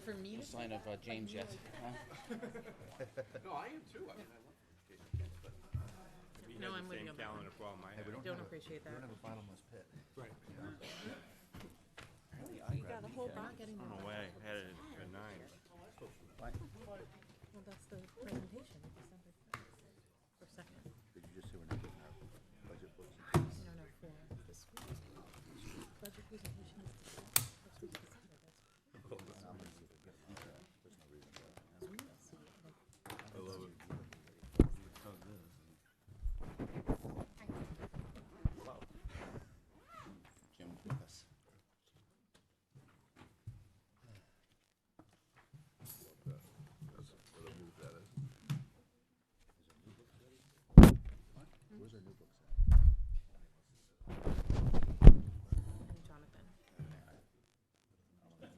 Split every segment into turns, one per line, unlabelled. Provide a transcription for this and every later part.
for me to
sign of James yet.
No, I am too. I mean, I love education kids, but
No, I'm with you on that.
calendar problem I have.
I don't appreciate that.
We don't have a bottomless pit.
right.
You got a whole lot getting
On the way, had it at 9.
Well, that's the presentation, December 1st, or 2nd.
Did you just say we're not getting our budget books?
I don't know, for the school. Budget presentation is the 1st week of December, that's.
I'm gonna see if we get it. There's no reason to.
So we will see it, like,
I love it.
Hello. Jim with us.
Where's our new books at?
and Jonathan.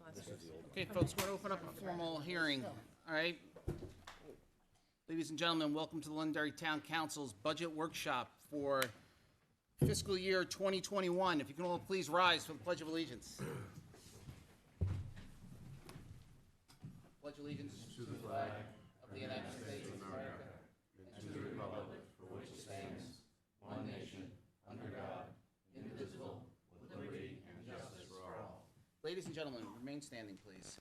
Last year's.
Okay, folks, we're going to open up a formal hearing. All right. Ladies and gentlemen, welcome to the Londonderry Town Council's Budget Workshop for fiscal year 2021. If you can all please rise for the Pledge of Allegiance. Pledge allegiance to the flag of the United States of America and to the republic for which it stands, one nation, under God, indivisible, with liberty and justice for all. Ladies and gentlemen, remain standing, please.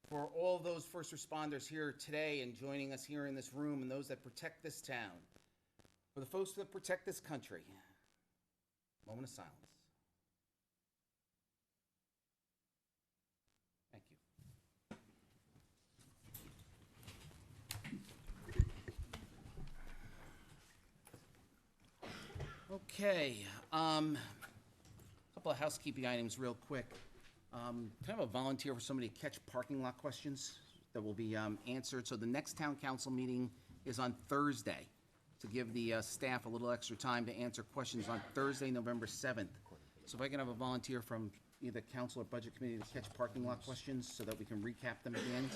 For all those first responders here today and joining us here in this room and those that protect this town, for the folks that protect this country, moment of silence. Thank you. Okay, couple of housekeeping items real quick. Can I have a volunteer for somebody to catch parking lot questions that will be answered? So the next town council meeting is on Thursday, to give the staff a little extra time to answer questions on Thursday, November 7th. So if I can have a volunteer from either council or budget committee to catch parking lot questions so that we can recap them at the end.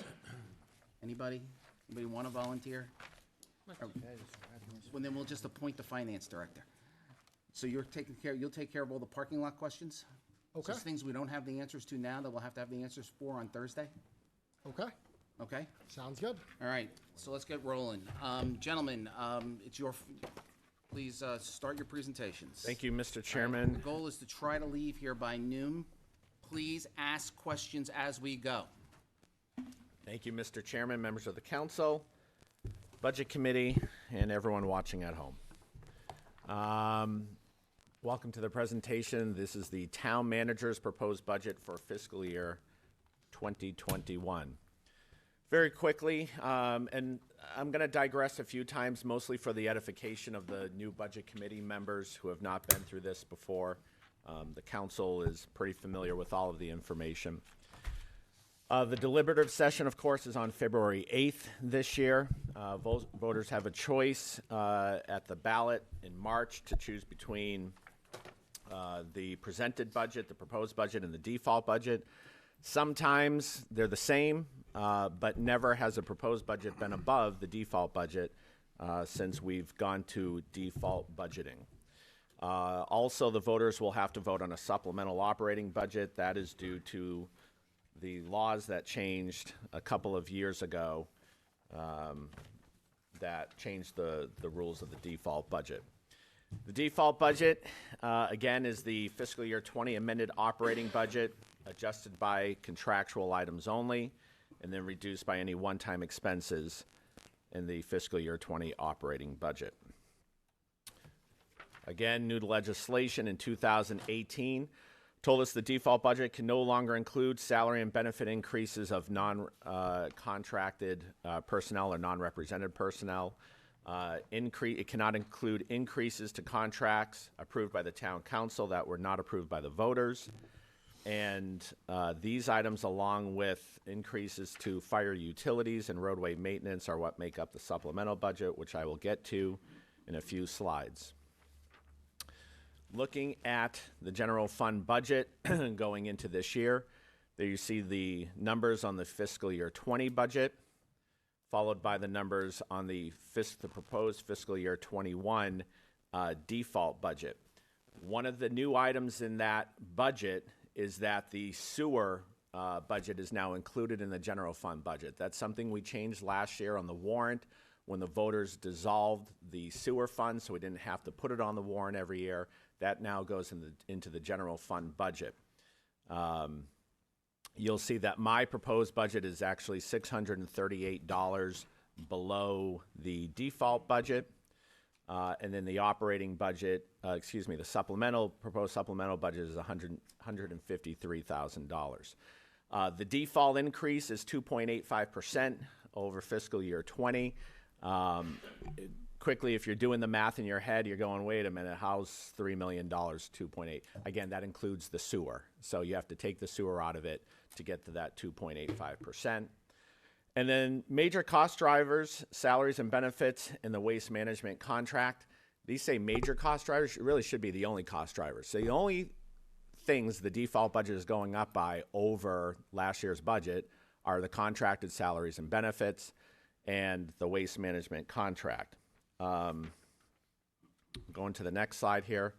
Anybody? Anybody want to volunteer? Well, then we'll just appoint the finance director. So you'll take care of all the parking lot questions?
Okay.
Just things we don't have the answers to now that we'll have to have the answers for on Thursday?
Okay,
Okay?
sounds good.
All right, so let's get rolling. Gentlemen, it's your, please start your presentations.
Thank you, Mr.
The
Chairman.
goal is to try to leave here by noon. Please ask questions as we go.
Thank you, Mr. Chairman, members of the council, Budget Committee, and everyone watching at home. Welcome to the presentation. This is the town manager's proposed budget for fiscal year 2021. Very quickly, and I'm going to digress a few times, mostly for the edification of the new budget committee members who have not been through this before. The council is pretty familiar with all of the information. The deliberative session, of course, is on February 8th this year. Voters have a choice at the ballot in March to choose between the presented budget, the proposed budget, and the default budget. Sometimes they're the same, but never has a proposed budget been above the default budget since we've gone to default budgeting. Also, the voters will have to vote on a supplemental operating budget. That is due to the laws that changed a couple of years ago that changed the rules of the default budget. The default budget, again, is the fiscal year 20 amended operating budget, adjusted by contractual items only, and then reduced by any one-time expenses in the fiscal year 20 operating budget. Again, new legislation in 2018 told us the default budget can no longer include salary and benefit increases of non-contracted personnel or non-represented personnel. It cannot include increases to contracts approved by the town council that were not approved by the voters. And these items, along with increases to fire utilities and roadway maintenance, are what make up the supplemental budget, which I will get to in a few slides. Looking at the general fund budget going into this year, there you see the numbers on the fiscal year 20 budget, followed by the numbers on the proposed fiscal year 21 default budget. One of the new items in that budget is that the sewer budget is now included in the general fund budget. That's something we changed last year on the warrant when the voters dissolved the sewer fund, so we didn't have to put it on the warrant every year. That now goes into the general fund budget. You'll see that my proposed budget is actually $638 below the default budget. And then the operating budget, the proposed supplemental budget is $153,000. The default increase is 2.85% over fiscal year 20. Quickly, if you're doing the math in your head, you're going, wait a minute, how's $3 million, 2.8? Again, that includes the sewer. So you have to take the sewer out of it to get to that 2.85%. And then major cost drivers, salaries and benefits, and the waste management contract. These say major cost drivers, it really should be the only cost drivers. So the only things the default budget is going up by over last year's budget are the contracted salaries and benefits and the waste management contract. Going to the next slide here.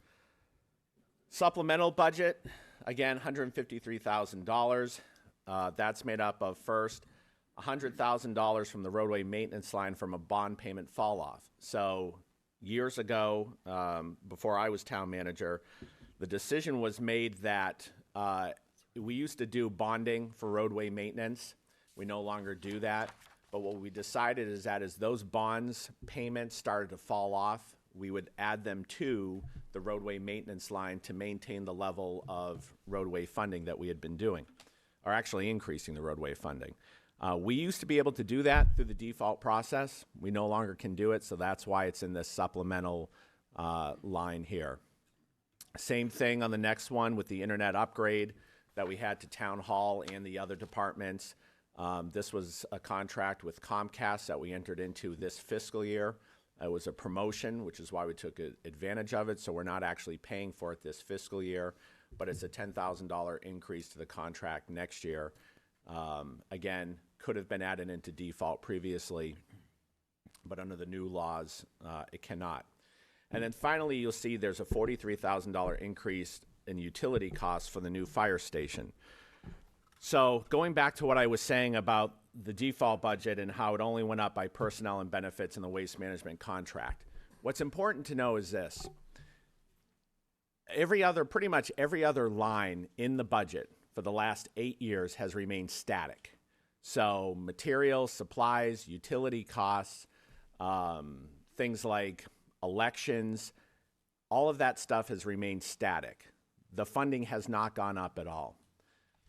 Supplemental budget, again, $153,000. That's made up of first, $100,000 from the roadway maintenance line from a bond payment fall off. So years ago, before I was town manager, the decision was made that we used to do bonding for roadway maintenance. We no longer do that. But what we decided is that as those bonds payments started to fall off, we would add them to the roadway maintenance line to maintain the level of roadway funding that we had been doing, or actually increasing the roadway funding. We used to be able to do that through the default process. We no longer can do it, so that's why it's in this supplemental line here. Same thing on the next one with the internet upgrade that we had to Town Hall and the other departments. This was a contract with Comcast that we entered into this fiscal year. It was a promotion, which is why we took advantage of it, so we're not actually paying for it this fiscal year, but it's a $10,000 increase to the contract next year. Again, could have been added into default previously, but under the new laws, it cannot. And then finally, you'll see there's a $43,000 increase in utility costs for the new fire station. So going back to what I was saying about the default budget and how it only went up by personnel and benefits in the waste management contract, what's important to know is this. Pretty much every other line in the budget for the last 8 years has remained static. So materials, supplies, utility costs, things like elections, all of that stuff has remained static. The funding has not gone up at all.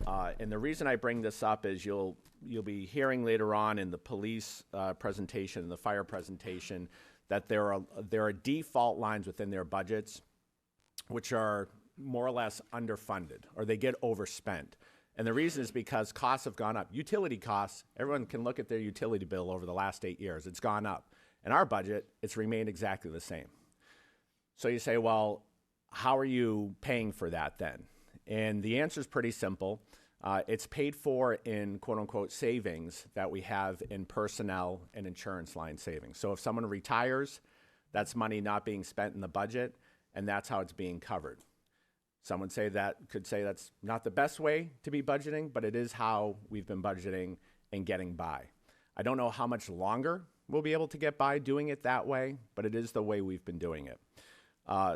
And the reason I bring this up is you'll be hearing later on in the police presentation and the fire presentation that there are default lines within their budgets which are more or less underfunded, or they get overspent. And the reason is because costs have gone up. Utility costs, everyone can look at their utility bill over the last 8 years. It's gone up. In our budget, it's remained exactly the same. So you say, well, how are you paying for that then? And the answer is pretty simple. It's paid for in quote-unquote savings that we have in personnel and insurance line savings. So if someone retires, that's money not being spent in the budget, and that's how it's being covered. Someone could say that's not the best way to be budgeting, but it is how we've been budgeting and getting by. I don't know how much longer we'll be able to get by doing it that way, but it is the way we've been doing it.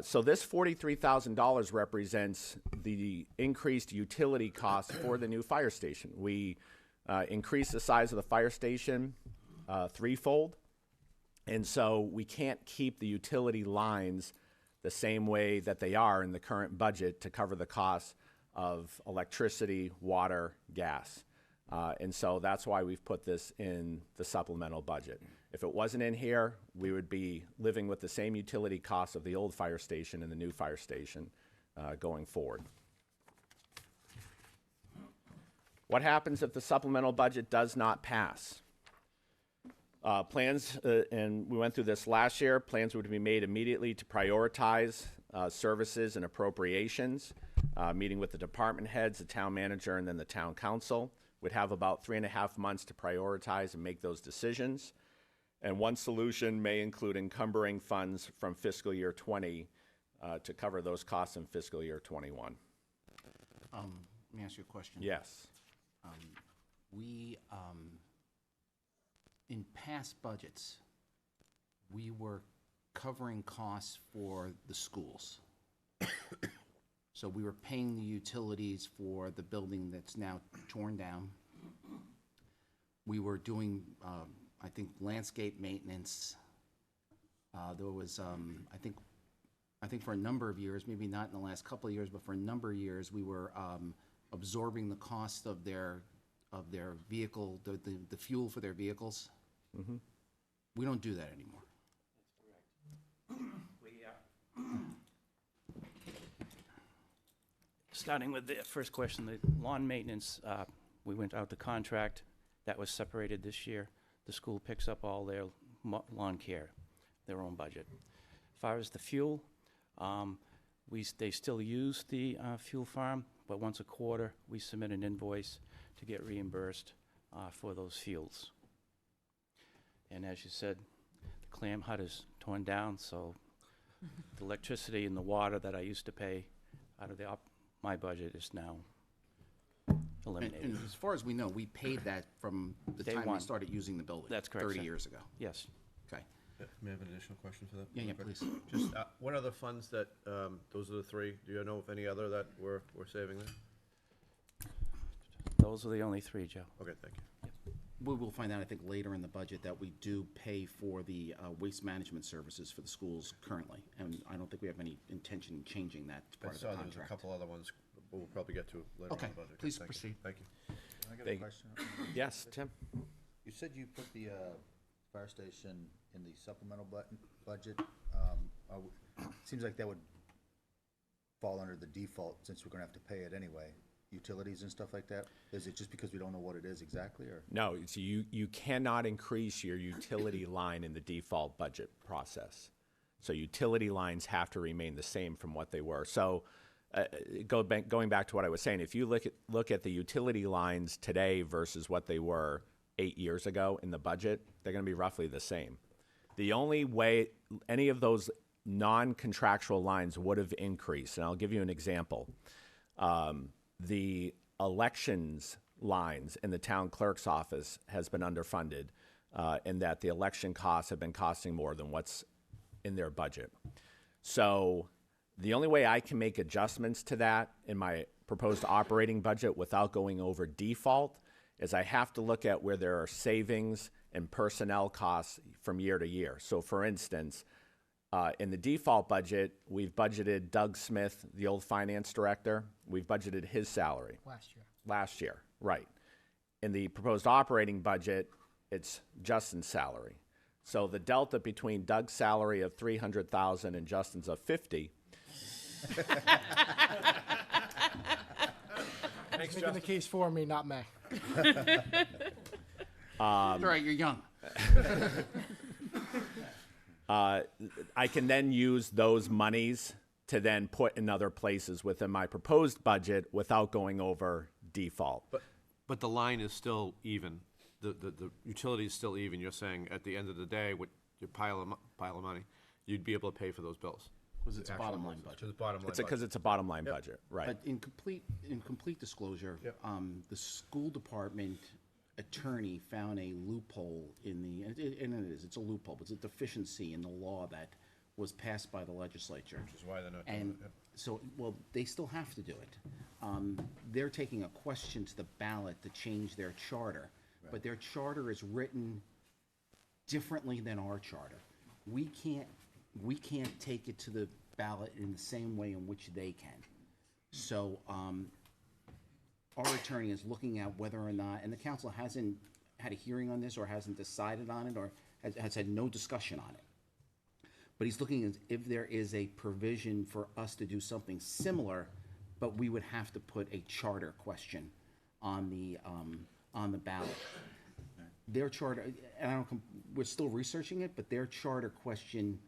So this $43,000 represents the increased utility costs for the new fire station. We increased the size of the fire station threefold, and so we can't keep the utility lines the same way that they are in the current budget to cover the costs of electricity, water, gas. And so that's why we've put this in the supplemental budget. If it wasn't in here, we would be living with the same utility costs of the old fire station and the new fire station going forward. What happens if the supplemental budget does not pass? Plans, and we went through this last year, plans would be made immediately to prioritize services and appropriations, meeting with the department heads, the town manager, and then the town council. Would have about 3.5 months to prioritize and make those decisions. And one solution may include encumbering funds from fiscal year 20 to cover those costs in fiscal year 21.
Let me ask you a question.
Yes.
We, in past budgets, we were covering costs for the schools. So we were paying the utilities for the building that's now torn down. We were doing, I think, landscape maintenance. There was, I think for a number of years, maybe not in the last couple of years, but for a number of years, we were absorbing the cost of their vehicle, the fuel for their vehicles. We don't do that anymore.
Starting with the first question, the lawn maintenance, we went out to contract. That was separated this year. The school picks up all their lawn care, their own budget. As far as the fuel, they still use the fuel farm, but once a quarter, we submit an invoice to get reimbursed for those fuels. And as you said, the clam hut is torn down, so the electricity and the water that I used to pay out of my budget is now eliminated.
And as far as we know, we paid that from the
Day
time we
one.
started using the building.
That's correct,
30
sir.
years ago.
Yes.
Okay.
May I have an additional question for that?
Yeah,
real
yeah,
quick?
please.
Just, what other funds that, those are the three, do you know of any other that we're saving there?
Those are the only three, Joe.
Okay, thank you.
We will find out, I think, later in the budget that we do pay for the waste management services for the schools currently. And I don't think we have any intention in changing that
I
part of the
saw there was a
contract.
couple other ones, but we'll probably get to later in
Okay,
the budget.
please
Thank you.
proceed.
Thank you.
Can I get a
Thank-
question?
Yes, Tim?
You said you put the fire station in the supplemental budget. Seems like that would fall under the default, since we're gonna have to pay it anyway. Utilities and stuff like that? Is it just because we don't know what it is exactly, or?
No, it's you cannot increase your utility line in the default budget process. So utility lines have to remain the same from what they were. So going back to what I was saying, if you look at the utility lines today versus what they were 8 years ago in the budget, they're going to be roughly the same. The only way any of those non-contractual lines would have increased, and I'll give you an example. The elections lines in the town clerk's office has been underfunded, in that the election costs have been costing more than what's in their budget. So the only way I can make adjustments to that in my proposed operating budget without going over default is I have to look at where there are savings and personnel costs from year to year. So for instance, in the default budget, we've budgeted Doug Smith, the old finance director, we've budgeted his salary. Last year, right. In the proposed operating budget, it's Justin's salary. So the delta between Doug's salary of $300,000 and Justin's of $50,000.
Making the case for me, not me.
All right, you're young.
I can then use those monies to then put in other places within my proposed budget without going over default.
But the line is still even, the utility is still even, you're saying at the end of the day, with your pile of money, you'd be able to pay for those bills.
Because it's a bottom line budget.
To the bottom line
It's because
budget.
it's a bottom line budget, right?
But in complete disclosure,
Yep.
the school department attorney found a loophole in it's a loophole, it's a deficiency in the law that was passed by the legislature.
Which is why they're not doing
And
it, yeah.
so, well, they still have to do it. They're taking a question to the ballot to change their charter, but their charter is written differently than our charter. We can't take it to the ballot in the same way in which they can. So, our attorney is looking at whether or not, and the council hasn't had a hearing on this or hasn't decided on it or has had no discussion on it. But he's looking at if there is a provision for us to do something similar, but we would have to put a charter question on the ballot. Their charter, and we're still researching it, but their charter question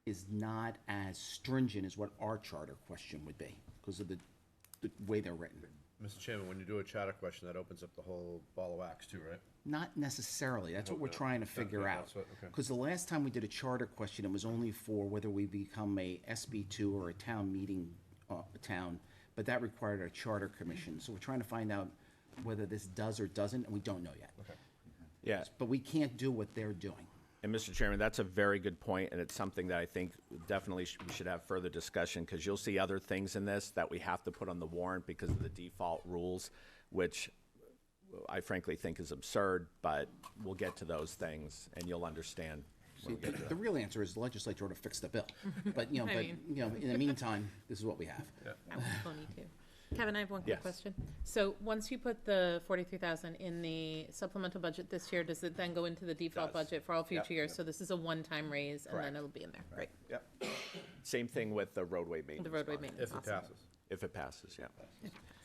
is not as stringent as what our charter question would be because of the way they're written.
Mr. Chairman, when you do a charter question, that opens up the whole ball of wax too, right?
Not necessarily. That's what we're trying to figure out.
that's what- okay.
Because the last time we did a charter question, it was only for whether we become a SB2 or a town meeting town, but that required a charter commission. So we're trying to find out whether this does or doesn't, and we don't know yet.
Yeah.
But we can't do what they're doing.
And Mr. Chairman, that's a very good point, and it's something that I think definitely we should have further discussion, because you'll see other things in this that we have to put on the warrant because of the default rules, which I frankly think is absurd, but we'll get to those things, and you'll understand.
See, the real answer is the legislature ought to fix the bill. But, in the meantime, this is what we have.
That was funny too. Kevin, I have one quick
Yes.
question. So once you put the 43,000 in the supplemental budget this year, does it then go into the default
Does.
budget for all future
Yep.
years? So this is a one-time raise and
Correct.
then it'll be in there. Great.
Yep. Same thing with the roadway maintenance.
The roadway
bond,
maintenance.
If it
Awesome.
passes.
If it passes, yeah.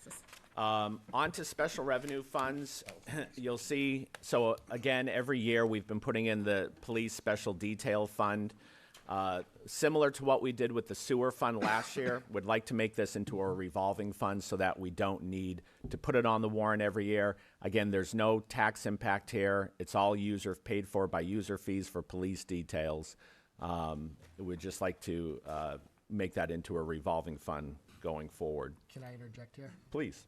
Passes.
On to special revenue funds, you'll see, so again, every year we've been putting in the police special detail fund. Similar to what we did with the sewer fund last year, would like to make this into a revolving fund so that we don't need to put it on the warrant every year. Again, there's no tax impact here. It's all paid for by user fees for police details. We'd just like to make that into a revolving fund going forward.
Can I interject here?
Please.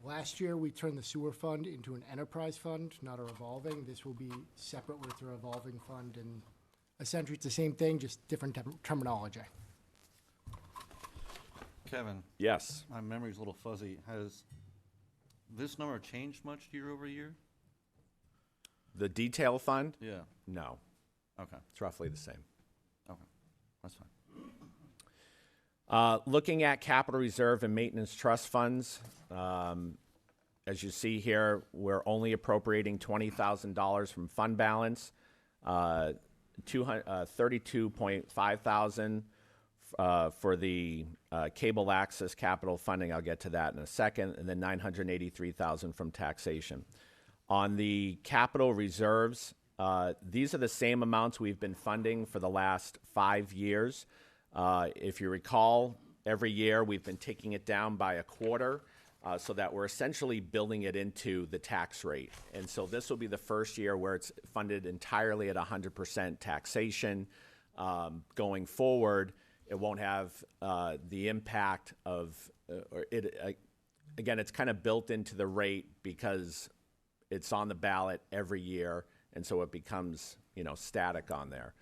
Last year, we turned the sewer fund into an enterprise fund, not a revolving. This will be separate with the revolving fund, and essentially it's the same thing, just different terminology.
Kevin,
Yes.
my memory's a little fuzzy. Has this number changed much year over year?
The detail fund?
Yeah.
No.
Okay.
It's roughly the same.
Okay. That's fine.
Looking at capital reserve and maintenance trust funds, as you see here, we're only appropriating $20,000 from fund balance, 32.5 thousand for the cable access capital funding. I'll get to that in a second, and then 983,000 from taxation. On the capital reserves, these are the same amounts we've been funding for the last 5 years. If you recall, every year we've been taking it down by a quarter so that we're essentially building it into the tax rate. And so this will be the first year where it's funded entirely at 100% taxation. Going forward, it won't have the impact of, again, it's kind of built into the rate because it's on the ballot every year, and so it becomes, static on there.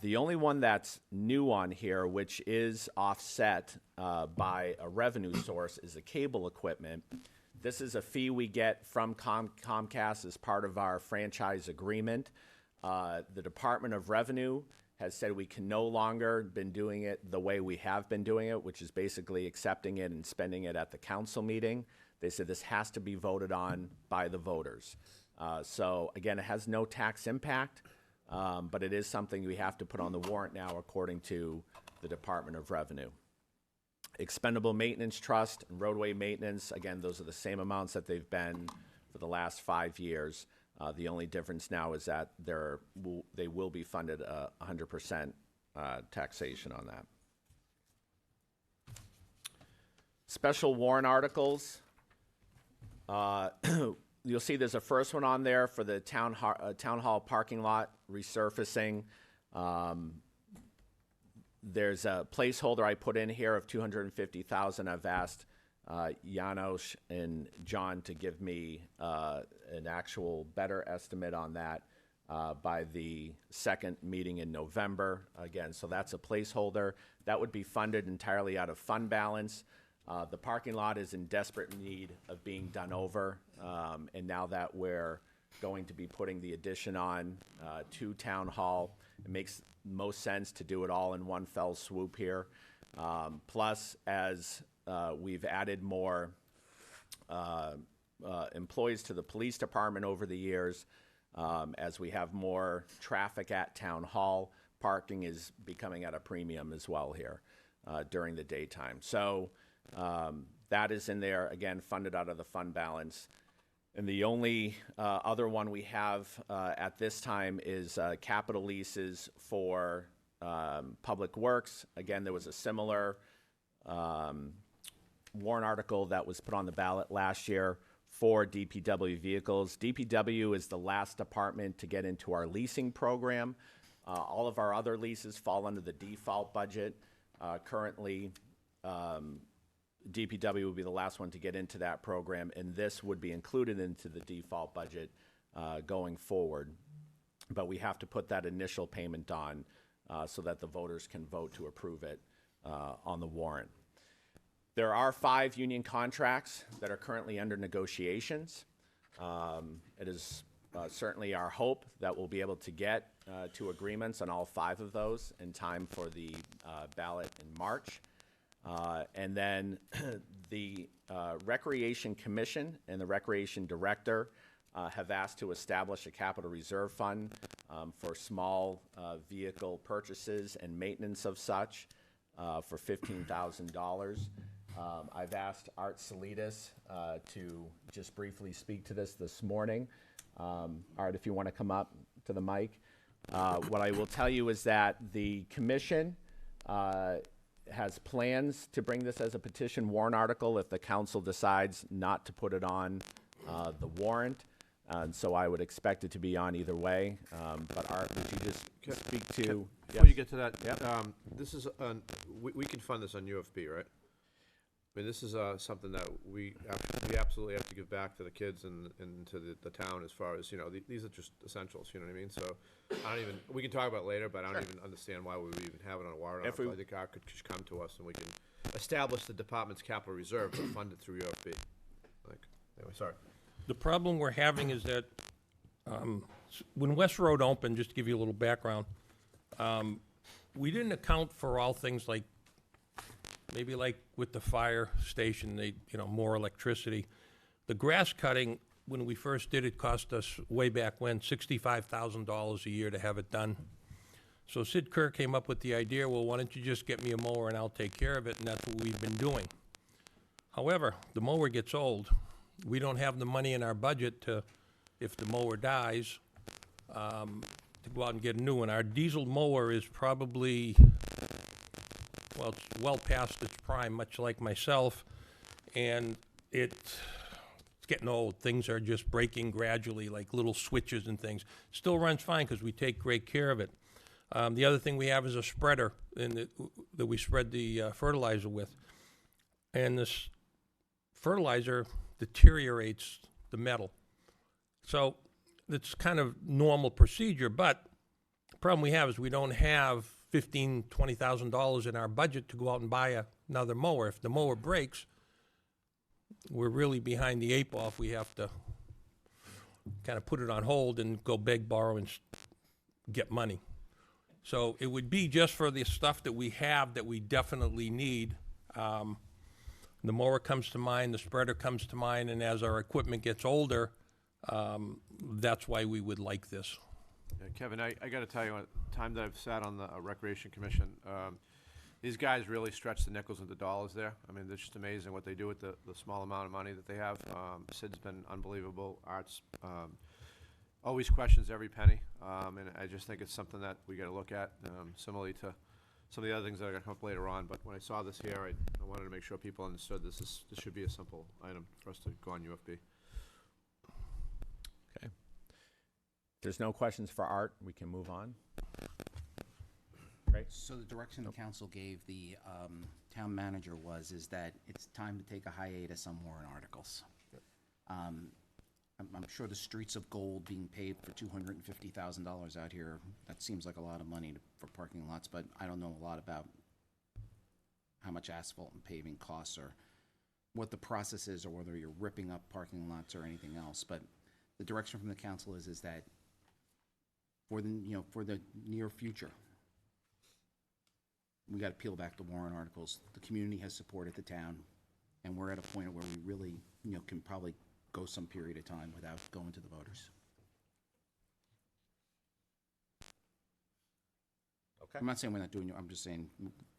The only one that's new on here, which is offset by a revenue source, is the cable equipment. This is a fee we get from Comcast as part of our franchise agreement. The Department of Revenue has said we can no longer been doing it the way we have been doing it, which is basically accepting it and spending it at the council meeting. They said this has to be voted on by the voters. So again, it has no tax impact. But it is something we have to put on the warrant now according to the Department of Revenue. Expendable Maintenance Trust and roadway maintenance, again, those are the same amounts that they've been for the last 5 years. The only difference now is that they will be funded 100% taxation on that. Special warrant articles. You'll see there's a first one on there for the town hall parking lot resurfacing. There's a placeholder I put in here of $250,000. I've asked Janos and John to give me an actual better estimate on that by the second meeting in November. Again, so that's a placeholder. That would be funded entirely out of fund balance. The parking lot is in desperate need of being done over, and now that we're going to be putting the addition on to Town Hall, it makes most sense to do it all in one fell swoop here. Plus, as we've added more employees to the police department over the years, as we have more traffic at Town Hall, parking is becoming at a premium as well here during the daytime. So that is in there, again, funded out of the fund balance. And the only other one we have at this time is capital leases for public works. Again, there was a similar warrant article that was put on the ballot last year for DPW vehicles. DPW is the last department to get into our leasing program. All of our other leases fall under the default budget. Currently, DPW would be the last one to get into that program, and this would be included into the default budget going forward. But we have to put that initial payment on so that the voters can vote to approve it on the warrant. There are 5 union contracts that are currently under negotiations. It is certainly our hope that we'll be able to get to agreements on all 5 of those in time for the ballot in March. And then the Recreation Commission and the Recreation Director have asked to establish a capital reserve fund for small vehicle purchases and maintenance of such for $15,000. I've asked Art Salidas to just briefly speak to this morning. Art, if you want to come up to the mic. What I will tell you is that the commission has plans to bring this as a petition warrant article if the council decides not to put it on the warrant. And so I would expect it to be on either way. But Art, would you just speak to?
Before you get to that,
Yep.
This is, we can fund this on UFB, right? I mean, this is something that we absolutely have to give back to the kids and to the town as far as, you know, these are just essentials, you know what I mean? So I don't even, we can talk about it later, but I don't even understand why we would even have it on a warrant article. I think Art could just come to us and we can establish the department's capital reserve to fund it through UFB. Like, anyway, sorry.
The problem we're having is that when West Road opened, just to give you a little background, we didn't account for all things like, maybe like with the fire station, more electricity. The grass cutting, when we first did it, cost us way back when $65,000 a year to have it done. So Sid Kerr came up with the idea, well, why don't you just get me a mower and I'll take care of it, and that's what we've been doing. However, the mower gets old. We don't have the money in our budget to, if the mower dies, to go out and get a new one. Our diesel mower is probably, well, it's well past its prime, much like myself, and it's getting old. Things are just breaking gradually, like little switches and things. Still runs fine because we take great care of it. The other thing we have is a spreader that we spread the fertilizer with. And this fertilizer deteriorates the metal. So it's kind of normal procedure, but the problem we have is we don't have $15,000, $20,000 in our budget to go out and buy another mower. If the mower breaks, we're really behind the 8 ball if we have to kind of put it on hold and go beg, borrow, and get money. So it would be just for the stuff that we have that we definitely need. The mower comes to mind, the spreader comes to mind, and as our equipment gets older, that's why we would like this.
Yeah, Kevin, I got to tell you, the time that I've sat on the Recreation Commission, these guys really stretch the nickels into dollars there. I mean, it's just amazing what they do with the small amount of money that they have. Sid's been unbelievable. Art's always questions every penny, and I just think it's something that we got to look at, similarly to some of the other things that are going to come up later on. But when I saw this here, I wanted to make sure people understood this should be a simple item for us to go on UFB.
Okay. If there's no questions for Art, we can move on. Great.
So the direction the council gave the town manager is that it's time to take a hiatus on warrant articles. I'm sure the streets of gold being paved for $250,000 out here, that seems like a lot of money for parking lots, but I don't know a lot about how much asphalt and paving costs or what the process is or whether you're ripping up parking lots or anything else. But the direction from the council is that for the near future, we got to peel back the warrant articles. The community has supported the town, and we're at a point where we really, can probably go some period of time without going to the voters.
Okay.
I'm not saying we're not doing it. I'm just saying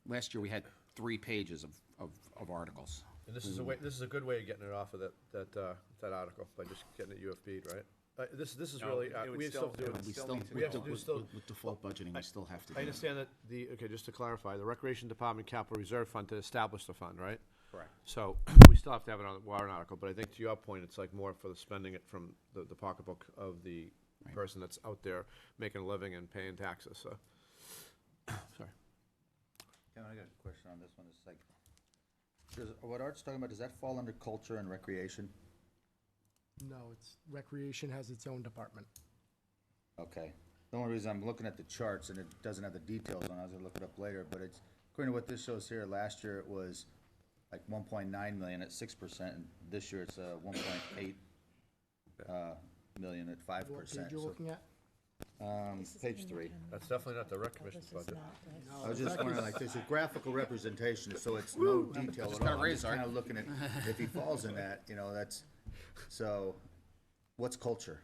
last year we had 3 pages of articles.
And this is a good way of getting it off of that article by just getting it UFB'd, right? This is
No,
really
it would
we
still-
still do
it
it.
would
We
still
still,
need to
we have to
with-
do
with-
still-
with default budgeting, we still have to do
I
it.
understand that okay, just to clarify, the Recreation Department Capital Reserve Fund to establish the fund, right?
Correct.
So we still have to have it on the warrant article, but I think to your point, it's like more for the spending it from the pocketbook of the person that's out there making a living and paying taxes, so. Sorry.
Kevin, I got a question on this one. It's like, what Art's talking about, does that fall under culture and recreation?
No, it's, recreation has its own department.
Okay. The only reason I'm looking at the charts, and it doesn't have the details on it, I was gonna look it up later, but it's, according to what this shows here, last year it was like 1.9 million at 6%, and this year it's 1.8 million at 5%.
What page you're looking at?
Page 3.
That's definitely not the rec
This
commission's
is
budget.
not this.
I was just wondering, like, there's a graphical representation, so it's no detail
Just
at
got a
all. I'm
raise,
just
Art.
kinda looking at, if he falls in that, you know, that's, so, what's culture?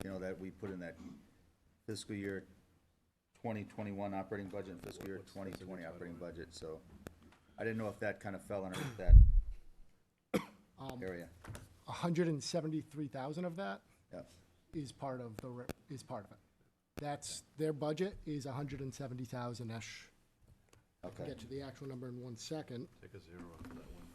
You know, that we put in that fiscal year 2021 operating budget and fiscal year 2020 operating budget, so I didn't know if that kind of fell under that area.
173,000 of that
Yep.
is part of is part of it. That's, their budget is 170,000-ish. I'll
Okay.
get to the actual number in 1 second.
Take a zero off that one.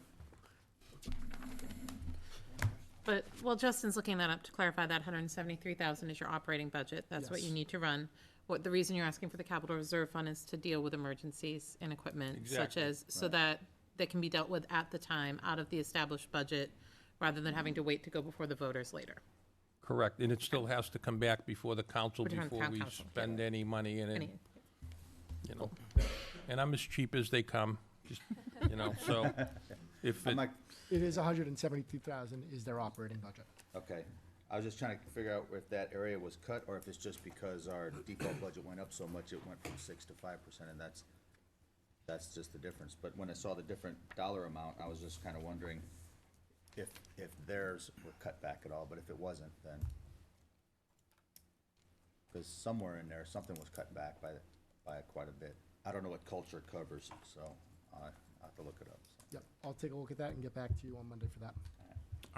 But, well, Justin's looking that up to clarify that 173,000 is your operating budget. That's what you
Yes.
need to run. What, the reason you're asking for the capital reserve fund is to deal with emergencies and equipment, such
Exactly.
as, so that they can be dealt with at the time, out of the established budget, rather than having to wait to go before the voters later.
Correct, and it still has to come back before the council
Return to
before
town
we
council, yeah.
spend any money in it,
Any-
you know. And I'm as cheap as they come, just, you know, so if
I'm
it,
like,
It is 172,000 is their operating budget.
okay, I was just trying to figure out if that area was cut, or if it's just because our default budget went up so much, it went from 6 to 5%, and that's just the difference. But when I saw the different dollar amount, I was just kinda wondering if theirs were cut back at all, but if it wasn't, then, cause somewhere in there, something was cut back by quite a bit. I don't know what culture covers, so I'll have to look it up. So.
Yep, I'll take a look at that and get back to you on Monday for that.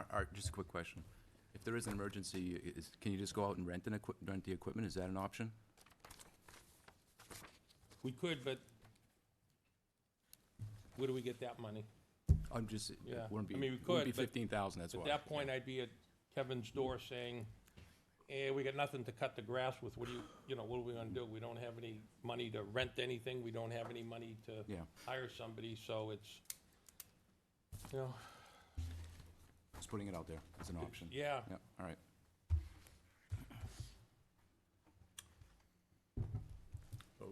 Art, just a quick question. If there is an emergency, can you just go out and rent the equipment? Is that an option?
we could, but where do we get that money?
I'm just,
Yeah,
it wouldn't be,
I mean, we
it wouldn't be
could, but
15,000, that's why.
At that point, I'd be at Kevin's door saying, we got nothing to cut the grass with, what do you know, what are we gonna do? We don't have any money to rent anything, we don't have any money to
Yeah.
hire somebody, so it's, you know,
Just putting it out there as an option.
yeah.
Yeah, all right.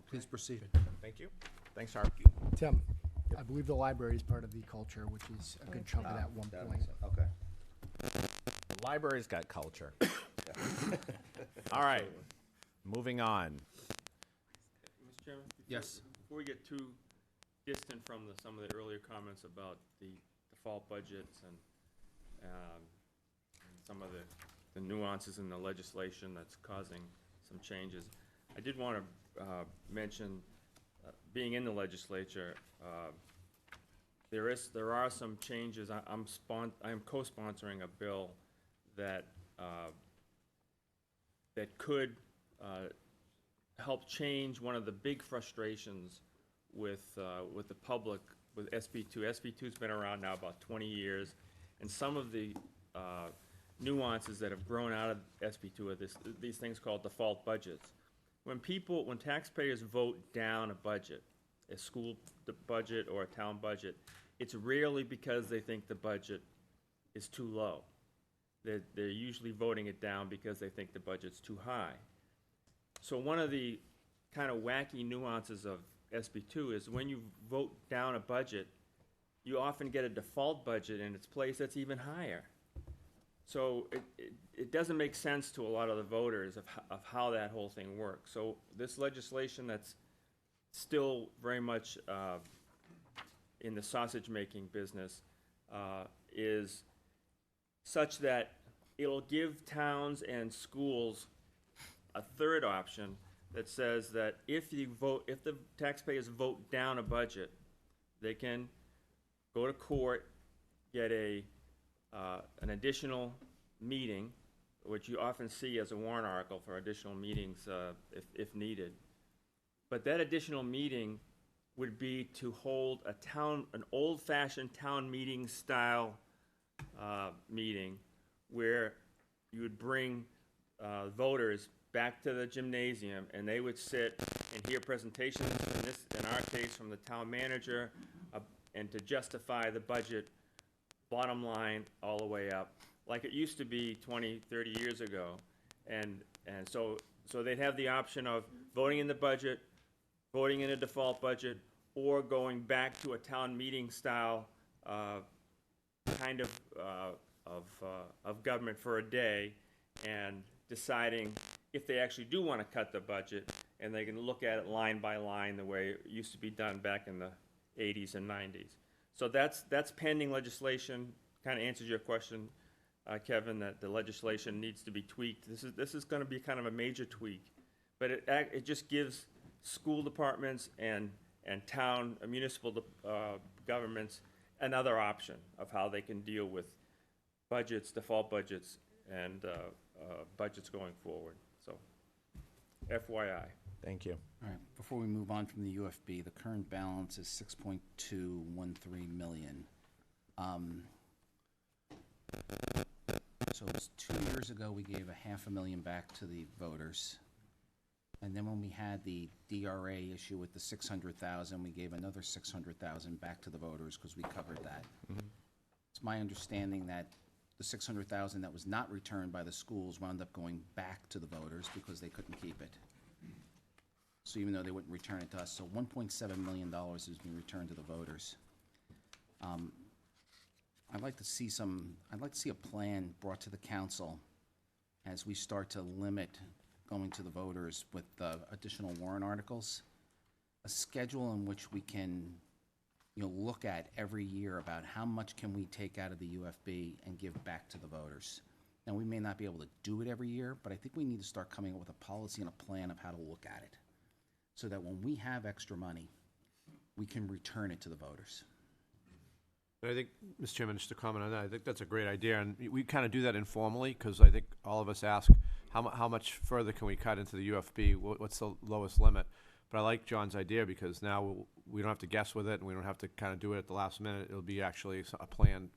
Please proceed.
Thank you. Thanks, Art.
Tim, I believe the library is part of the culture, which is a good chunk of that one
That
point.
makes sense. Okay.
The library's got culture. All right, moving on.
Mr. Chairman?
Yes.
Before we get too distant from some of the earlier comments about the default budgets and some of the nuances in the legislation that's causing some changes, I did want to mention, being in the legislature, there are some changes. I am co-sponsoring a bill that could help change one of the big frustrations with the public with SB2. SB2's been around now about 20 years, and some of the nuances that have grown out of SB2 are these things called default budgets. When taxpayers vote down a budget, a school budget or a town budget, it's rarely because they think the budget is too low. They're usually voting it down because they think the budget's too high. So one of the kind of wacky nuances of SB2 is when you vote down a budget, you often get a default budget in its place that's even higher. So it doesn't make sense to a lot of the voters of how that whole thing works. So this legislation that's still very much in the sausage-making business is such that it'll give towns and schools a third option that says that if the taxpayers vote down a budget, they can go to court, get an additional meeting, which you often see as a warrant article for additional meetings if needed. But that additional meeting would be to hold an old-fashioned town meeting style meeting where you would bring voters back to the gymnasium, and they would sit and hear presentations, in our case, from the town manager, and to justify the budget bottom line all the way up, like it used to be 20, 30 years ago. And so they'd have the option of voting in the budget, voting in a default budget, or going back to a town meeting style kind of government for a day and deciding if they actually do want to cut the budget, and they can look at it line by line the way it used to be done back in the 80s and 90s. So that's pending legislation. Kind of answers your question, Kevin, that the legislation needs to be tweaked. This is going to be kind of a major tweak, but it just gives school departments and town municipal governments another option of how they can deal with budgets, default budgets, and budgets going forward. So, FYI.
Thank you.
All right, before we move on from the UFB, the current balance is 6.213 million. So it was 2 years ago, we gave $500,000 back to the voters. And then when we had the DRA issue with the 600,000, we gave another 600,000 back to the voters because we covered that. It's my understanding that the 600,000 that was not returned by the schools wound up going back to the voters because they couldn't keep it. So even though they wouldn't return it to us, so $1.7 million has been returned to the voters. I'd like to see a plan brought to the council as we start to limit going to the voters with additional warrant articles, a schedule in which we can, look at every year about how much can we take out of the UFB and give back to the voters. Now, we may not be able to do it every year, but I think we need to start coming up with a policy and a plan of how to look at it, so that when we have extra money, we can return it to the voters.
But I think, Mr. Chairman, just to comment on that, I think that's a great idea, and we kind of do that informally, because I think all of us ask, how much further can we cut into the UFB? What's the lowest limit? But I like John's idea, because now we don't have to guess with it, and we don't have to kind of do it at the last minute. It'll be actually a planned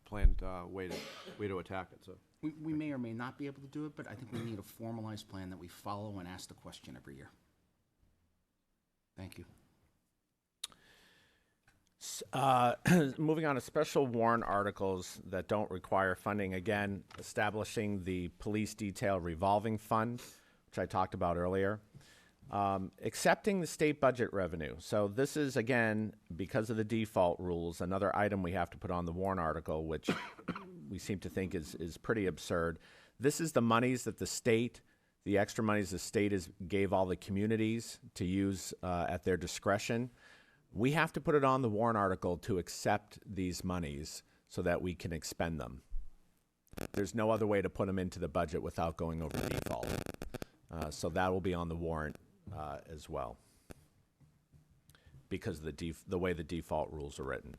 way to attack it. So
We may or may not be able to do it, but I think we need a formalized plan that we follow and ask the question every year. Thank you.
Moving on to special warrant articles that don't require funding. Again, establishing the police detail revolving fund, which I talked about earlier. Accepting the state budget revenue. So this is, again, because of the default rules, another item we have to put on the warrant article, which we seem to think is pretty absurd. This is the monies that the extra monies the state gave all the communities to use at their discretion. We have to put it on the warrant article to accept these monies so that we can expend them. There's no other way to put them into the budget without going over the default. So that will be on the warrant as well, because of the way the default rules are written.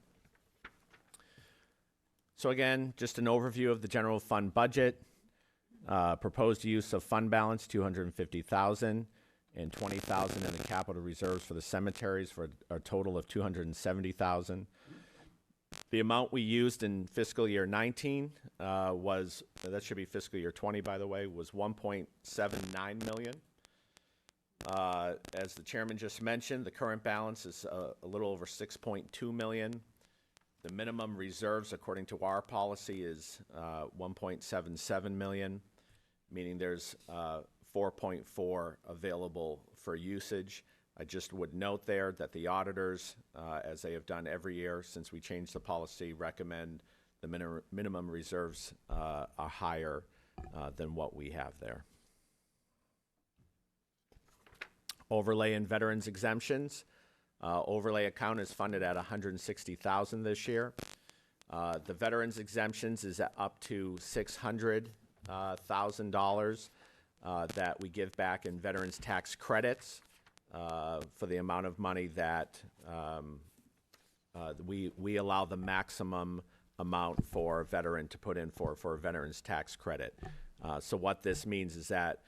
So again, just an overview of the general fund budget. Proposed use of fund balance, $250,000. And $20,000 in the capital reserves for the cemeteries, for a total of $270,000. The amount we used in fiscal year 19 that should be fiscal year 20, by the way, was $1.79 million. As the chairman just mentioned, the current balance is a little over $6.2 million. The minimum reserves, according to our policy, is $1.77 million, meaning there's 4.4 available for usage. I just would note there that the auditors, as they have done every year since we changed the policy, recommend the minimum reserves are higher than what we have there. Overlay and veterans exemptions. Overlay account is funded at $160,000 this year. The veterans exemptions is up to $600,000. That we give back in veterans tax credits for the amount of money that we allow the maximum amount for a veteran to put in for a veterans tax credit. So what this means is that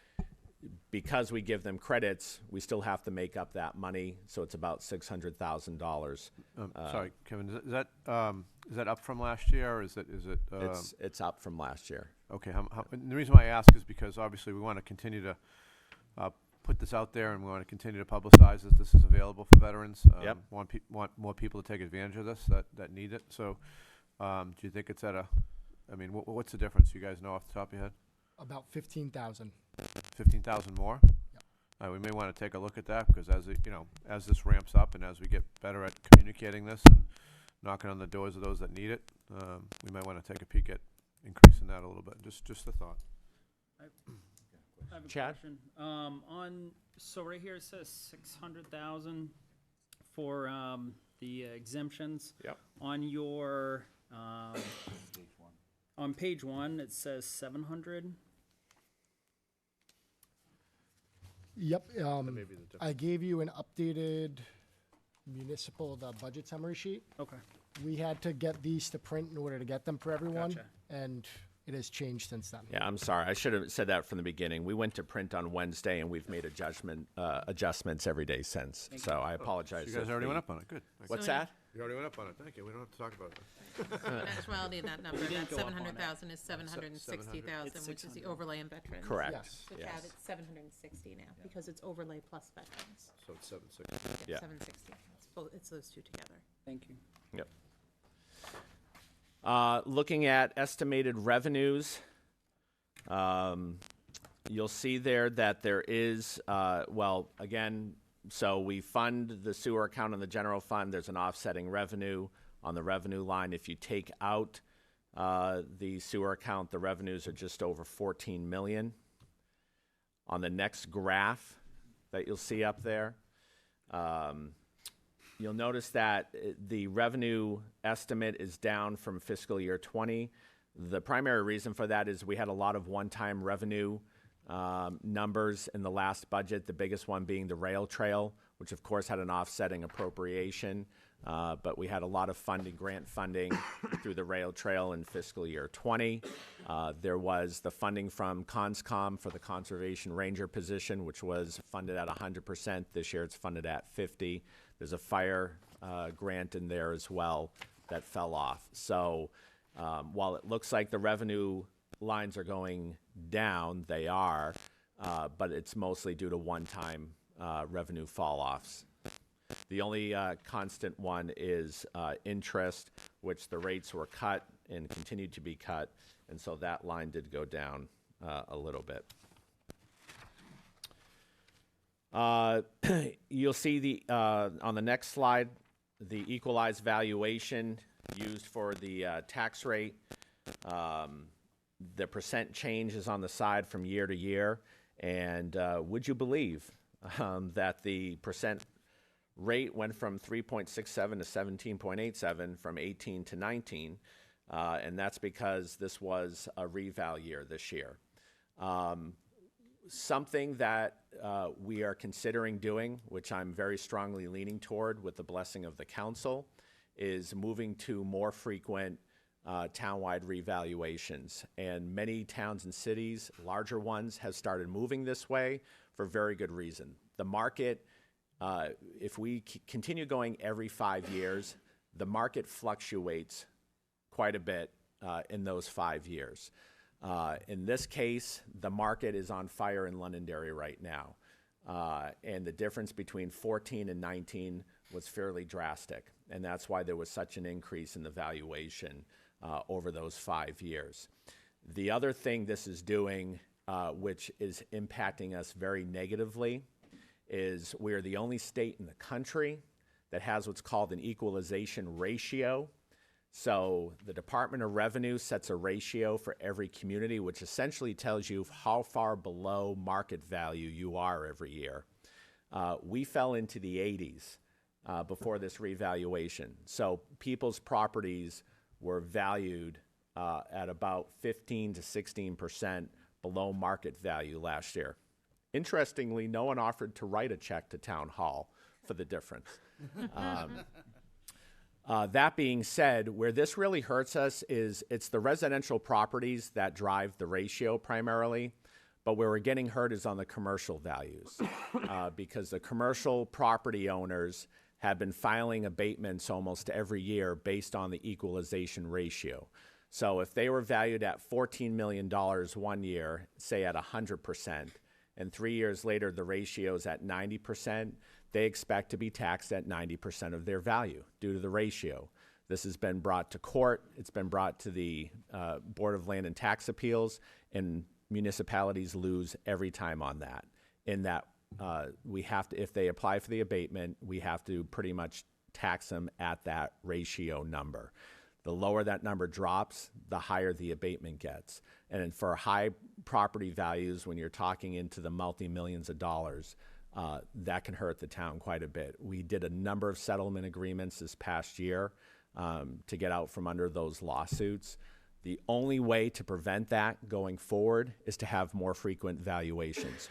because we give them credits, we still have to make up that money. So it's about $600,000.
sorry, Kevin, is that up from last year, or is it?
It's up from last year.
Okay, and the reason why I ask is because obviously we want to continue to put this out there, and we want to continue to publicize that this is available for veterans.
Yep.
Want more people to take advantage of this that need it. So, do you think it's at a? I mean, what's the difference? You guys know off the top of your head?
About 15,000.
15,000 more. We may want to take a look at that because as this ramps up and as we get better at communicating this and knocking on the doors of those that need it, we might want to take a peek at increasing that a little bit. Just a thought.
I have a
Chad?
question. So right here it says 600,000 for the exemptions.
Yep.
On your on page 1 it says 700.
Yep, I gave you an updated the budget summary sheet.
Okay.
We had to get these to print in order to get them for everyone,
Gotcha.
and it has changed since then.
Yeah, I'm sorry. I should have said that from the beginning. We went to print on Wednesday, and we've made adjustments every day since. So I apologize.
You guys
if
already
the-
went up on it. Good. Thank
What's
So
that?
You already went up on it. Thank you. We don't have to talk about it.
In actuality, that number,
didn't
that
go up on it.
700,000 is 760,000,
It's
which is the
600.
overlay and veterans.
Correct.
Yes.
So Chad, it's 760 now, because it's overlay plus veterans.
So it's 760.
Yeah.
760. It's those two together.
Thank you.
Yep. Looking at estimated revenues, you'll see there that there is, so we fund the sewer account in the general fund. There's an offsetting revenue on the revenue line. If you take out the sewer account, the revenues are just over 14 million. On the next graph that you'll see up there, you'll notice that the revenue estimate is down from fiscal year 20. The primary reason for that is we had a lot of one-time revenue numbers in the last budget, the biggest one being the rail trail, which of course had an offsetting appropriation, but we had a lot of grant funding through the rail trail in fiscal year 20. There was the funding from CONSCOM for the conservation ranger position, which was funded at 100%. This year it's funded at 50%. There's a fire grant in there as well that fell off. So while it looks like the revenue lines are going down, they are, but it's mostly due to one-time revenue fall-offs. The only constant one is interest, which the rates were cut and continued to be cut, and so that line did go down a little bit. You'll see on the next slide, the equalized valuation used for the tax rate. The percent change is on the side from year to year, and would you believe that the percent rate went from 3.67 to 17.87 from 18 to 19, and that's because this was a reval year this year. Something that we are considering doing, which I'm very strongly leaning toward with the blessing of the council, is moving to more frequent townwide revaluations. And many towns and cities, larger ones, have started moving this way for very good reason. The market, if we continue going every 5 years, the market fluctuates quite a bit in those 5 years. In this case, the market is on fire in Londonderry right now. And the difference between 14 and 19 was fairly drastic. And that's why there was such an increase in the valuation over those 5 years. The other thing this is doing, which is impacting us very negatively, is we're the only state in the country that has what's called an equalization ratio. So the Department of Revenue sets a ratio for every community, which essentially tells you how far below market value you are every year. We fell into the 80s before this revaluation. So people's properties were valued at about 15 to 16% below market value last year. Interestingly, no one offered to write a check to Town Hall for the difference. That being said, where this really hurts us is it's the residential properties that drive the ratio primarily, but where we're getting hurt is on the commercial values because the commercial property owners have been filing abatements almost every year based on the equalization ratio. So if they were valued at $14 million one year, say at 100%, and 3 years later the ratio's at 90%, they expect to be taxed at 90% of their value due to the ratio. This has been brought to court. It's been brought to the Board of Land and Tax Appeals, and municipalities lose every time on that. In that we have to, if they apply for the abatement, we have to pretty much tax them at that ratio number. The lower that number drops, the higher the abatement gets. And for high property values, when you're talking into the multi-millions of dollars, that can hurt the town quite a bit. We did a number of settlement agreements this past year to get out from under those lawsuits. The only way to prevent that going forward is to have more frequent valuations.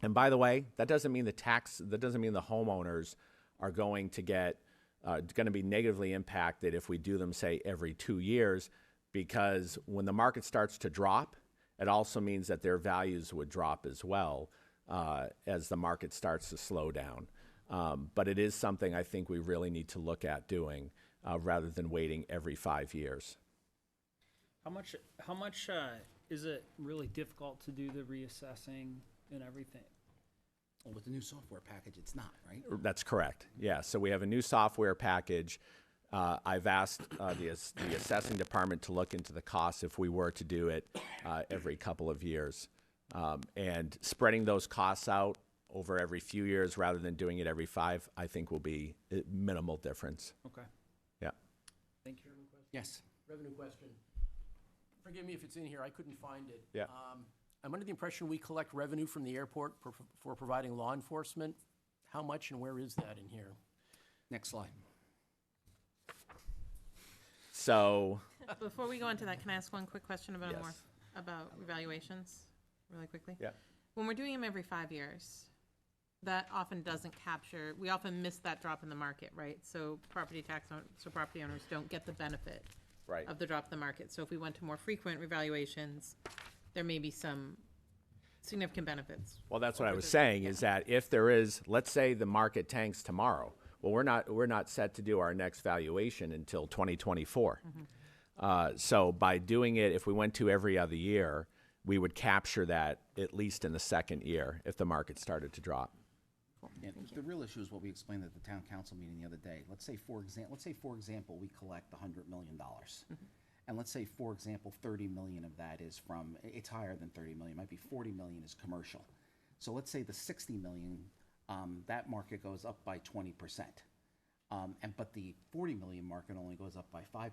And by the way, that doesn't mean the homeowners are going to get going to be negatively impacted if we do them, say, every 2 years, because when the market starts to drop, it also means that their values would drop as well as the market starts to slow down. But it is something I think we really need to look at doing rather than waiting every 5 years.
How much is it really difficult to do the reassessing and everything?
Well, with the new software package, it's not, right?
That's correct. Yeah, so we have a new software package. I've asked the assessing department to look into the costs if we were to do it every couple of years. And spreading those costs out over every few years rather than doing it every 5, I think will be a minimal difference.
Okay.
Yeah.
Thank you.
Yes.
Revenue question. Forgive me if it's in here, I couldn't find it.
Yeah.
I'm under the impression we collect revenue from the airport for providing law enforcement. How much and where is that in here?
Next slide.
So.
Before we go into that, can I ask one quick question about
Yes.
more, about evaluations, really quickly?
Yeah.
When we're doing them every 5 years, that often doesn't capture, we often miss that drop in the market, right? So property owners don't get the benefit
Right.
of the drop in the market. So if we went to more frequent revaluations, there may be some significant benefits.
Well, that's what I was saying, is that if there is, let's say the market tanks tomorrow, well, we're not set to do our next valuation until 2024. So by doing it, if we went to every other year, we would capture that at least in the second year if the market started to drop.
Yeah, the real issue is what we explained at the town council meeting the other day. Let's say, for example, we collect $100 million. And let's say, for example, 30 million of that is from, it's higher than 30 million, it might be 40 million is commercial. So let's say the 60 million, that market goes up by 20%. But the 40 million market only goes up by 5%.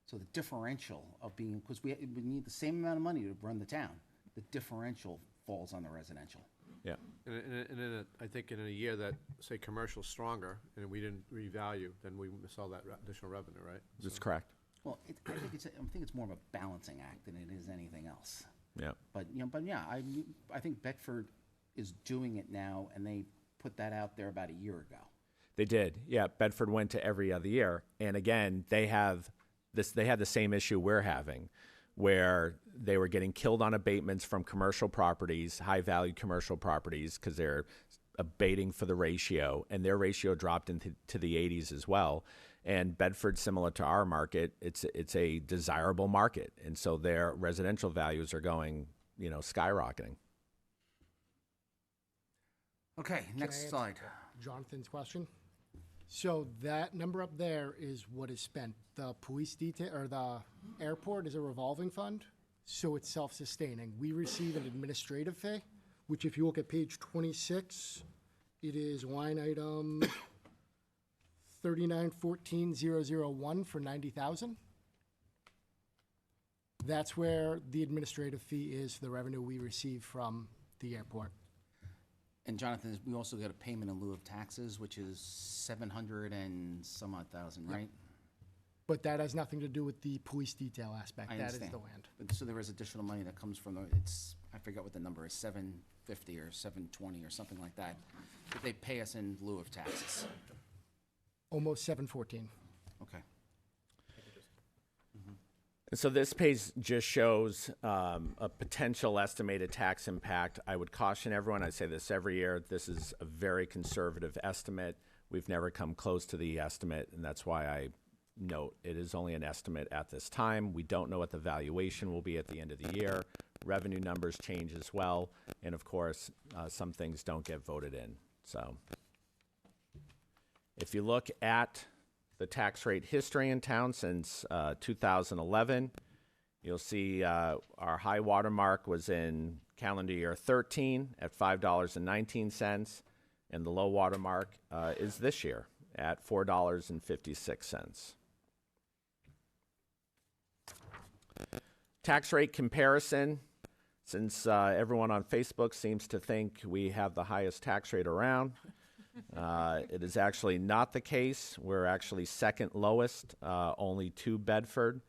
So the differential of being, because we need the same amount of money to run the town, the differential falls on the residential.
Yeah.
And I think in a year that, say, commercial's stronger and we didn't revalue, then we miss all that additional revenue, right?
That's correct.
Well, I think it's more of a balancing act than it is anything else.
Yeah.
But I think Bedford is doing it now, and they put that out there about a year ago.
They did. Yeah, Bedford went to every other year, and again, they had the same issue we're having, where they were getting killed on abatements from commercial properties, high-value commercial properties, because they're abating for the ratio, and their ratio dropped into the 80s as well. And Bedford, similar to our market, it's a desirable market, and so their residential values are going, skyrocketing.
Okay,
Can I
next
answer
slide.
Jonathan's question. So that number up there is what is spent. The police detail, or the airport, is a revolving fund, so it's self-sustaining. We receive an administrative fee, which if you look at page 26, it is line item 3914001 for 90,000. That's where the administrative fee is for the revenue we receive from the airport.
And Jonathan, we also get a payment in lieu of taxes, which is 700 and some odd thousand, right?
But that has nothing to do with the police detail aspect.
I
That is
understand.
the land.
But so there is additional money that comes from I forget what the number is, 750 or 720 or something like that, that they pay us in lieu of taxes.
Almost 714.
Okay.
And so this page just shows a potential estimated tax impact. I would caution everyone, I say this every year, this is a very conservative estimate. We've never come close to the estimate, and that's why I note it is only an estimate at this time. We don't know what the valuation will be at the end of the year. revenue numbers change as well. And of course, some things don't get voted in. So if you look at the tax rate history in town since 2011, you'll see our high water mark was in calendar year 13 at $5.19, and the low water mark is this year at $4.56. Tax rate comparison, since everyone on Facebook seems to think we have the highest tax rate around, it is actually not the case. We're actually second lowest, only to Bedford.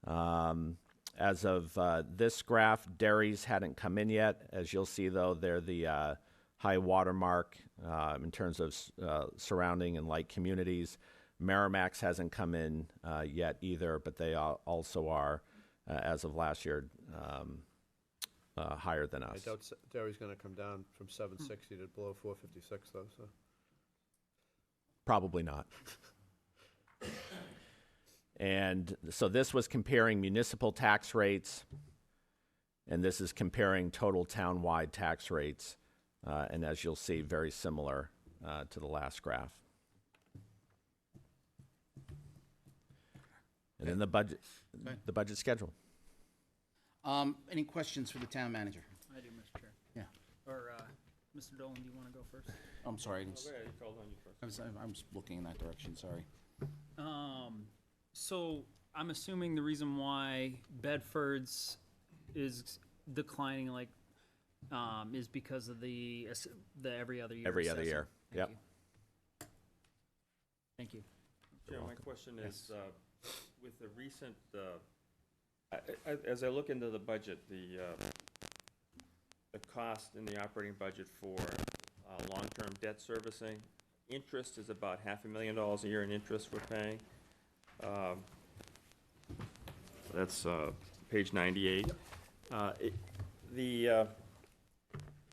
As of this graph, Derry's hadn't come in yet. As you'll see, though, they're the high water mark in terms of surrounding and like communities. Merrimack's hasn't come in yet either, but they also are, as of last year, higher than us.
I doubt Derry's gonna come down from 760 to below 456 though, so.
Probably not. And so this was comparing municipal tax rates, and this is comparing total town-wide tax rates. And as you'll see, very similar to the last graph. And then the budget schedule.
Any questions for the town manager?
I do, Mr. Chair.
Yeah.
Or, Mr. Dolan, do you want to go first?
I'm sorry, I didn't,
Okay, you called on you first.
I was looking in that direction, sorry.
So I'm assuming the reason why Bedford's is declining, like, is because of the every other year.
Every other
assessment.
year, yep.
Thank you.
Chair, my question is, with the recent, as I look into the budget, the cost in the operating budget for long-term debt servicing, interest is about $500,000 a year in interest we're paying. That's page 98.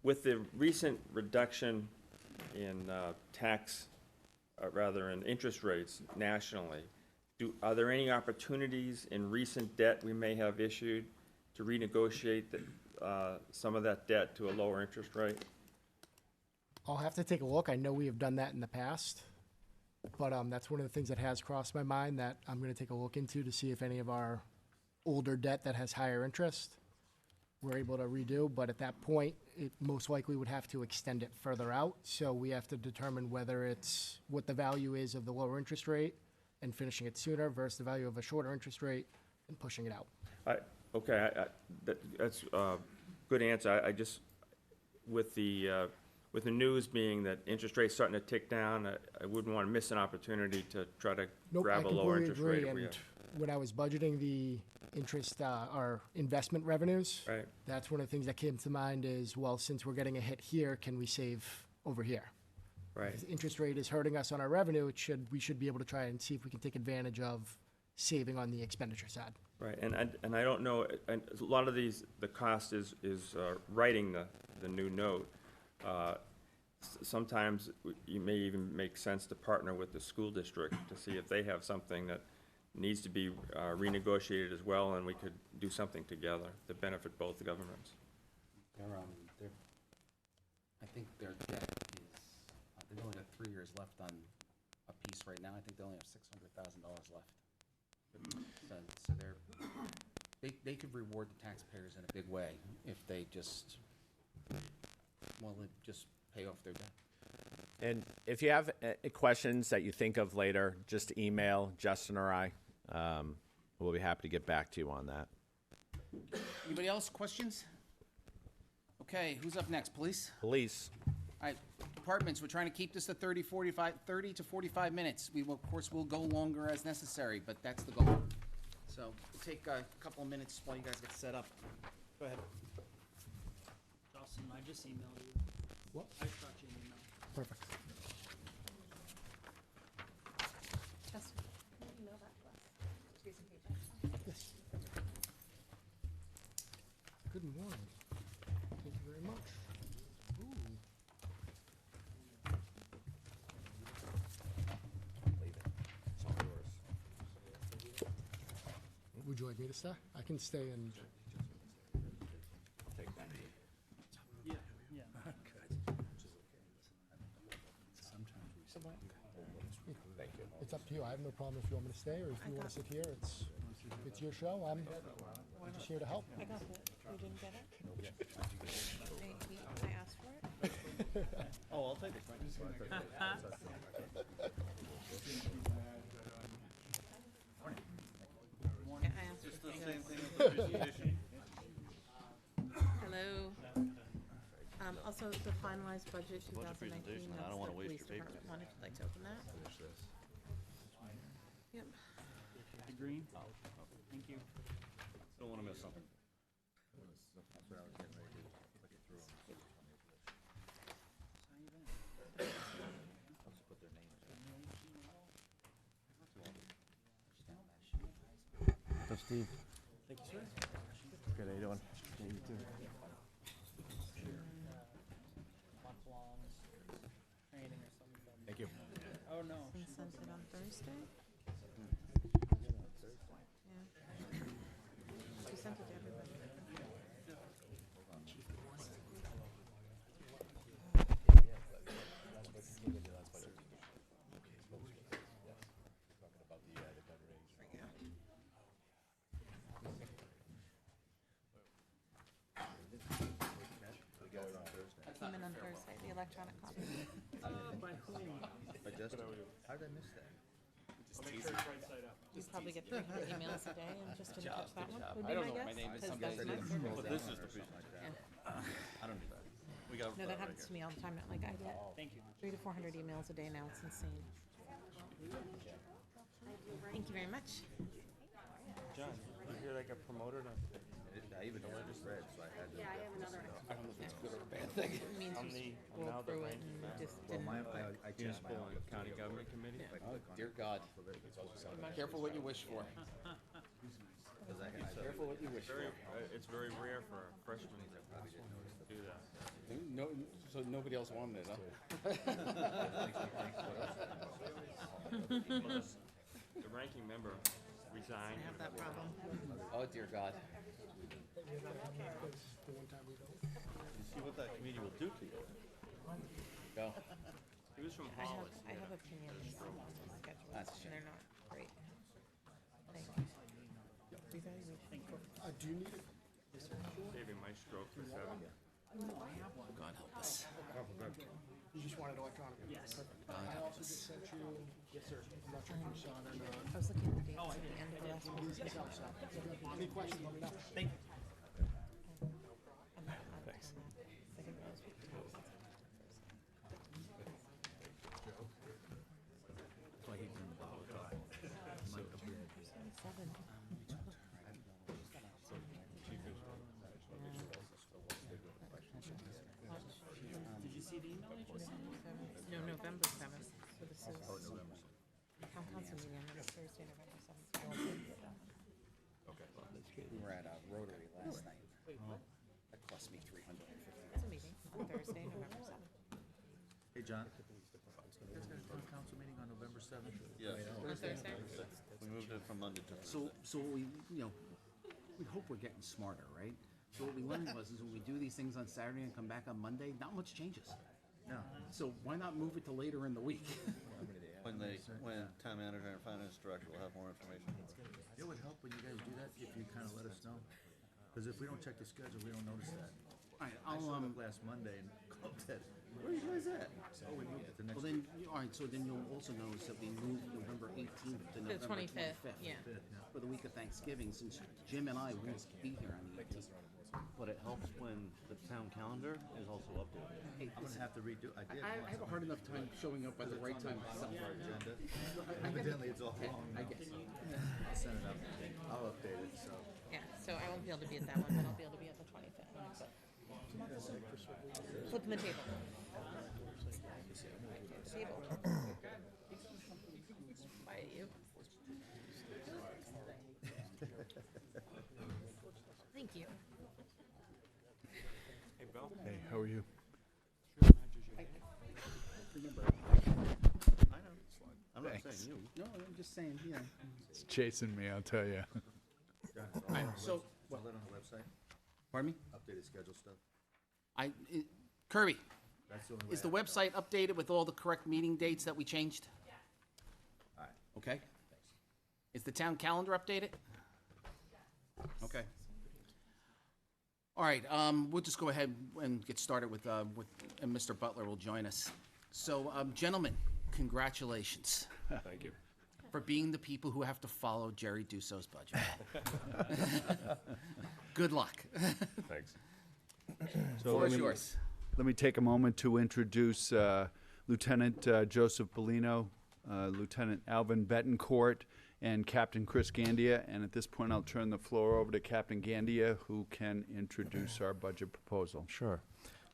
With the recent reduction in tax, rather in interest rates nationally, are there any opportunities in recent debt we may have issued to renegotiate some of that debt to a lower interest rate?
I'll have to take a look. I know we have done that in the past, but that's one of the things that has crossed my mind that I'm going to take a look into to see if any of our older debt that has higher interest we're able to redo. But at that point, it most likely would have to extend it further out. So we have to determine whether it's what the value is of the lower interest rate and finishing it sooner versus the value of a shorter interest rate and pushing it out.
That's a good answer. I just, with the news being that interest rates starting to tick down, I wouldn't want to miss an opportunity to try to grab a lower interest rate. If we have.
When I was budgeting the interest, our investment revenues,
Right.
that's one of the things that came to mind is, well, since we're getting a hit here, can we save over here?
Right.
If the interest rate is hurting us on our revenue, we should be able to try and see if we can take advantage of saving on the expenditure side.
Right, and I don't know, and a lot of these, the cost is writing the new note. Sometimes you may even make sense to partner with the school district to see if they have something that needs to be renegotiated as well, and we could do something together to benefit both governments.
I think their debt is, they've only got 3 years left on a piece right now. I think they only have $600,000 left. So they could reward the taxpayers in a big way if they just pay off their debt.
And if you have questions that you think of later, just email Justin or I. We'll be happy to get back to you on that.
Anybody else, questions? Okay, who's up next? Police?
Police.
All right, departments, we're trying to keep this to 30 to 45 minutes. We will, of course, will go longer as necessary, but that's the goal. So we'll take a couple of minutes while you guys get set up. Go ahead.
Justin, I just emailed you.
What?
I shot you an email.
Perfect. Yes. Good morning. Thank you very much. Ooh.
Leave it. It's all yours.
Would you like me to stay? I can stay and.
Thank you.
It's up to you. I have no problem if you want me to stay or if you want to sit here. It's your show. I'm just here to help.
I got it. You didn't get it? I asked for it.
Oh, I'll take it.
Yeah, I asked
It's
for
the
it.
same thing as the presentation.
Hello. Also, the finalized budget
a bunch of
2019,
presentation, I
that's
don't
the
wanna waste
police
your paper.
department one, if you'd like to open that.
Finish this.
Yep.
The green? Thank you.
Don't wanna miss something.
So Steve. Thank you, sir. Good, how you doing? Yeah, you too.
Training or something.
Thank you.
Oh, no.
We sent it on Thursday? Yeah. We sent it to everybody. Came in on Thursday, the electronic copy.
By whom?
How did I miss that?
You probably get 300 emails a day and just didn't catch that one, would be
I don't
my
know what
guess.
my name is.
'Cause
Some
that's
guys
my
didn't.
service.
Well, this is the presentation.
Yeah.
I don't do that. We got.
No, that happens to me all the time. Like, I get
Thank you.
300 to 400 emails a day now. It's insane. Thank you very much.
John, you hear like a promoter to?
I even know I just read, so I had to.
I don't know if it's a good or a bad thing.
It means
I'm
you
I'm now
scrolled
the
through it
ranking
and
member.
just
Well,
didn't.
I changed my
Municipal and County Government Committee.
Oh, dear God. Careful what you wish for. Careful what you wish
Very,
for.
it's very rare for a freshman to do that.
No, so nobody else wanted it, huh?
The ranking member
I
resigned.
have that problem.
Oh, dear God.
See what that committee will do to you.
Go.
He was from
I
Hollis.
have opinions on the schedule,
That's a
and
shame.
they're not great. Thank you. Revaluation.
Do you need it?
Saving my stroke for 7.
God help us.
You just want it electronic?
Yes.
God help us.
Sent you. Yes, sir. I'm not sure if you saw it or not.
I was looking at the dates at the end of the last one.
Any questions, let me know.
Thank you.
Thanks. I didn't realize we could do this. Seven.
Did you see the email I just sent?
No, November 7th. So this is. Town council meeting on Thursday, November 7th. So I won't be able to get that one.
We were at Rotary last night. That cost me $350.
It's a meeting on Thursday, November 7th.
Hey, John. Town council meeting on November 7th?
Yes.
On Thursday?
We moved it from Monday to
So we hope we're getting smarter, right? So what we learned was, is when we do these things on Saturday and come back on Monday, not much changes.
No.
So why not move it to later in the week?
when town manager and finance director will have more information.
It would help when you guys do that, if you kind of let us know. Because if we don't check the schedule, we don't notice that.
All right,
I
I'll,
showed up last Monday and called Ted, where are you guys at? Oh, we moved it to next
well
week.
then, all right, so then you'll also notice that we moved November 18th to
The
November
25th,
25th.
yeah.
For the week of Thanksgiving, since Jim and I won't be here on the 18th.
But it helps when the town calendar is also updated.
Hey,
I'm gonna have to redo, I did.
I have a hard enough time showing up at the right time.
Agenda. Evidently, it's all wrong
I
now.
guess.
I'll send it up. I'll update it, so.
Yeah, so I won't be able to be at that one, but I'll be able to be at the 25th. Flipping the table. Table. Why you? Thank you.
Hey, Bill?
Hey, how are you? I know. I'm not
Thanks.
saying you.
No, I'm just saying, yeah.
It's chasing me, I'll tell you.
So,
Well, that on the website,
pardon me?
updated schedule stuff.
Kirby,
That's the only way.
is the website updated with all the correct meeting dates that we changed? Okay. Is the town calendar updated? Okay. All right, we'll just go ahead and get started with, and Mr. Butler will join us. So, gentlemen, congratulations
Thank you.
for being the people who have to follow Jerry Dusso's budget. Good luck.
Thanks.
Floor is yours.
Let me take a moment to introduce Lieutenant Joseph Bellino, Lieutenant Alvin Betancourt, and Captain Chris Gandia. And at this point, I'll turn the floor over to Captain Gandia, who can introduce our budget proposal.
Sure.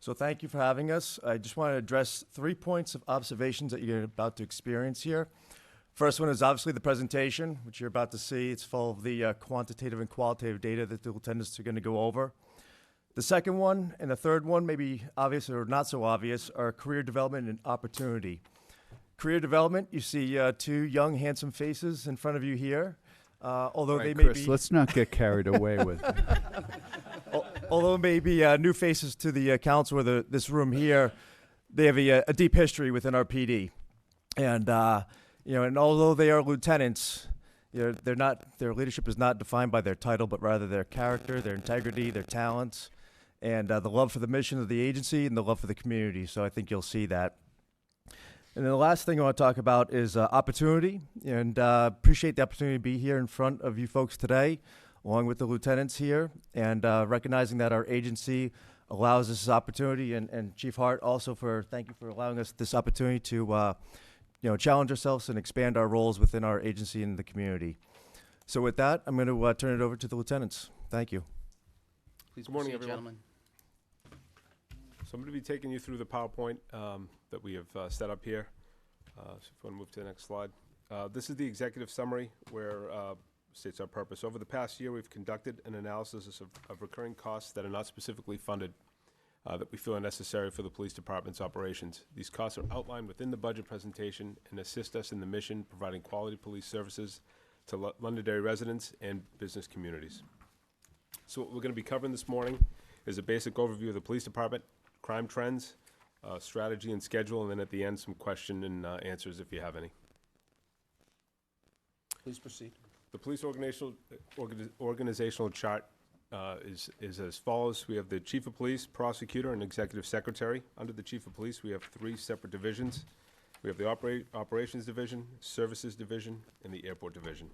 So thank you for having us. I just want to address 3 points of observations that you're about to experience here. First one is obviously the presentation, which you're about to see. It's full of the quantitative and qualitative data that the lieutenants are going to go over. The second one and the third one, maybe obvious or not so obvious, are career development and opportunity. Career development, you see 2 young, handsome faces in front of you here. Although
All right,
they may
Chris,
be,
let's not get carried away with it.
although maybe new faces to the council or this room here, they have a deep history within our PD, and and although they are lieutenants, they're not. Their leadership is not defined by their title, but rather their character, their integrity, their talents, and the love for the mission of the agency and the love for the community. So I think you'll see that. And then the last thing I want to talk about is opportunity, and appreciate the opportunity to be here in front of you folks today, along with the lieutenants here, and recognizing that our agency allows us this opportunity, and Chief Hart also thank you for allowing us this opportunity to challenge ourselves and expand our roles within our agency and the community. So with that, I'm going to turn it over to the lieutenants. Thank you.
Please
Good morning,
proceed,
everyone.
gentlemen.
So I'm going to be taking you through the PowerPoint that we have set up here. So if you want to move to the next slide. This is the executive summary where states our purpose. Over the past year, we've conducted an analysis of recurring costs that are not specifically funded that we feel are necessary for the police department's operations. These costs are outlined within the budget presentation and assist us in the mission providing quality police services to Londonderry residents and business communities. So what we're going to be covering this morning is a basic overview of the police department, crime trends, strategy and schedule, and then at the end, some question and answers if you have any.
Please proceed.
The police organizational chart is as follows. We have the chief of police, prosecutor, and executive secretary. Under the chief of police, we have 3 separate divisions. We have the operations division, services division, and the airport division.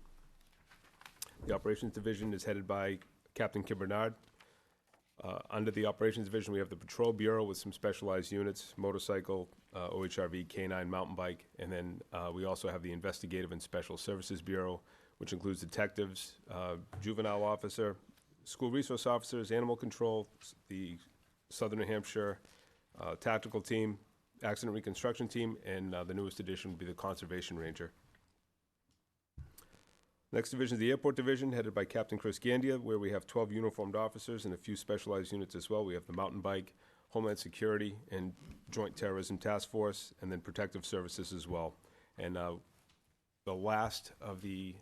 The operations division is headed by Captain Kim Bernard. Under the operations division, we have the patrol bureau with some specialized units, motorcycle, OHRV, K9, mountain bike, and then we also have the investigative and special services bureau, which includes detectives, juvenile officer, school resource officers, animal control, the Southern New Hampshire tactical team, accident reconstruction team, and the newest addition would be the conservation ranger. Next division is the airport division, headed by Captain Chris Gandia, where we have 12 uniformed officers and a few specialized units as well. We have the mountain bike, Homeland Security, and Joint Terrorism Task Force, and then protective services as well. And the last of the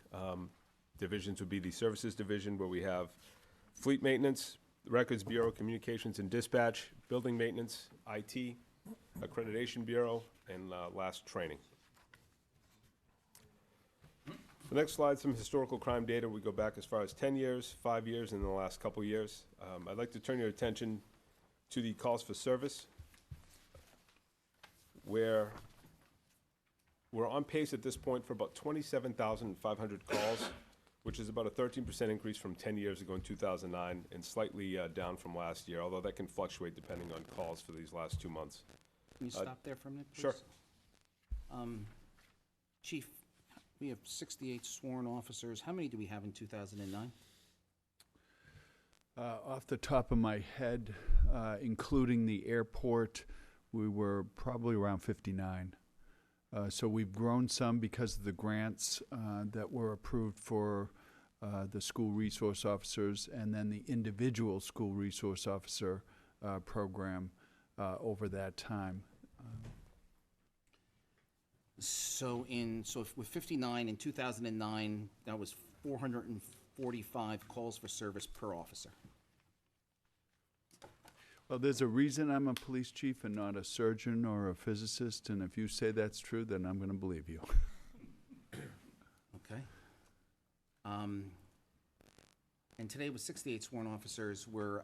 divisions would be the services division, where we have fleet maintenance, records bureau, communications and dispatch, building maintenance, IT, accreditation bureau, and last, training. The next slide, some historical crime data. We go back as far as 10 years, 5 years, and the last couple years. I'd like to turn your attention to the calls for service, where we're on pace at this point for about 27,500 calls, which is about a 13% increase from 10 years ago in 2009, and slightly down from last year, although that can fluctuate depending on calls for these last 2 months.
Can you stop there for a minute, please?
Sure.
Chief, we have 68 sworn officers. How many do we have in 2009?
Off the top of my head, including the airport, we were probably around 59. So we've grown some because of the grants that were approved for the school resource officers and then the individual school resource officer program over that time.
So with 59 in 2009, that was 445 calls for service per officer.
Well, there's a reason I'm a police chief and not a surgeon or a physicist, and if you say that's true, then I'm going to believe you.
And today with 68 sworn officers, we're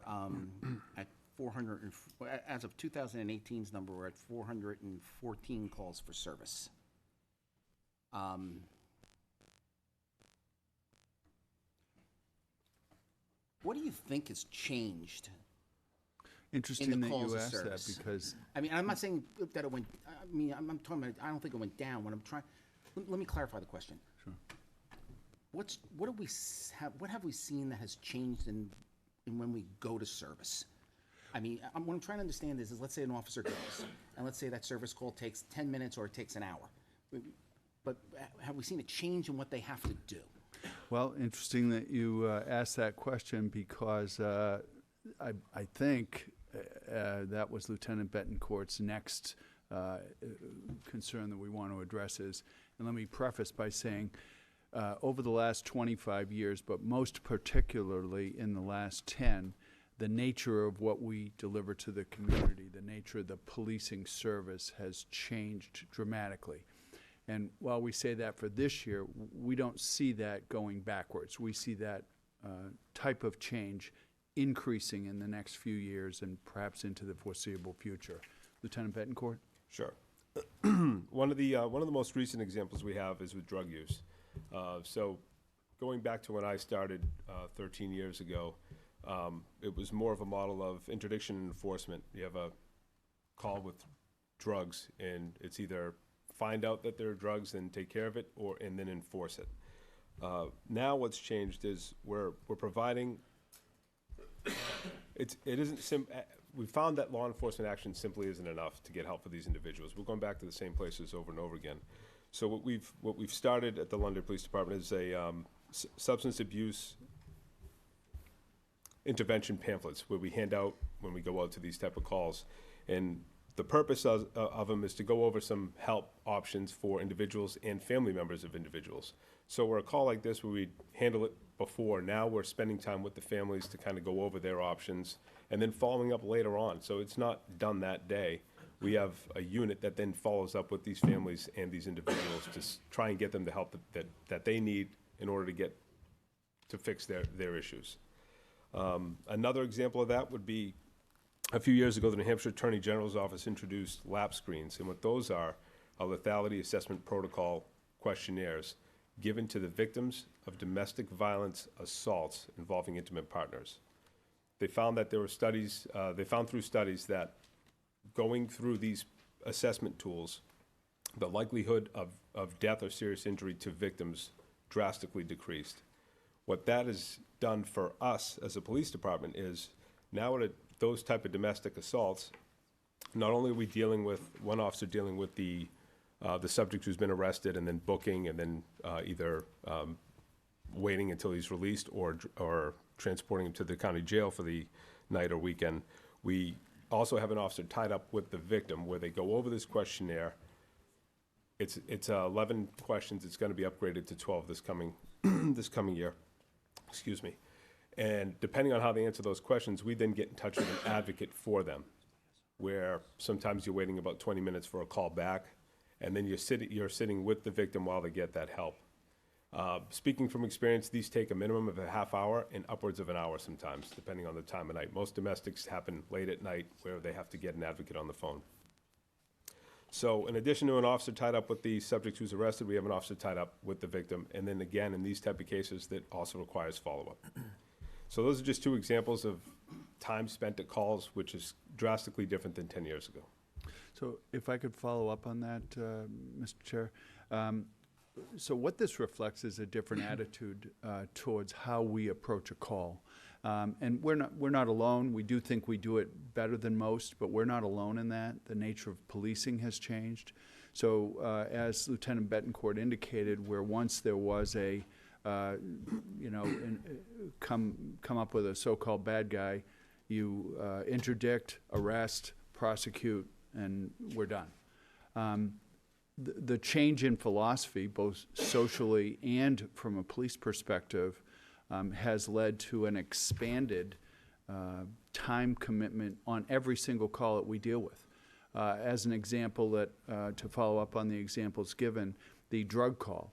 at 400, as of 2018's number, we're at 414 calls for service. What do you think has changed
Interesting
in the
that
calls
you
of
asked that
service?
because
I mean, I'm not saying that it went, I mean, I'm talking about, I don't think it went down. When I'm trying, let me clarify the question.
Sure.
What do we have, what have we seen that has changed in when we go to service? I mean, what I'm trying to understand is let's say an officer goes, and let's say that service call takes 10 minutes or it takes an hour. But have we seen a change in what they have to do?
Well, interesting that you asked that question because I think that was Lieutenant Betancourt's next concern that we want to address is, and let me preface by saying, over the last 25 years, but most particularly in the last 10, the nature of what we deliver to the community, the nature of the policing service has changed dramatically. And while we say that for this year, we don't see that going backwards. We see that type of change increasing in the next few years and perhaps into the foreseeable future. Lieutenant Betancourt?
Sure. One of the most recent examples we have is with drug use. So going back to when I started 13 years ago, it was more of a model of interdiction and enforcement. You have a call with drugs, and it's either find out that there are drugs and take care of it, and then enforce it. Now what's changed is we're providing. It isn't we found that law enforcement action simply isn't enough to get help for these individuals. We're going back to the same places over and over again. So what we've started at the Londonderry Police Department is a substance abuse intervention pamphlets where we hand out when we go out to these type of calls. And the purpose of them is to go over some help options for individuals and family members of individuals. So where a call like this, where we handle it before, now we're spending time with the families to kind of go over their options and then following up later on. So it's not done that day. We have a unit that then follows up with these families and these individuals to try and get them the help that they need in order to fix their issues. Another example of that would be a few years ago, the New Hampshire Attorney General's Office introduced lap screens, and what those are lethality assessment protocol questionnaires given to the victims of domestic violence assaults involving intimate partners. They found that there were studies, through studies that going through these assessment tools, the likelihood of death or serious injury to victims drastically decreased. What that has done for us as a police department is now at those type of domestic assaults, not only are we dealing with one officer dealing with the subject who's been arrested and then booking and then either waiting until he's released or transporting him to the county jail for the night or weekend. We also have an officer tied up with the victim where they go over this questionnaire. It's 11 questions. It's going to be upgraded to 12 this coming year. Excuse me. And depending on how they answer those questions, we then get in touch with an advocate for them, where sometimes you're waiting about 20 minutes for a call back, and then you're sitting with the victim while they get that help. Speaking from experience, these take a minimum of a half hour and upwards of an hour sometimes, depending on the time of night. Most domestics happen late at night where they have to get an advocate on the phone. So in addition to an officer tied up with the subject who's arrested, we have an officer tied up with the victim. And then again, in these type of cases, that also requires follow-up. So those are just two examples of time spent at calls, which is drastically different than 10 years ago.
So if I could follow up on that, Mr. Chair. So what this reflects is a different attitude towards how we approach a call. And we're not alone. We do think we do it better than most, but we're not alone in that. The nature of policing has changed. So as Lieutenant Betancourt indicated, where once there was a come up with a so-called bad guy, you interdict, arrest, prosecute, and we're done. The change in philosophy, both socially and from a police perspective, has led to an expanded time commitment on every single call that we deal with. As an example, to follow up on the examples given, the drug call.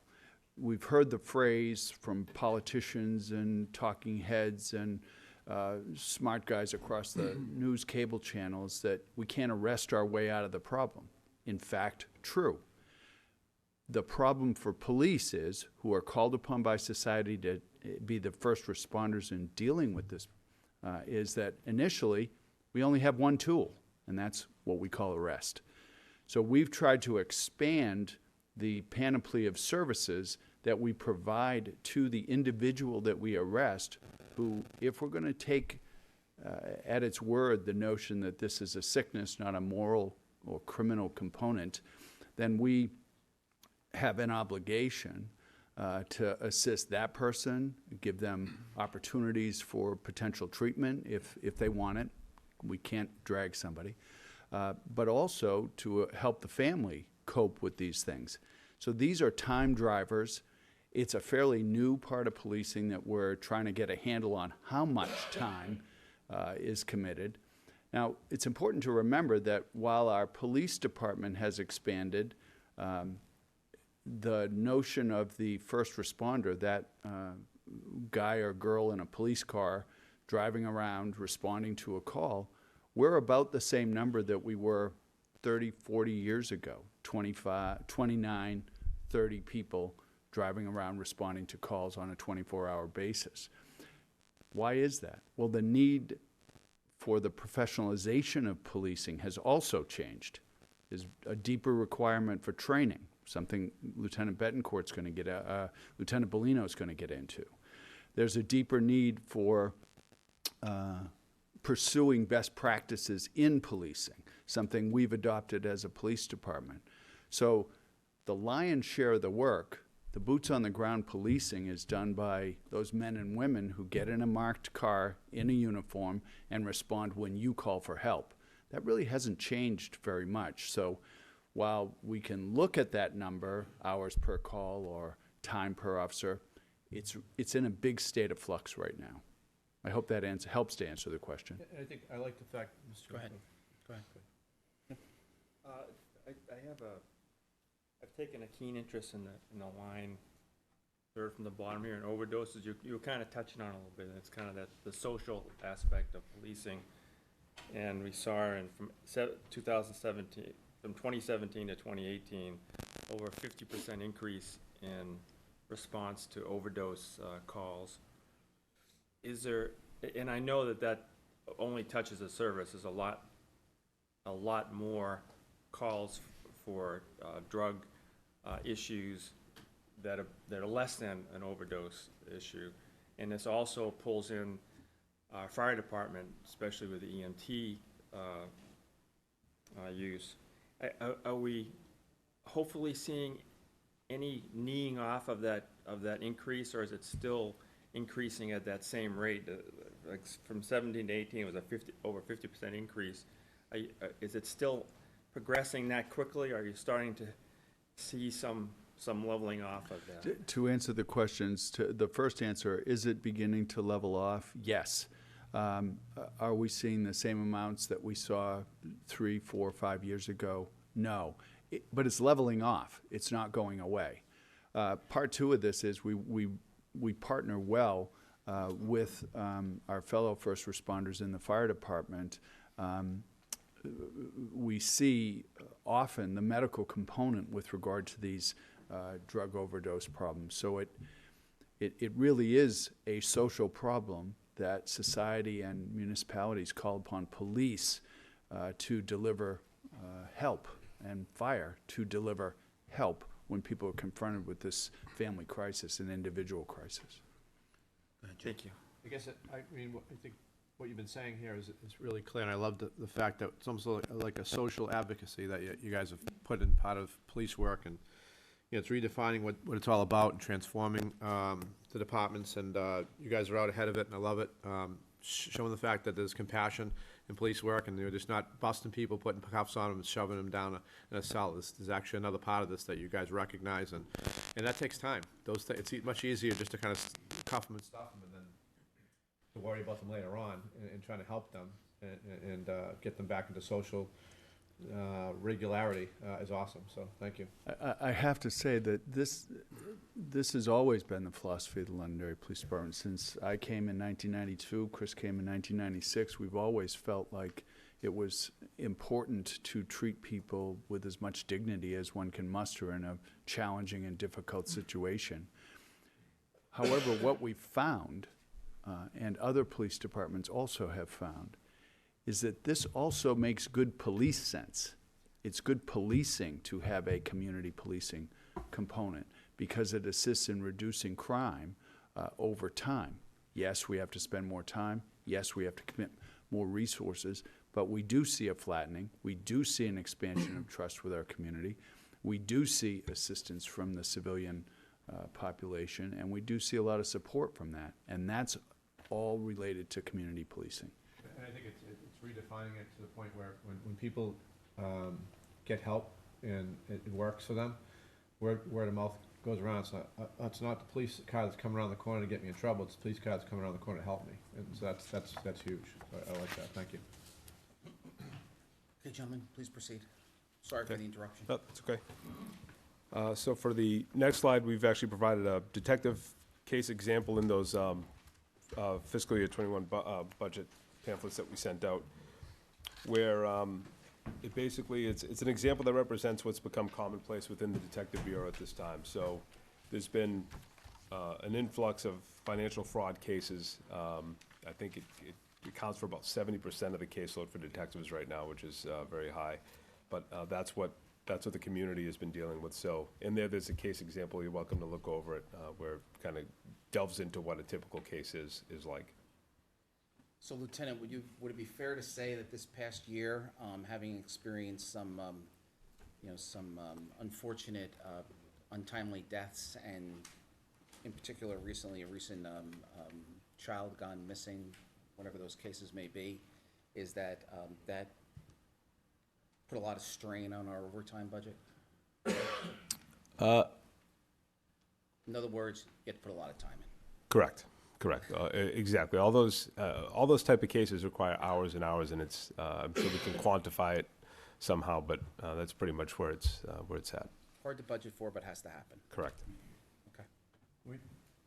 we've heard the phrase from politicians and talking heads and smart guys across the news cable channels that we can't arrest our way out of the problem. In fact, true. The problem for police is, who are called upon by society to be the first responders in dealing with this, is that initially we only have one tool, and that's what we call arrest. So we've tried to expand the panoply of services that we provide to the individual that we arrest, who, if we're going to take at its word the notion that this is a sickness, not a moral or criminal component, then we have an obligation to assist that person, give them opportunities for potential treatment if they want it. We can't drag somebody. But also to help the family cope with these things. So these are time drivers. It's a fairly new part of policing that we're trying to get a handle on how much time is committed. Now, it's important to remember that while our police department has expanded, the notion of the first responder, that guy or girl in a police car driving around responding to a call, we're about the same number that we were 30, 40 years ago, 25, 29, 30 people driving around responding to calls on a 24-hour basis. Why is that? Well, the need for the professionalization of policing has also changed. There's a deeper requirement for training, something Lieutenant Betancourt's going to get, Lieutenant Bellino's going to get into. There's a deeper need for pursuing best practices in policing, something we've adopted as a police department. So the lion's share of the work, the boots on the ground policing, is done by those men and women who get in a marked car in a uniform and respond when you call for help. That really hasn't changed very much. So while we can look at that number, hours per call or time per officer, it's in a big state of flux right now. I hope that helps to answer the question.
I think, I like the fact, Mr.
Go ahead.
Go ahead.
I've taken a keen interest in the line, third from the bottom here, in overdoses. You were kind of touching on it a little bit, and it's kind of the social aspect of policing. And we saw from 2017 to 2018, over a 50% increase in response to overdose calls. Is there, and I know that only touches the service, there's a lot more calls for drug issues that are less than an overdose issue. And this also pulls in our fire department, especially with the EMT use. Are we hopefully seeing any kneeing off of that increase, or is it still increasing at that same rate? Like from 17 to 18, it was over 50% increase. Is it still progressing that quickly? Are you starting to see some leveling off of that?
To answer the questions, the first answer, is it beginning to level off? Yes. Are we seeing the same amounts that we saw 3, 4, 5 years ago? No. But it's leveling off. It's not going away. Part two of this is we partner well with our fellow first responders in the fire department. We see often the medical component with regard to these drug overdose problems. So it really is a social problem that society and municipalities call upon police to deliver help, and fire to deliver help when people are confronted with this family crisis and individual crisis.
Thank you.
I guess, I think what you've been saying here is really clear, and I love the fact that it's almost like a social advocacy that you guys have put in part of police work, and it's redefining what it's all about and transforming the departments, and you guys are out ahead of it, and I love it. Showing the fact that there's compassion in police work, and they're just not busting people, putting cuffs on them and shoving them down in a cell. There's actually another part of this that you guys recognize, and that takes time. It's much easier just to kind of cuff them and stuff them, and then to worry about them later on and trying to help them and get them back into social regularity is awesome, so thank you.
I have to say that this has always been the philosophy of the Londonderry Police Department. Since I came in 1992, Chris came in 1996, we've always felt like it was important to treat people with as much dignity as one can muster in a challenging and difficult situation. However, what we've found, and other police departments also have found, is that this also makes good police sense. It's good policing to have a community policing component because it assists in reducing crime over time. Yes, we have to spend more time. Yes, we have to commit more resources, but we do see a flattening. We do see an expansion of trust with our community. We do see assistance from the civilian population, and we do see a lot of support from that. And that's all related to community policing.
And I think it's redefining it to the point where when people get help and it works for them, word of mouth goes around. It's not the police car that's coming around the corner to get me in trouble. It's the police car that's coming around the corner to help me. And so that's huge. So I like that. Thank you.
Okay, gentlemen, please proceed. Sorry for the interruption.
No, that's okay. So for the next slide, we've actually provided a detective case example in those fiscal year 21 budget pamphlets that we sent out, where it basically, it's an example that represents what's become commonplace within the Detective Bureau at this time. So there's been an influx of financial fraud cases. I think it accounts for about 70% of the caseload for detectives right now, which is very high. But that's what the community has been dealing with. So in there's a case example. You're welcome to look over it, where it kind of delves into what a typical case is like.
So, Lieutenant, would it be fair to say that this past year, having experienced some unfortunate, untimely deaths, and in particular recently a recent child gone missing, whatever those cases may be, is that that put a lot of strain on our overtime budget? In other words, you have to put a lot of time in.
Correct. Exactly. All those type of cases require hours and hours, and it's I'm sure we can quantify it somehow, but that's pretty much where it's at.
Hard to budget for, but has to happen.
Correct.
Okay.
Wait,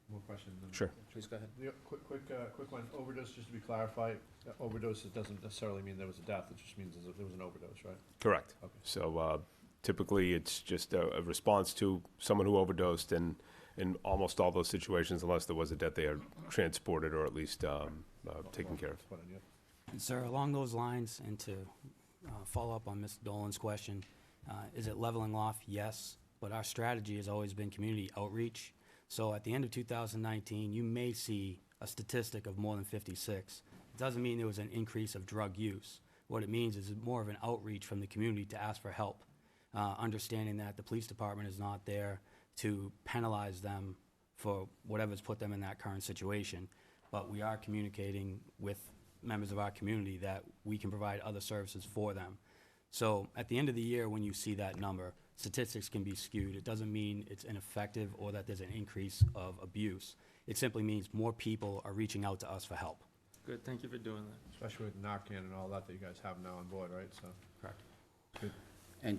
more questions?
Sure.
Please go ahead.
Quick one. Overdose, just to be clarified, overdose doesn't necessarily mean there was a death. It just means there was an overdose, right?
Correct.
Okay.
So typically, it's just a response to someone who overdosed, and in almost all those situations, unless there was a death, they are transported or at least taken care of.
And sir, along those lines, and to follow up on Mr. Dolan's question, is it leveling off? Yes, but our strategy has always been community outreach. So at the end of 2019, you may see a statistic of more than 56. It doesn't mean there was an increase of drug use. What it means is more of an outreach from the community to ask for help, understanding that the police department is not there to penalize them for whatever's put them in that current situation. But we are communicating with members of our community that we can provide other services for them. So at the end of the year, when you see that number, statistics can be skewed. It doesn't mean it's ineffective or that there's an increase of abuse. It simply means more people are reaching out to us for help.
Good, thank you for doing that.
Especially with Narcan and all that you guys have now on board, right? So.
Correct.
Good.
And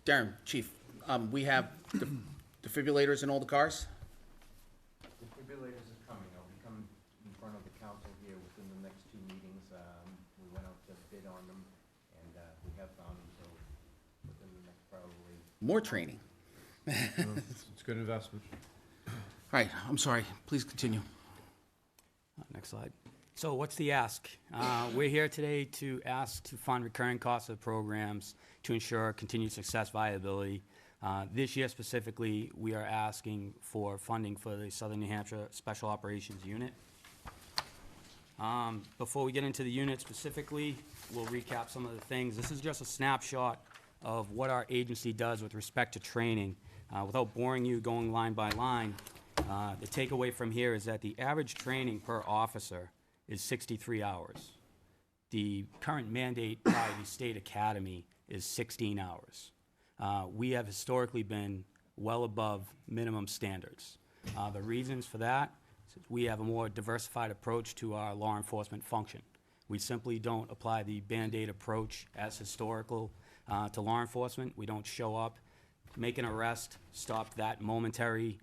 Darren, Chief, we have defibrillators in all the cars?
Defibrillators is coming. I'll be coming in front of the council here within the next 2 meetings. We went out to bid on them, and we have found them, so within the next probably...
More training.
It's good investment.
All right, I'm sorry. Please continue.
Next slide. So what's the ask? We're here today to ask to fund recurring costs of programs to ensure continued success viability. This year specifically, we are asking for funding for the Southern New Hampshire Special Operations Unit. Before we get into the unit specifically, we'll recap some of the things. This is just a snapshot of what our agency does with respect to training. Without boring you going line by line, the takeaway from here is that the average training per officer is 63 hours. The current mandate by the state academy is 16 hours. We have historically been well above minimum standards. The reasons for that is we have a more diversified approach to our law enforcement function. We simply don't apply the Band-Aid approach as historical to law enforcement. We don't show up, make an arrest, stop that momentary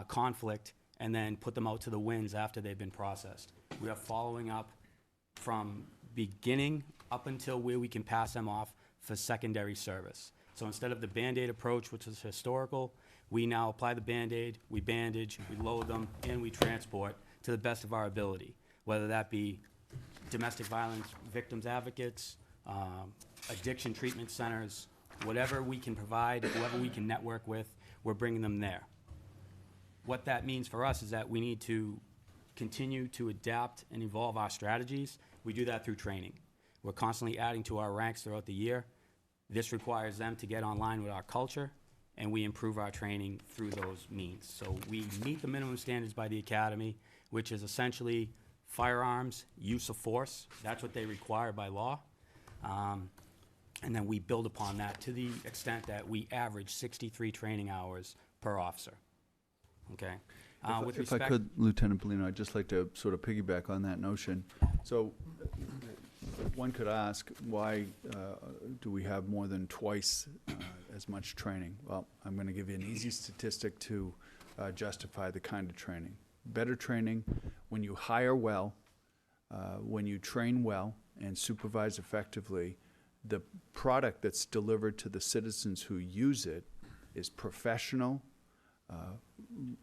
conflict, and then put them out to the winds after they've been processed. We are following up from beginning up until where we can pass them off for secondary service. So instead of the Band-Aid approach, which is historical, we now apply the Band-Aid, we bandage, we load them, and we transport to the best of our ability, whether that be domestic violence victims advocates, addiction treatment centers, whatever we can provide, whoever we can network with, we're bringing them there. What that means for us is that we need to continue to adapt and evolve our strategies. We do that through training. We're constantly adding to our ranks throughout the year. This requires them to get online with our culture, and we improve our training through those means. So we meet the minimum standards by the academy, which is essentially firearms, use of force. That's what they require by law. And then we build upon that to the extent that we average 63 training hours per officer. Okay? With
If I
respect,
could, Lieutenant Bellino, I'd just like to sort of piggyback on that notion. So one could ask, why do we have more than twice as much training? Well, I'm going to give you an easy statistic to justify the kind of training. Better training, when you hire well, when you train well and supervise effectively, the product that's delivered to the citizens who use it is professional,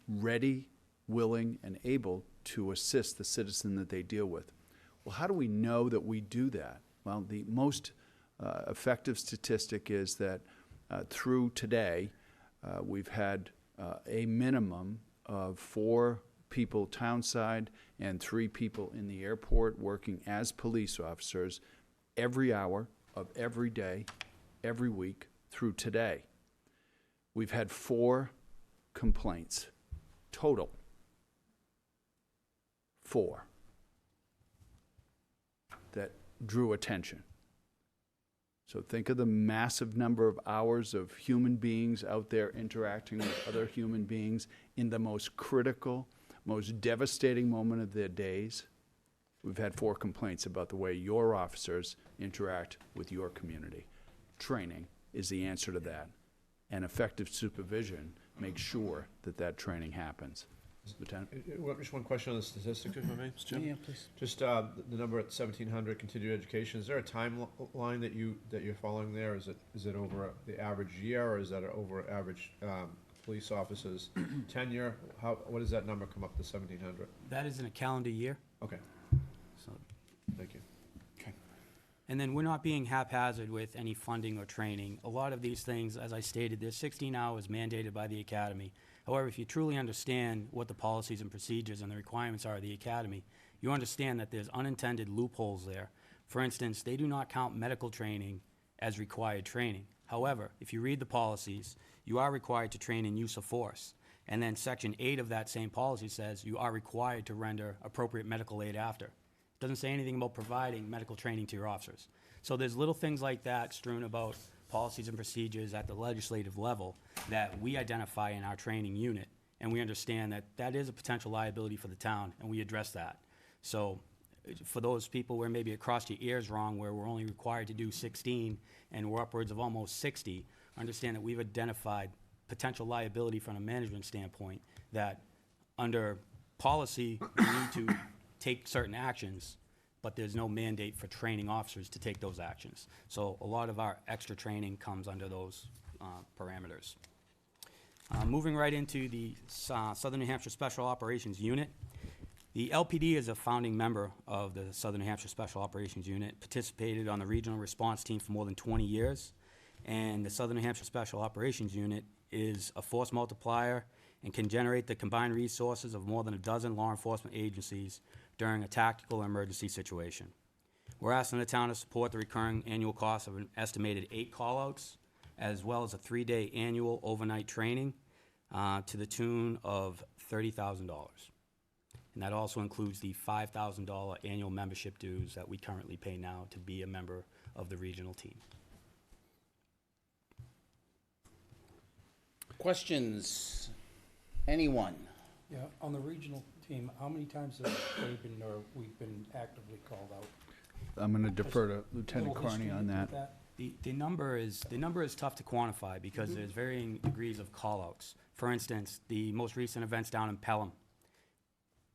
ready, willing, and able to assist the citizen that they deal with. Well, how do we know that we do that? Well, the most effective statistic is that through today, we've had a minimum of 4 people townside and 3 people in the airport working as police officers every hour of every day, every week through today. We've had 4 complaints total. 4 that drew attention. So think of the massive number of hours of human beings out there interacting with other human beings in the most critical, most devastating moment of their days. We've had 4 complaints about the way your officers interact with your community. Training is the answer to that. And effective supervision makes sure that that training happens. Lieutenant?
Just one question on the statistics, if I may, Jim?
Yeah, please.
Just the number at 1,700 continued education. Is there a timeline that you're following there? Is it over the average year, or is that over average police officers' tenure? What does that number come up to 1,700?
that is in a calendar year.
Okay,
So,
thank you.
and then we're not being haphazard with any funding or training. A lot of these things, as I stated, there's 16 hours mandated by the academy. However, if you truly understand what the policies and procedures and the requirements are of the academy, you understand that there's unintended loopholes there. For instance, they do not count medical training as required training. However, if you read the policies, you are required to train in use of force. And then Section 8 of that same policy says you are required to render appropriate medical aid after. It doesn't say anything about providing medical training to your officers. So there's little things like that strewn about policies and procedures at the legislative level that we identify in our training unit, and we understand that that is a potential liability for the town, and we address that. So for those people where maybe it crossed your ears wrong, where we're only required to do 16 and we're upwards of almost 60, understand that we've identified potential liability from a management standpoint, that under policy, we need to take certain actions, but there's no mandate for training officers to take those actions. So a lot of our extra training comes under those parameters. Moving right into the Southern New Hampshire Special Operations Unit. The LPD is a founding member of the Southern New Hampshire Special Operations Unit, participated on the regional response team for more than 20 years, and the Southern New Hampshire Special Operations Unit is a force multiplier and can generate the combined resources of more than a dozen law enforcement agencies during a tactical or emergency situation. We're asking the town to support the recurring annual cost of an estimated 8 call-outs, as well as a 3-day annual overnight training to the tune of $30,000. And that also includes the $5,000 annual membership dues that we currently pay now to be a member of the regional team.
Questions? Anyone?
Yeah, on the regional team, how many times have they been, or we've been actively called out?
I'm going to defer to Lieutenant
Little
Carney
history
on
with
that.
The number is tough to quantify because there's varying degrees of callouts. For instance, the most recent events down in Pelham,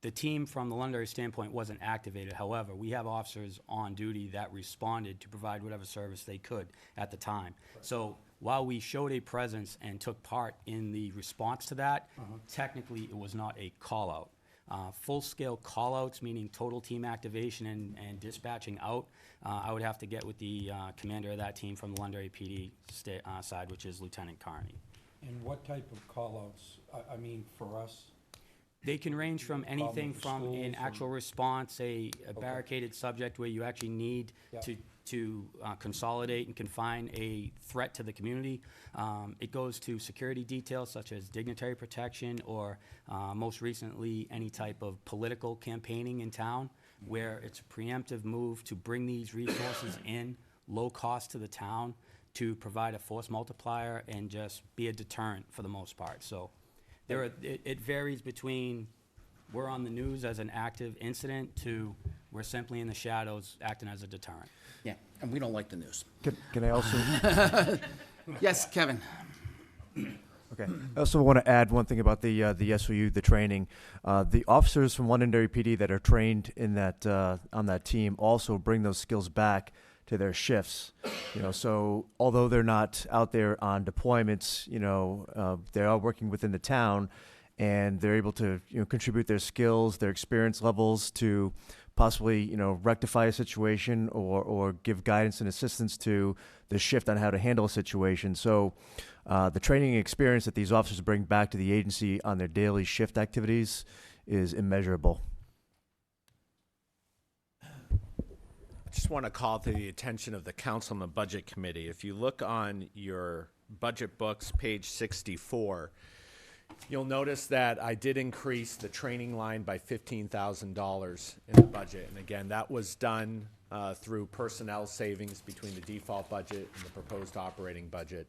the team from the Londonderry standpoint wasn't activated. However, we have officers on duty that responded to provide whatever service they could at the time. So while we showed a presence and took part in the response to that, technically it was not a call-out. Full-scale call-outs, meaning total team activation and dispatching out, I would have to get with the commander of that team from the Londonderry PD side, which is Lieutenant Carney.
And what type of call-outs, I mean, for us?
They can range from anything
with the
from an
schools
actual response, a barricaded subject where you actually need to consolidate and confine a threat to the community. It goes to security details such as dignitary protection or most recently any type of political campaigning in town where it's a preemptive move to bring these resources in, low cost to the town, to provide a force multiplier and just be a deterrent for the most part. So it varies between we're on the news as an active incident to we're simply in the shadows acting as a deterrent.
Yeah, and we don't like the news.
Can I also?
Yes, Kevin.
Okay. I also want to add one thing about the SOU, the training. The officers from Londonderry PD that are trained in that on that team also bring those skills back to their shifts. So although they're not out there on deployments, they are working within the town, and they're able to contribute their skills, their experience levels to possibly rectify a situation or give guidance and assistance to the shift on how to handle a situation. So the training experience that these officers bring back to the agency on their daily shift activities is immeasurable.
I just want to call to the attention of the council and the budget committee. If you look on your budget books, page 64, you'll notice that I did increase the training line by $15,000 in the budget. And again, that was done through personnel savings between the default budget and the proposed operating budget.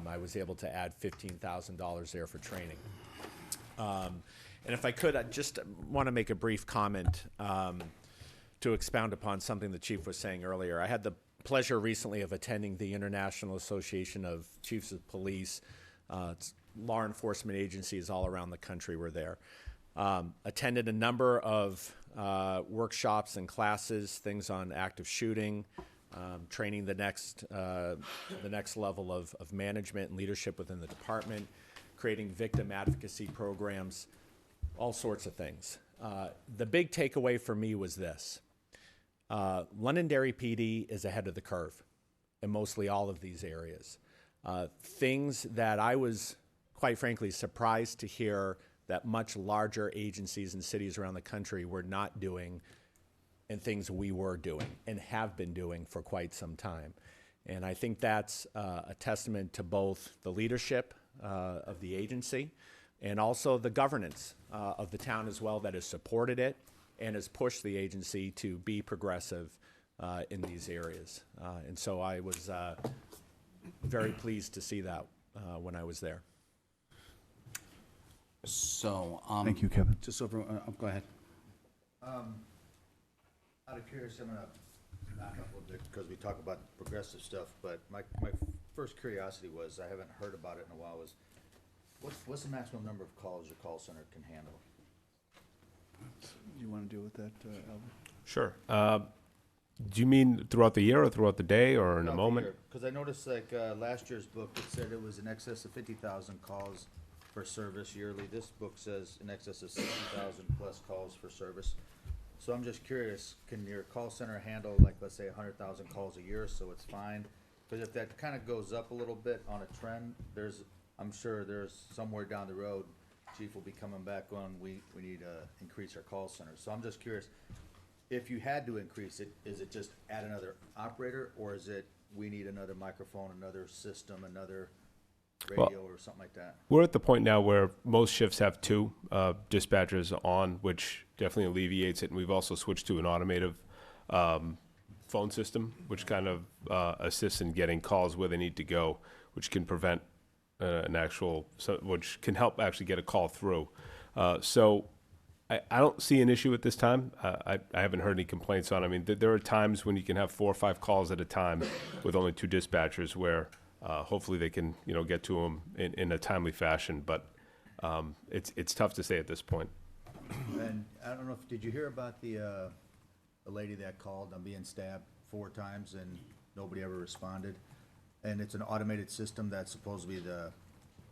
I was able to add $15,000 there for training. And if I could, I just want to make a brief comment to expound upon something the chief was saying earlier. I had the pleasure recently of attending the International Association of Chiefs of Police. Law enforcement agencies all around the country were there. Attended a number of workshops and classes, things on active shooting, training the next level of management and leadership within the department, creating victim advocacy programs, all sorts of things. The big takeaway for me was this. Londonderry PD is ahead of the curve in mostly all of these areas. Things that I was, quite frankly, surprised to hear that much larger agencies and cities around the country were not doing, and things we were doing and have been doing for quite some time. And I think that's a testament to both the leadership of the agency and also the governance of the town as well that has supported it and has pushed the agency to be progressive in these areas. And so I was very pleased to see that when I was there.
So,
Thank you, Kevin.
Just over, go ahead.
Out of curiosity, I'm gonna back up a little bit because we talk about progressive stuff, but my first curiosity was, I haven't heard about it in a while, was what's the maximum number of calls your call center can handle?
Do you want to deal with that, Alvin?
Sure. Do you mean throughout the year or throughout the day or in a moment?
Because I noticed last year's book, it said it was in excess of 50,000 calls for service yearly. This book says in excess of 60,000 plus calls for service. So I'm just curious, can your call center handle, like, let's say 100,000 calls a year, so it's fine? Because if that kind of goes up a little bit on a trend, I'm sure there's somewhere down the road, chief will be coming back on, we need to increase our call center. So I'm just curious, if you had to increase it, is it just add another operator, or is it we need another microphone, another system, another radio, or something like that?
We're at the point now where most shifts have two dispatchers on, which definitely alleviates it. And we've also switched to an automated phone system, which kind of assists in getting calls where they need to go, which can prevent which can help actually get a call through. So I don't see an issue at this time. I haven't heard any complaints on it. I mean, there are times when you can have 4 or 5 calls at a time with only 2 dispatchers where hopefully they can, get to them in a timely fashion. But it's tough to say at this point.
And I don't know if, did you hear about the lady that called on being stabbed 4 times and nobody ever responded? And it's an automated system that's supposedly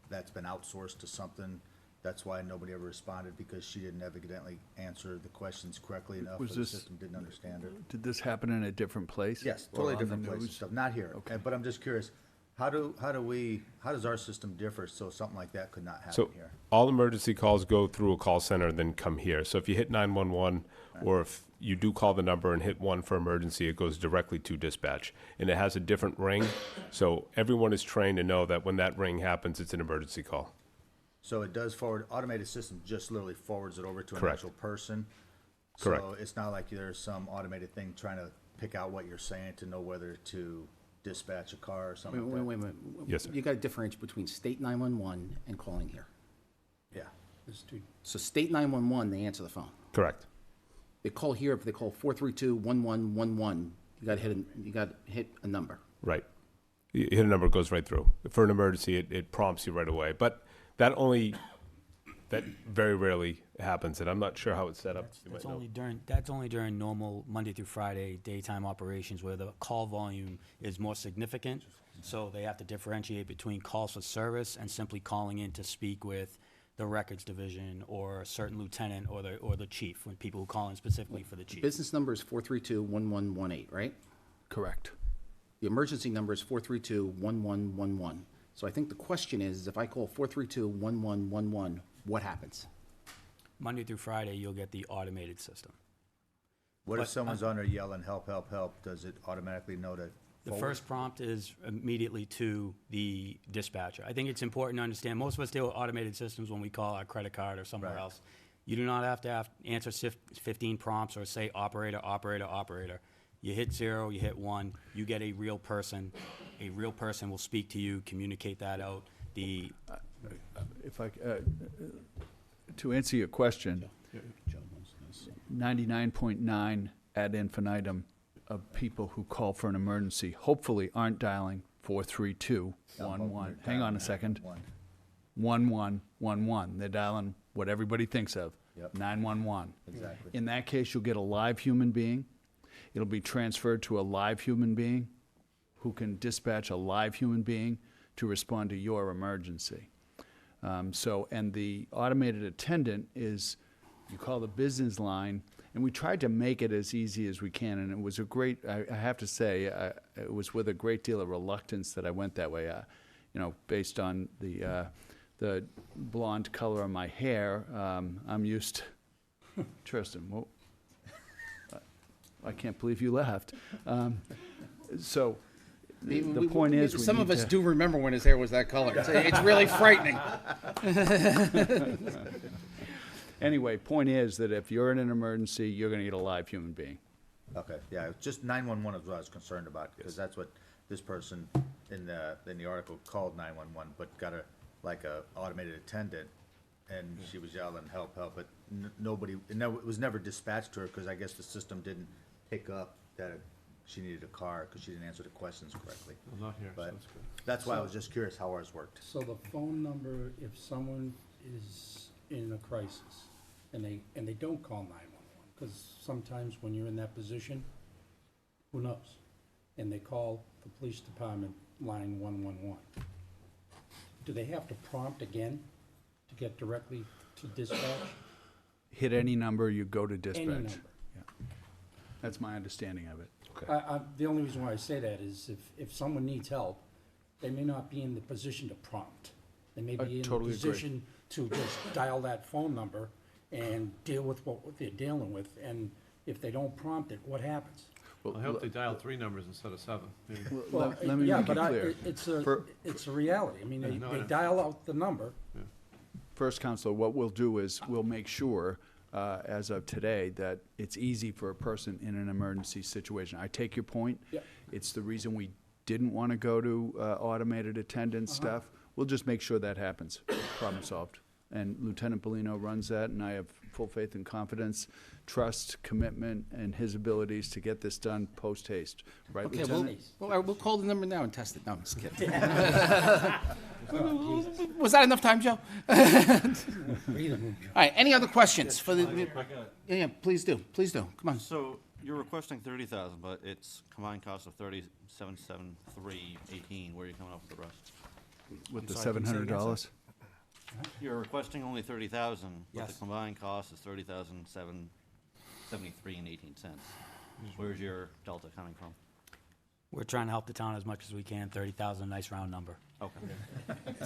that's been outsourced to something. That's why nobody ever responded, because she didn't evidently answer the questions correctly enough, or the system didn't understand it.
Did this happen in a different place?
Yes,
Or
totally
on the
different place and
news?
stuff, not here. But I'm just curious, how does our system differ so something like that could not happen
So
here?
all emergency calls go through a call center and then come here. So if you hit 911, or if you do call the number and hit 1 for emergency, it goes directly to dispatch. And it has a different ring, so everyone is trained to know that when that ring happens, it's an emergency call.
So it does forward, automated system just literally forwards it over to an
Correct.
actual person?
Correct.
So it's not like there's some automated thing trying to pick out what you're saying to know whether to dispatch a car or something like that?
Wait.
Yes, sir.
You got to differentiate between state 911 and calling here.
Yeah.
So state 911, they answer the phone.
Correct.
They call here, if they call 432-1111, you got to hit a number.
Right. You hit a number, it goes right through. For an emergency, it prompts you right away. But that very rarely happens, and I'm not sure how it's set up. You
That's
might know.
only during normal Monday through Friday daytime operations where the call volume is more significant. So they have to differentiate between calls for service and simply calling in to speak with the records division or a certain lieutenant or the chief, when people who call in specifically for the chief.
Business number is 432-1118, right?
Correct.
The emergency number is 432-1111. So I think the question is if I call 432-1111, what happens?
Monday through Friday, you'll get the automated system.
What if
But,
someone's on there yelling, help, help, help? Does it automatically know to
The
forward?
first prompt is immediately to the dispatcher. I think it's important to understand, most of us deal with automated systems when we call our credit card or somewhere
Right.
else. You do not have to answer 15 prompts or say operator, operator, operator. You hit 0, you hit 1, you get a real person. A real person will speak to you, communicate that out.
If I, to answer your question, 99.9 ad infinitum of people who call for an emergency hopefully aren't dialing 432-11. Hang on a second. 1111. They're dialing what everybody thinks of.
Yep.
911.
Exactly.
In that case, you'll get a live human being. It'll be transferred to a live human being who can dispatch a live human being to respond to your emergency. And the automated attendant is, you call the business line, and we tried to make it as easy as we can, and it was a great, I have to say, it was with a great deal of reluctance that I went that way, based on the blonde color of my hair. I'm used to, Tristan, well, I can't believe you laughed. The point is,
some of us do remember when his hair was that color. It's really frightening.
Anyway, point is that if you're in an emergency, you're going to get a live human being.
Okay, yeah, just 911 is what I was concerned about, because that's what this person in the article called 911, but got a automated attendant, and she was yelling, help, help, but nobody, it was never dispatched to her, because I guess the system didn't pick up that she needed a car, because she didn't answer the questions correctly.
I'm not here, so
But
that's good.
that's why I was just curious how ours worked.
So the phone number, if someone is in a crisis and they don't call 911, because sometimes when you're in that position, who knows? And they call the police department line 111. Do they have to prompt again to get directly to dispatch?
Hit any number, you go to dispatch.
Any number.
Yeah. That's my understanding of it.
The only reason why I say that is if someone needs help, they may not be in the position to prompt. They may
I
be in the
totally agree.
position to just dial that phone number and deal with what they're dealing with. And if they don't prompt it, what happens?
I hope they dial 3 numbers instead of 7. Maybe.
Well,
let me
yeah,
make it
but
clear.
it's a reality. I mean,
Yeah, no, I
they
know.
dial out the number.
First, Counselor, what we'll do is we'll make sure, as of today, that it's easy for a person in an emergency situation. I take your point.
Yep.
It's the reason we didn't want to go to automated attendance stuff. We'll just make sure that happens. Problem solved. And Lieutenant Bellino runs that, and I have full faith and confidence, trust, commitment, and his abilities to get this done post haste. Right,
Okay,
Lieutenant?
we'll call the number now and test it. No, I'm just kidding. Was that enough time, Joe? All right, any other questions for the, yeah, please do, come on.
So you're requesting 30,000, but it's combined cost of 37,773.18. Where are you coming up with the rest?
With the $700?
You're requesting only 30,000, but the
Yes.
combined cost is 30,773.18. Where's your delta coming from?
We're trying to help the town as much as we can. 30,000, nice round number.
Okay.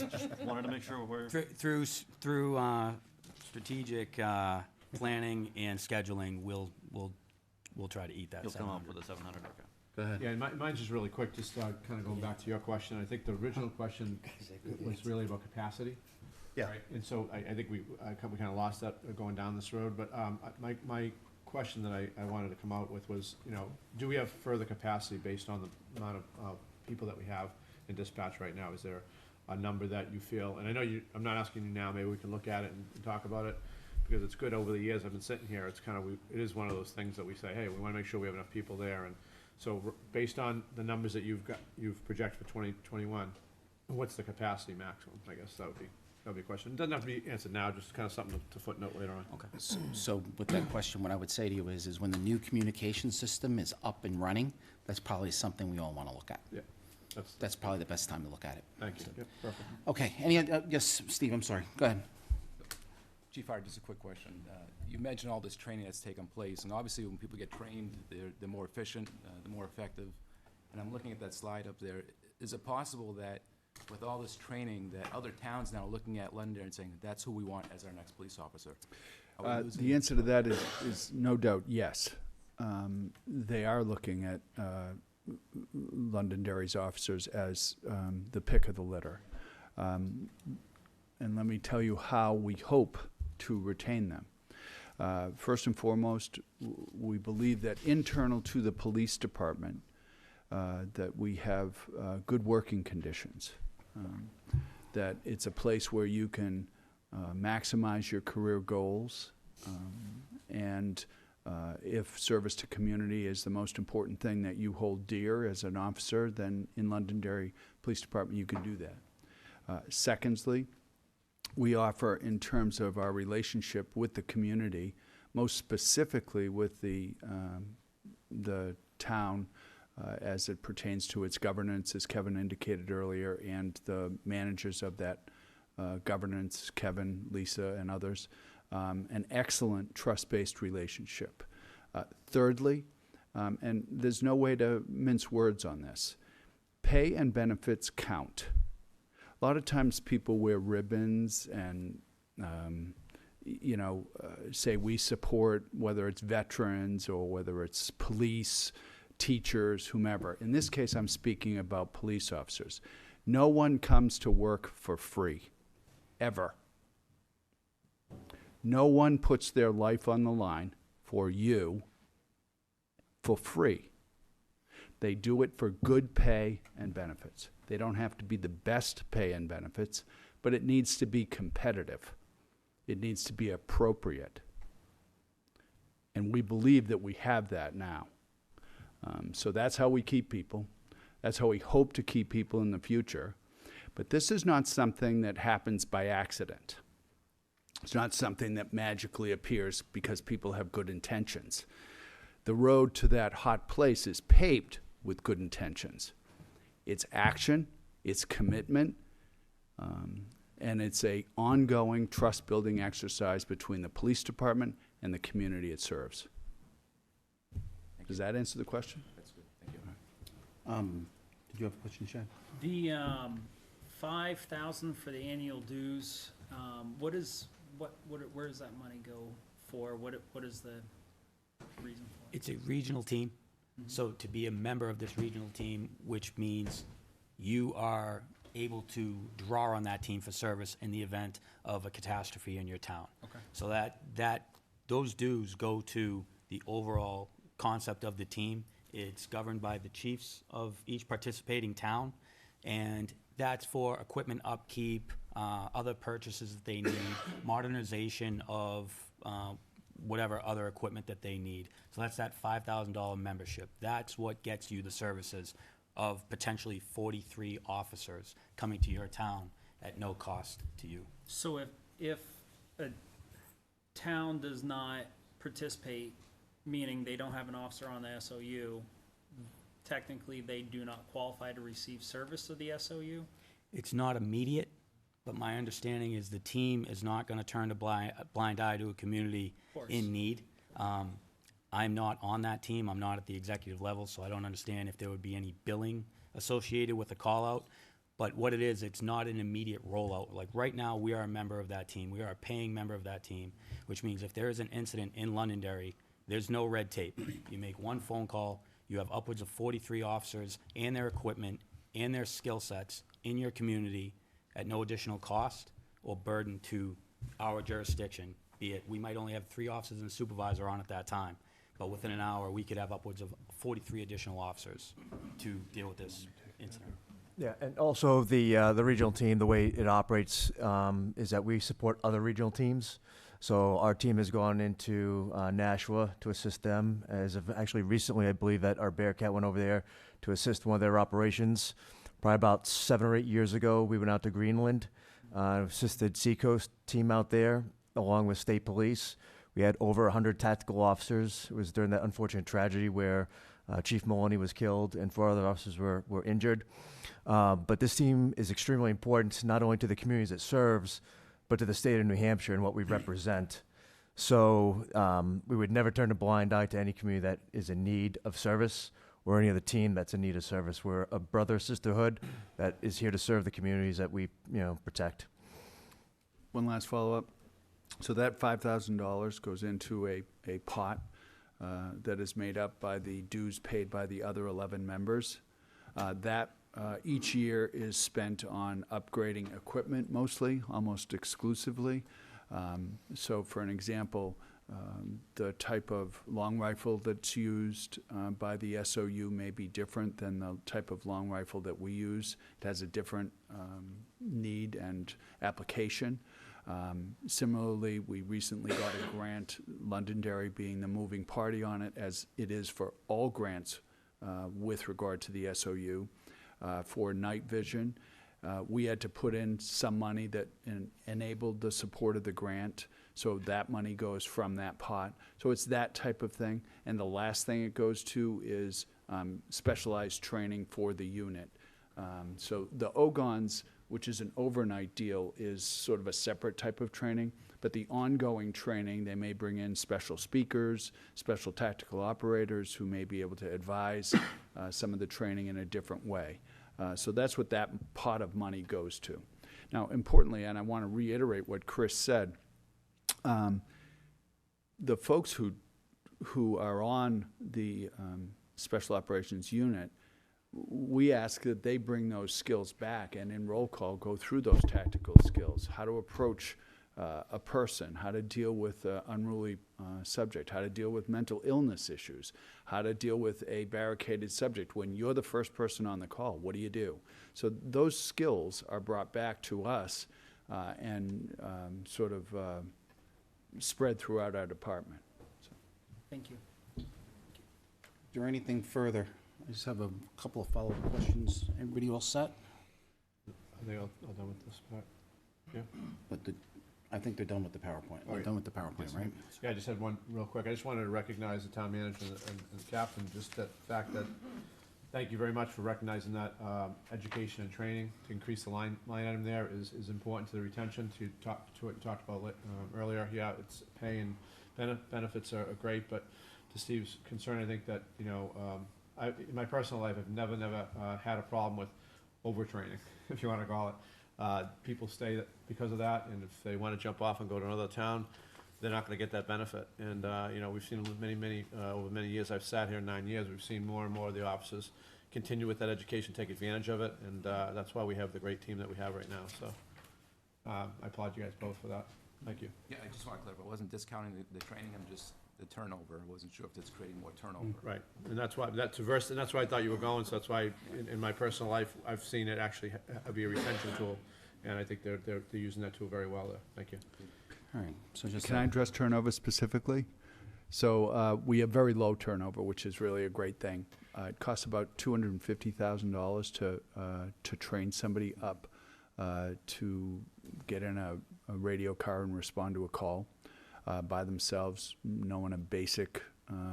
Just wanted to make sure we're.
Through strategic planning and scheduling, we'll try to eat that.
You'll come up
700.
with a 700. Okay.
Go ahead.
Yeah, and mine's just really quick, just kind of going back to your question. I think the original question was really about capacity.
Yeah.
Right? And so I think we kind of lost that going down this road, but my question that I wanted to come out with was, do we have further capacity based on the amount of people that we have in dispatch right now? Is there a number that you feel, and I know I'm not asking you now, maybe we can look at it and talk about it, because it's good over the years I've been sitting here, it's kind of, it is one of those things that we say, hey, we want to make sure we have enough people there, and so based on the numbers that you've projected for 2021, what's the capacity maximum? I guess that would be a question. It doesn't have to be answered now, just kind of something to footnote later on.
Okay.
So with that question, what I would say to you is when the new communication system is up and running, that's probably something we all want to look at.
Yeah.
That's probably the best time to look at it.
Thank you. Yep, perfect.
Okay, yes, Steve, I'm sorry, go ahead.
Chief Howard, just a quick question. You mentioned all this training that's taken place, and obviously when people get trained, they're more efficient, they're more effective. And I'm looking at that slide up there. Is it possible that with all this training, that other towns now are looking at Londonderry and saying, that's who we want as our next police officer?
The answer to that is no doubt yes. They are looking at Londonderry's officers as the pick of the litter. And let me tell you how we hope to retain them. First and foremost, we believe that internal to the police department, that we have good working conditions, that it's a place where you can maximize your career goals, and if service to community is the most important thing that you hold dear as an officer, then in Londonderry Police Department you can do that. Secondly, we offer, in terms of our relationship with the community, most specifically with the town as it pertains to its governance, as Kevin indicated earlier, and the managers of that governance, Kevin, Lisa, and others, an excellent trust-based relationship. Thirdly, and there's no way to mince words on this, pay and benefits count. A lot of times people wear ribbons and, say we support, whether it's veterans or whether it's police, teachers, whomever. In this case, I'm speaking about police officers. No one comes to work for free, ever. No one puts their life on the line for you for free. They do it for good pay and benefits. They don't have to be the best pay and benefits, but it needs to be competitive. It needs to be appropriate. And we believe that we have that now. So that's how we keep people. That's how we hope to keep people in the future. But this is not something that happens by accident. It's not something that magically appears because people have good intentions. The road to that hot place is paved with good intentions. It's action, it's commitment, and it's a ongoing trust-building exercise between the police department and the community it serves. Does that answer the question?
That's good, thank you.
Did you have a question, Chad?
The 5,000 for the annual dues, where does that money go for? What is the reason for it?
It's a regional team. So to be a member of this regional team, which means you are able to draw on that team for service in the event of a catastrophe in your town.
Okay.
So those dues go to the overall concept of the team. It's governed by the chiefs of each participating town, and that's for equipment upkeep, other purchases that they need, modernization of whatever other equipment that they need. So that's that $5,000 membership. That's what gets you the services of potentially 43 officers coming to your town at no cost to you.
So if a town does not participate, meaning they don't have an officer on the SOU, technically they do not qualify to receive service of the SOU?
It's not immediate, but my understanding is the team is not going to turn a blind eye to a community
course.
in need. I'm not on that team. I'm not at the executive level, so I don't understand if there would be any billing associated with the call-out. But what it is, it's not an immediate rollout. Like right now, we are a member of that team. We are a paying member of that team, which means if there is an incident in Londonderry, there's no red tape. You make one phone call, you have upwards of 43 officers and their equipment and their skill sets in your community at no additional cost or burden to our jurisdiction. Be it, we might only have 3 officers and a supervisor on at that time, but within an hour, we could have upwards of 43 additional officers to deal with this incident.
Yeah, and also the regional team, the way it operates is that we support other regional teams. So our team has gone into Nashua to assist them. As of actually recently, I believe that our Bearcat went over there to assist one of their operations. Probably about 7 or 8 years ago, we went out to Greenland, assisted Seacoast team out there, along with state police. We had over 100 tactical officers. It was during that unfortunate tragedy where Chief Maloney was killed and 4 other officers were injured. But this team is extremely important, not only to the communities it serves, but to the state of New Hampshire and what we represent. So we would never turn a blind eye to any community that is in need of service or any other team that's in need of service. We're a brother sisterhood that is here to serve the communities that we protect.
One last follow-up. So that $5,000 goes into a pot that is made up by the dues paid by the other 11 members. That each year is spent on upgrading equipment mostly, almost exclusively. So for an example, the type of long rifle that's used by the SOU may be different than the type of long rifle that we use. It has a different need and application. Similarly, we recently got a grant, Londonderry being the moving party on it, as it is for all grants with regard to the SOU, for night vision. We had to put in some money that enabled the support of the grant, so that money goes from that pot. So it's that type of thing. And the last thing it goes to is specialized training for the unit. So the OGONs, which is an overnight deal, is sort of a separate type of training. But the ongoing training, they may bring in special speakers, special tactical operators who may be able to advise some of the training in a different way. So that's what that pot of money goes to. Now, importantly, and I want to reiterate what Chris said, the folks who are on the Special Operations Unit, we ask that they bring those skills back and in roll call go through those tactical skills, how to approach a person, how to deal with an unruly subject, how to deal with mental illness issues, how to deal with a barricaded subject. When you're the first person on the call, what do you do? So those skills are brought back to us and sort of spread throughout our department. So.
Thank you.
Is there anything further? I just have a couple of follow-up questions. Everybody all set?
Are they all done with this part? Yeah?
But I think they're done with the PowerPoint. We're done with the PowerPoint, right?
Yeah, I just had one real quick. I just wanted to recognize the town manager and captain, just that fact that, thank you very much for recognizing that education and training to increase the line item there is important to the retention, to what you talked about earlier. Yeah, it's pay and benefits are great, but to Steve's concern, I think that, in my personal life, I've never had a problem with overtraining, if you want to call it. People stay because of that, and if they want to jump off and go to another town, they're not going to get that benefit. And we've seen over many years. I've sat here 9 years. We've seen more and more of the officers continue with that education, take advantage of it, and that's why we have the great team that we have right now. So I applaud you guys both for that. Thank you.
Yeah, I just want to clarify, I wasn't discounting the training, I'm just the turnover. I wasn't sure if it's creating more turnover.
Right, and that's why that's reverse, and that's why I thought you were going. So that's why, in my personal life, I've seen it actually be a retention tool, And I think they're using that tool very well there. Thank you.
All right, so just.
Can I address turnover specifically? So we have very low turnover, which is really a great thing. It costs about $250,000 to train somebody up to get in a radio car and respond to a call by themselves, knowing a basic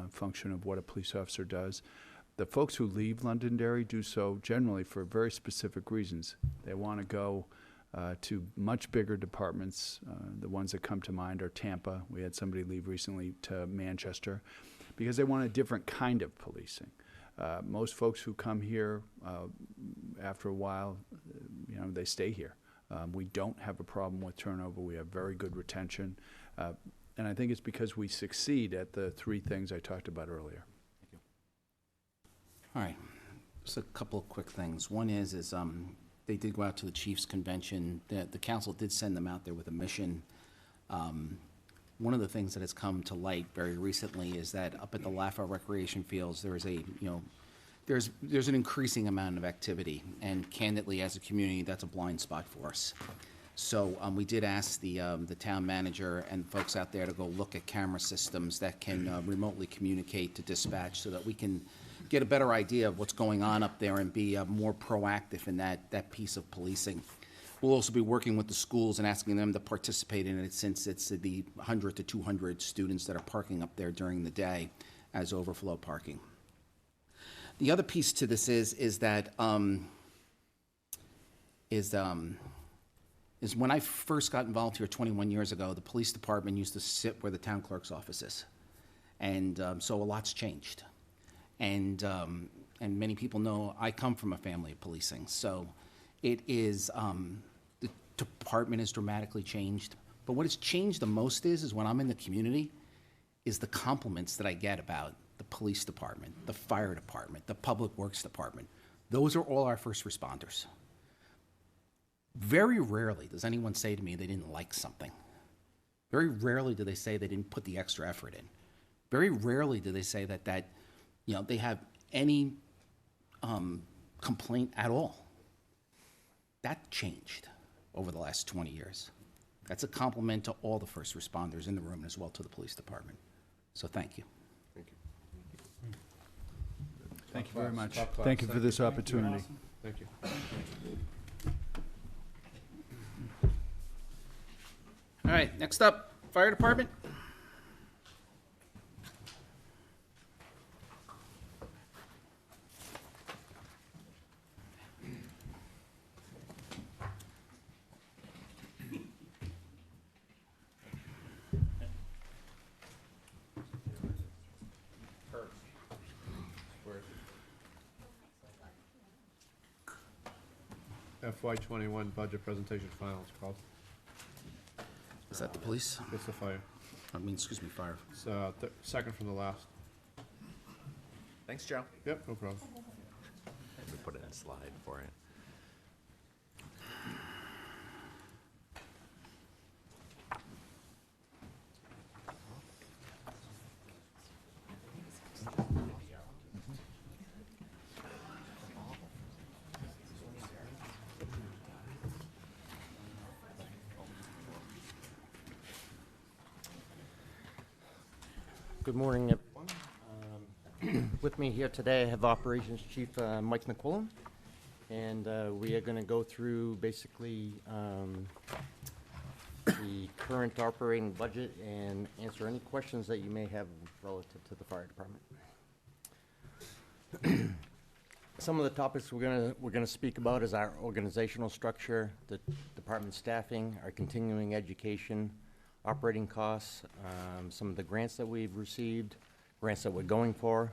function of what a police officer does. The folks who leave Londonderry do so generally for very specific reasons. They want to go to much bigger departments. The ones that come to mind are Tampa. We had somebody leave recently to Manchester because they want a different kind of policing. Most folks who come here, after a while, they stay here. We don't have a problem with turnover. We have very good retention. And I think it's because we succeed at the three things I talked about earlier.
Thank you. All right, just a couple of quick things. One is they did go out to the Chiefs Convention. The council did send them out there with a mission. One of the things that has come to light very recently is that up at the Laffa Recreation Fields, there is there's an increasing amount of activity, and candidly, as a community, that's a blind spot for us. So we did ask the town manager and folks out there to go look at camera systems that can remotely communicate to dispatch so that we can get a better idea of what's going on up there and be more proactive in that piece of policing. We'll also be working with the schools and asking them to participate in it, since it's the 100 to 200 students that are parking up there during the day as overflow parking. The other piece to this is when I first got involved here 21 years ago, the police department used to sit where the town clerk's office is. And so a lot's changed. And many people know I come from a family of policing. So it is, the department has dramatically changed. But what has changed the most is when I'm in the community, is the compliments that I get about the police department, the fire department, the public works department. Those are all our first responders. Very rarely does anyone say to me they didn't like something. Very rarely do they say they didn't put the extra effort in. Very rarely do they say that they have any complaint at all. That changed over the last 20 years. That's a compliment to all the first responders in the room, as well to the police department. So thank you.
Thank you.
Thank you very much. Thank you for this opportunity.
Thank you.
All right, next up, fire department.
FY21 budget presentation finals, Carl.
Is that the police?
It's the fire.
Excuse me, fire.
It's second from the last.
Thanks, Joe.
Yep, no problem.
We put it in a slide for you.
Good morning, everyone. With me here today, I have Operations Chief Mike McQuillan, and we are going to go through basically the current operating budget and answer any questions that you may have relative to the fire department. Some of the topics we're gonna speak about is our organizational structure, the department staffing, our continuing education, operating costs, some of the grants that we've received, grants that we're going for,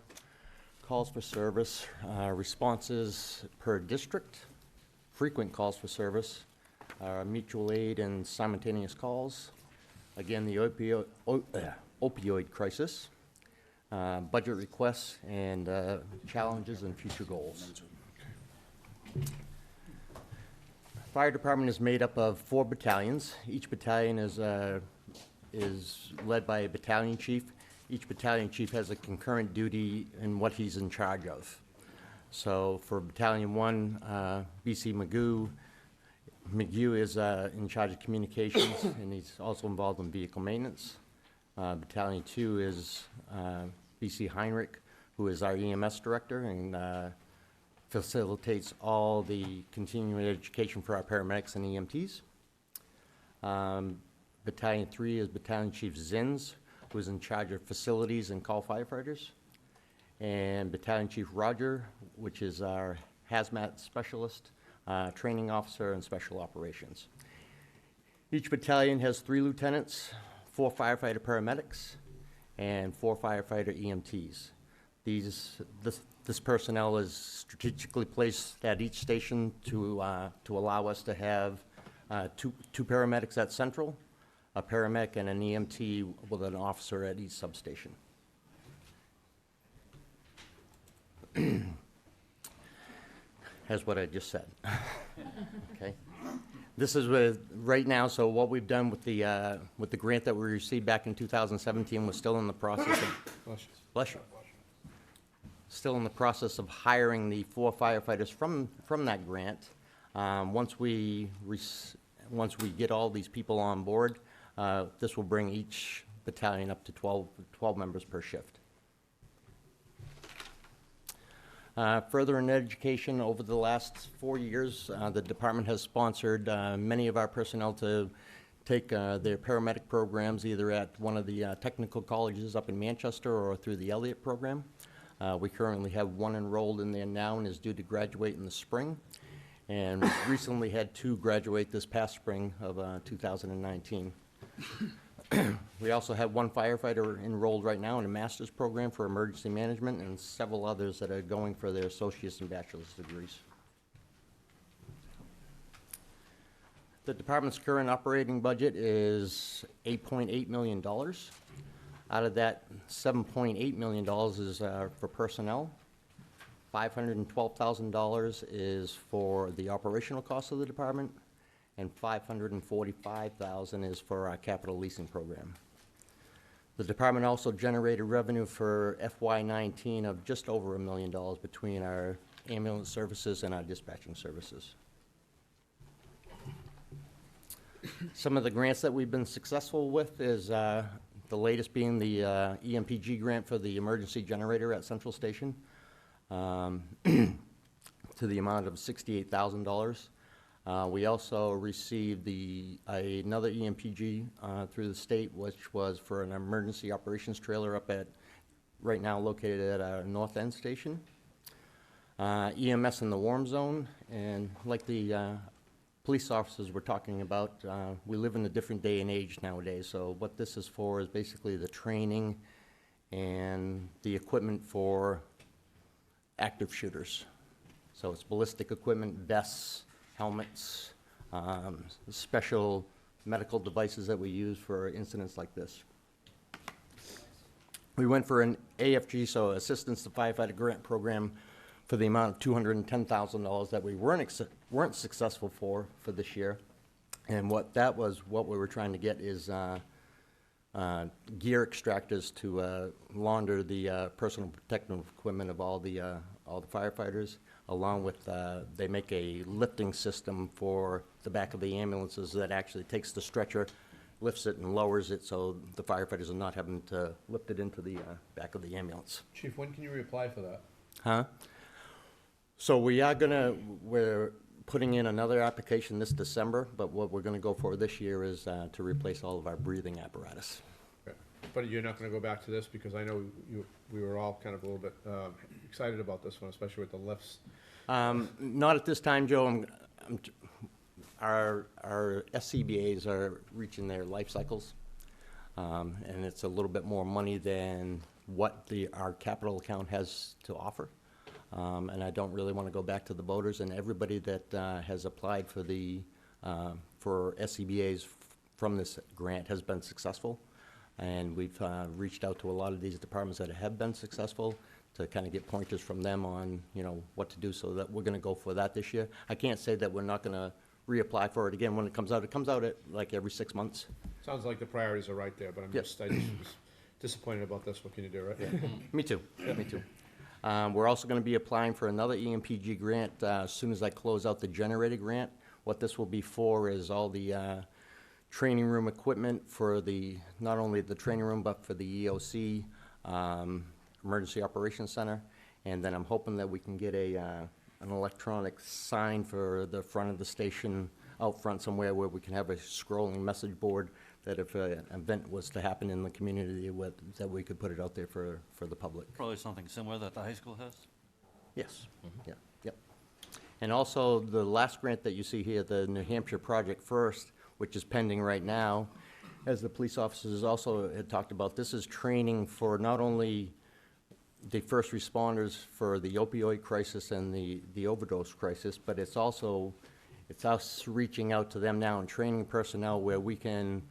calls for service, responses per district, frequent calls for service, mutual aid and simultaneous calls, again, the opioid crisis, budget requests, and challenges and future goals. Fire department is made up of 4 battalions. Each battalion is led by a battalion chief. Each battalion chief has a concurrent duty in what he's in charge of. So for Battalion 1, BC Magoo, McHugh is in charge of communications, and he's also involved in vehicle maintenance. Battalion 2 is BC Heinrich, who is our EMS director and facilitates all the continuing education for our paramedics and EMTs. Battalion 3 is Battalion Chief Zins, who is in charge of facilities and call firefighters. And Battalion Chief Roger, which is our hazmat specialist, training officer, and special operations. Each battalion has 3 lieutenants, 4 firefighter paramedics, and 4 firefighter EMTs. This personnel is strategically placed at each station to allow us to have two paramedics at Central, a paramedic and an EMT with an officer at each substation. Has what I just said. Okay. This is with right now. So what we've done with the grant that we received back in 2017 was still in the process of bless you. Still in the process of hiring the 4 firefighters from that grant. Once we get all these people on board, this will bring each battalion up to 12 members per shift. Further in education, over the last 4 years, the department has sponsored many of our personnel to take their paramedic programs either at one of the technical colleges up in Manchester or through the Elliott program. We currently have 1 enrolled in there now and is due to graduate in the spring. And recently had 2 graduate this past spring of 2019. We also have 1 firefighter enrolled right now in a master's program for emergency management and several others that are going for their associate's and bachelor's degrees. The department's current operating budget is $8.8 million. Out of that, $7.8 million is for personnel. $512,000 is for the operational costs of the department, and $545,000 is for our capital leasing program. The department also generated revenue for FY19 of just over $1 million between our ambulance services and our dispatching services. Some of the grants that we've been successful with is the latest being the EMPG grant for the emergency generator at Central Station to the amount of $68,000. We also received another EMPG through the state, which was for an emergency operations trailer up at, right now located at our North End station. EMS in the warm zone, and like the police officers were talking about, we live in a different day and age nowadays, so what this is for is basically the training and the equipment for active shooters. So it's ballistic equipment, vests, helmets, special medical devices that we use for incidents like this. We went for an AFG, so Assistance to Firefighter Grant Program, for the amount of $210,000 that we weren't successful for this year. And what we were trying to get is gear extractors to launder the personal protective equipment of all the firefighters, along with they make a lifting system for the back of the ambulances that actually takes the stretcher, lifts it and lowers it, so the firefighters are not having to lift it into the back of the ambulance.
Chief, when can you reapply for that?
Huh? So we're putting in another application this December, but what we're gonna go for this year is to replace all of our breathing apparatus.
Okay. But you're not gonna go back to this, because I know we were all kind of a little bit excited about this one, especially with the lifts.
Not at this time, Joe. Our SCBA's are reaching their life cycles, and it's a little bit more money than what our capital account has to offer. And I don't really want to go back to the voters, and everybody that has applied for for SCBA's from this grant has been successful. And we've reached out to a lot of these departments that have been successful to kind of get pointers from them on, what to do, so that we're going to go for that this year. I can't say that we're not going to reapply for it again when it comes out. It comes out at like every 6 months.
Sounds like the priorities are right there, but I just was disappointed about this. What can you do, right?
Yeah. Me too. Yeah. Me too. We're also going to be applying for another EMPG grant as soon as I close out the generator grant. What this will be for is all the training room equipment for not only the training room, but for the EOC, Emergency Operations Center. And then I'm hoping that we can get an electronic sign for the front of the station out front somewhere where we can have a scrolling message board that if an event was to happen in the community, that we could put it out there for the public.
Probably something similar that the high school has?
Yes. Yeah, yep. And also, the last grant that you see here, the New Hampshire Project First, which is pending right now, as the police officers also had talked about, this is training for not only the first responders for the opioid crisis and the overdose crisis, but it's us reaching out to them now and training personnel where we can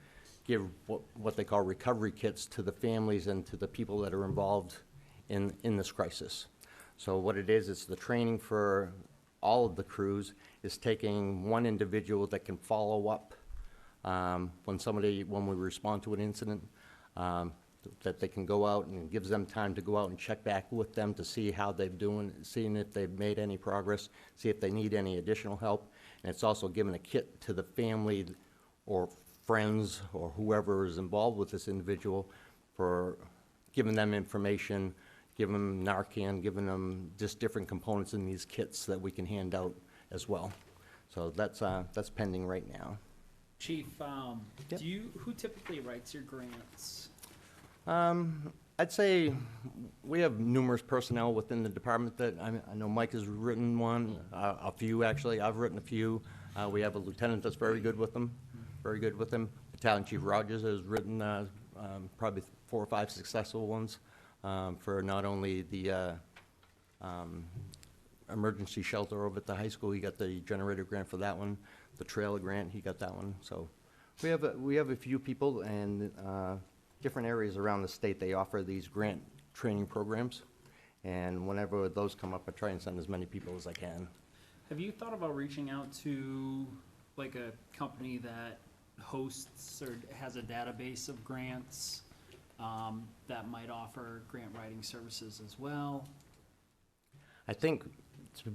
give what they call recovery kits to the families and to the people that are involved in this crisis. So what it is, it's the training for all of the crews, is taking one individual that can follow up when we respond to an incident, that they can go out, and it gives them time to go out and check back with them to see how they're doing, seeing if they've made any progress, see if they need any additional help. And it's also giving a kit to the family or friends or whoever is involved with this individual for giving them information, giving them Narcan, giving them just different components in these kits that we can hand out as well. So that's pending right now.
Chief, who typically writes your grants?
I'd say we have numerous personnel within the department that, I know Mike has written one, a few actually, I've written a few. We have a lieutenant that's very good with them, Battalion Chief Rogers has written probably 4 or 5 successful ones for not only the emergency shelter over at the high school, he got the generator grant for that one, the trailer grant, he got that one. So we have a few people, and different areas around the state, they offer these grant training programs. And whenever those come up, I try and send as many people as I can.
Have you thought about reaching out to like a company that hosts or has a database of grants that might offer grant writing services as well?
I think, to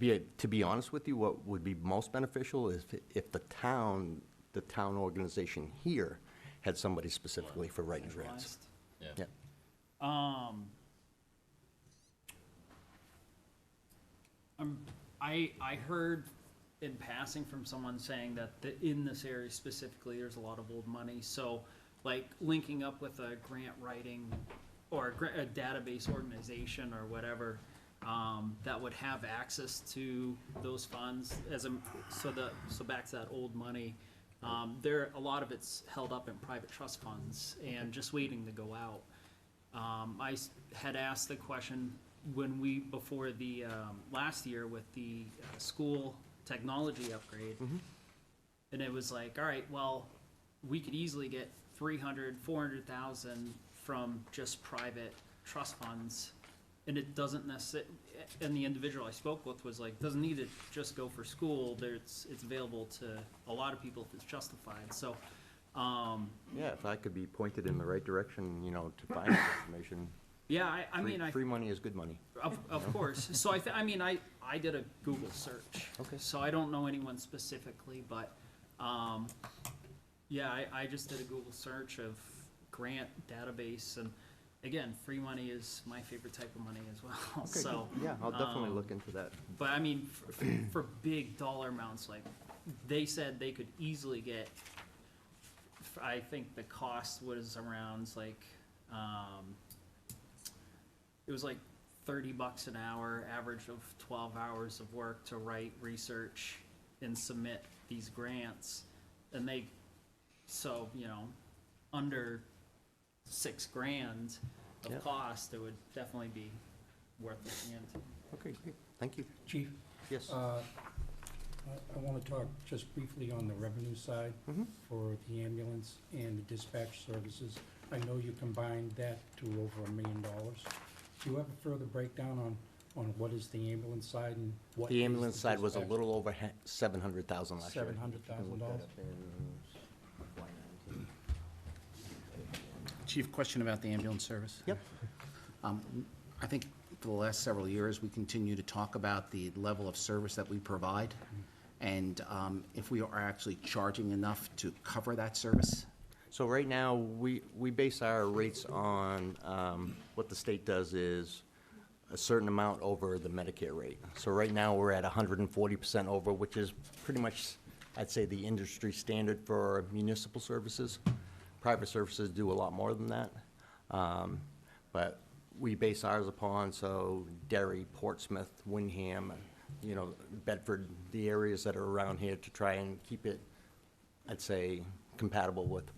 be honest with you, what would be most beneficial is if the town organization here had somebody specifically for writing grants. Yeah.
I heard in passing from someone saying that in this area specifically, there's a lot of old money. So, like linking up with a grant writing or a database organization or whatever that would have access to those funds so back to that old money. A lot of it's held up in private trust funds and just waiting to go out. I had asked the question before the last year with the school technology upgrade, and it was like, all right, well, we could easily get 400,000 from just private trust funds, and it doesn't necessarily. And the individual I spoke with was like, doesn't need to just go for school. It's available to a lot of people if it's justified. So,
yeah, if I could be pointed in the right direction, to find that information.
Yeah, I mean,
free money is good money.
Of course. So I did a Google search.
Okay.
So I don't know anyone specifically, but yeah, I just did a Google search of grant database, and again, free money is my favorite type of money as well.
Okay,
so
yeah, I'll definitely look into that.
But I mean, for big dollar amounts, like they said they could easily get. I think the cost was around like. It was like $30 an hour, average of 12 hours of work to write research and submit these grants. And under $6,000 of cost, it would definitely be worth looking into.
Okay, great. Thank you.
Chief?
Yes.
I want to talk just briefly on the revenue side for the ambulance and the dispatch services. I know you combined that to over $1 million. Do you have a further breakdown on what is the ambulance side and what
The
is
ambulance side was a
dispatch?
little over $700,000 last year.
$700,000?
Chief, question about the ambulance service.
Yep.
I think for the last several years, we continue to talk about the level of service that we provide. and if we are actually charging enough to cover that service?
So right now, we base our rates on, what the state does is a certain amount over the Medicare rate. So right now, we're at 140% over, which is pretty much, I'd say, the industry standard for municipal services. Private services do a lot more than that. But we base ours upon, so Derry, Portsmouth, Windham, you know, Bedford, the areas that are around here to try and keep it, I'd say, compatible with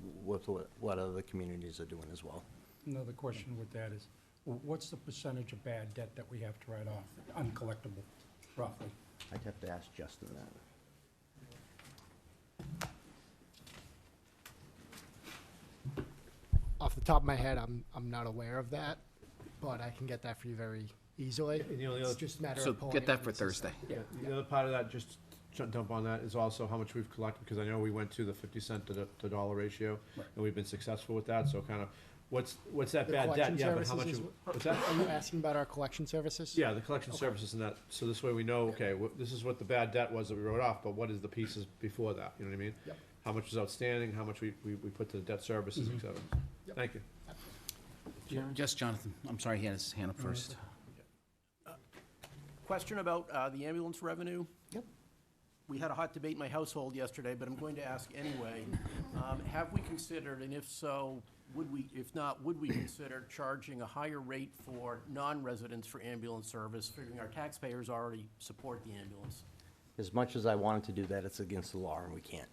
what other communities are doing as well.
Another question with that is, what's the percentage of bad debt that we have to write off, uncollectible, roughly?
I'd have to ask Justin that.
Off the top of my head, I'm not aware of that, but I can get that for you very easily.
And the only
It's
other-
just a matter
So
of pulling
get
it
that
out
for
of the system.
Thursday.
Yeah, the other part of that, just to dump on that, is also how much we've collected, because I know we went to the 50 cent to dollar ratio, and we've been successful with that, so kind of, what's that
The
bad debt?
collection
Yeah, but how much,
services
what's that?
Are you asking about our collection services?
Yeah, the collection services and that, so this way we know, okay, this is what the bad debt was that we wrote off, but what is the pieces before that, you know what I mean?
Yep.
How much is outstanding, how much we put to the debt services, et cetera.
Yep.
Thank you.
Yes, Jonathan, I'm sorry, he had his hand up first.
Question about the ambulance revenue. Yep. We had a hot debate in my household yesterday, but I'm going to ask anyway. Have we considered, and if so, if not, would we consider charging a higher rate for non-residents for ambulance service, figuring our taxpayers already support the ambulance?
As much as I wanted to do that, it's against the law, and we can't.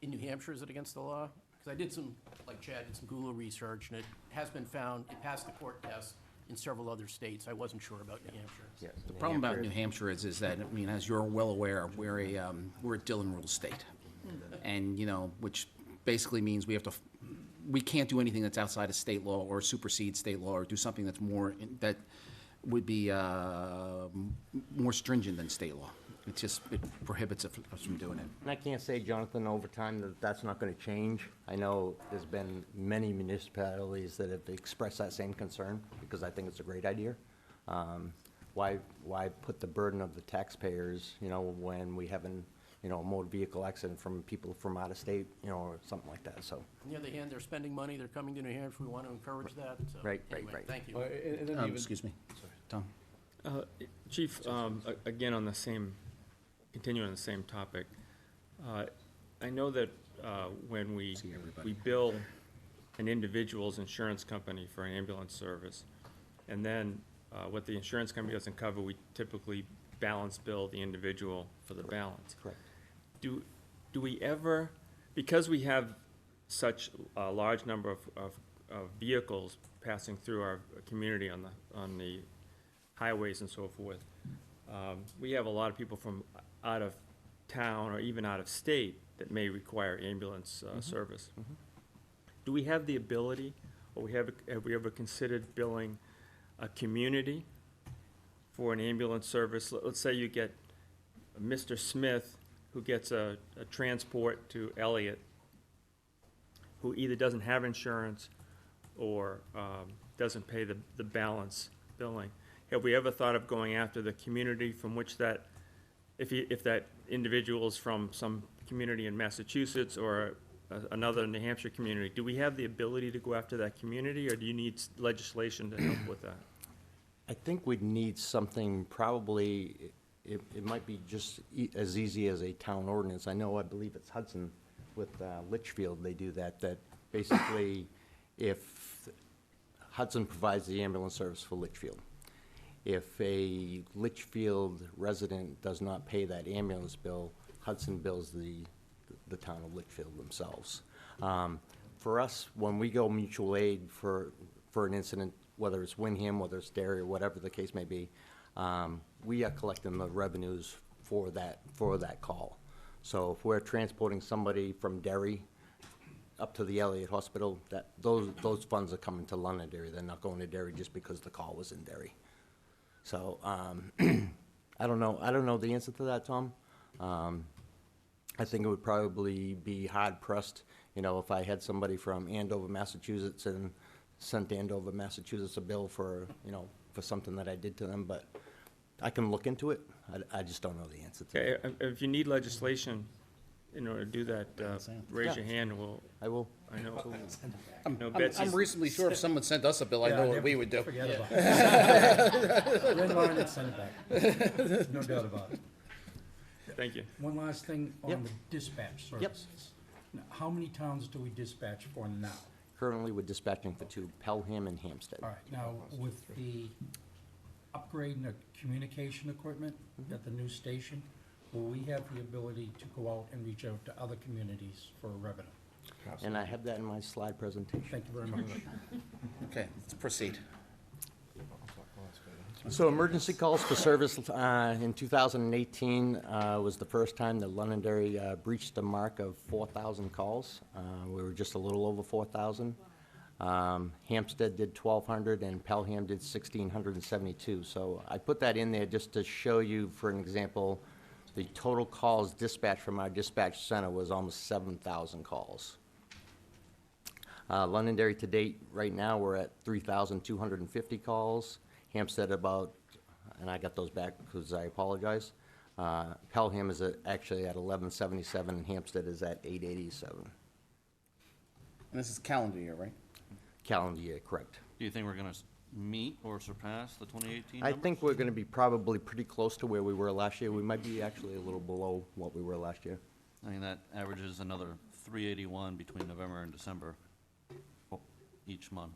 In New Hampshire, is it against the law? Because I did some, like Chad did some Google research, and it has been found, it passed the court test in several other states. I wasn't sure about New Hampshire.
Yes.
The problem about New Hampshire is that, I mean, as you're well aware, we're a Dillon Rule state. And, you know, which basically means we can't do anything that's outside of state law or supersede state law or do something that's that would be more stringent than state law. It prohibits us from doing it.
And I can't say, Jonathan, over time that that's not going to change. I know there's been many municipalities that have expressed that same concern because I think it's a great idea. Why put the burden of the taxpayers, you know, when we haven't, you know, a motor vehicle accident from people from out of state, you know, or something like that, so.
On the other hand, they're spending money, they're coming to New Hampshire, we want to encourage that, so.
Right,
anyway,
right.
Thank you.
And then even,
Excuse me, Tom.
Chief, again, continuing on the same topic, I know that when we bill an individual's insurance company for an ambulance service, and then what the insurance company doesn't cover, we typically balance bill the individual for the balance.
Correct.
Do we ever, because we have such a large number of vehicles passing through our community on the highways and so forth, we have a lot of people from out of town or even out of state that may require ambulance service. Do we have the ability, or have we ever considered billing a community for an ambulance service? Let's say you get Mr. Smith, who gets a transport to Elliott, who either doesn't have insurance or doesn't pay the balance billing. Have we ever thought of going after the community from which that, if that individual is from some community in Massachusetts or another New Hampshire community, do we have the ability to go after that community, or do you need legislation to help with that?
I think we'd need something, probably, it might be just as easy as a town ordinance. I believe it's Hudson with Litchfield, they do that basically if Hudson provides the ambulance service for Litchfield. If a Litchfield resident does not pay that ambulance bill, Hudson bills the town of Litchfield themselves. For us, when we go mutual aid for an incident, whether it's Windham, whether it's Derry, or whatever the case may be, we are collecting the revenues for that call. So if we're transporting somebody from Derry up to the Elliott Hospital, those funds are coming to Londonderry. They're not going to Derry just because the call was in Derry. So I don't know the answer to that, Tom. I think it would probably be hard pressed, you know, if I had somebody from Andover, Massachusetts, and sent Andover, Massachusetts a bill for, you know, for something that I did to them, but I can look into it. I just don't know the answer to
Okay,
that.
if you need legislation in order to do that, raise your
Yeah.
hand, and we'll.
I will.
I know.
I'm,
No,
I'm
Betsy's-
reasonably sure if someone sent us a bill, I know what we would do.
Forget about it. Red line and send it back. No doubt about it.
Thank you.
One last thing
Yep.
on the dispatch
Yep.
services. Now, how many towns do we dispatch for now?
Currently, we're dispatching for 2, Pelham and Hampstead.
All right, now, with the upgrading of communication equipment at the new station, will we have the ability to go out and reach out to other communities for revenue?
And I have that in my slide presentation.
Thank you very much.
Okay, let's proceed.
So emergency calls for service in 2018 was the first time that Londonderry breached the mark of 4,000 calls. We were just a little over 4,000. Hampstead did 1,200 and Pelham did 1,672. So I put that in there just to show you, for an example, the total calls dispatched from our dispatch center was almost 7,000 calls. Londonderry to date, right now, we're at 3,250 calls. Hampstead about, and I got those back because I apologize. Pelham is actually at 1177 and Hampstead is at 887.
And this is calendar year, right?
Calendar year, correct.
Do you think we're gonna meet or surpass the 2018
I
numbers?
think we're gonna be probably pretty close to where we were last year. We might be actually a little below what we were last year.
I mean, that averages another 381 between November and December each month.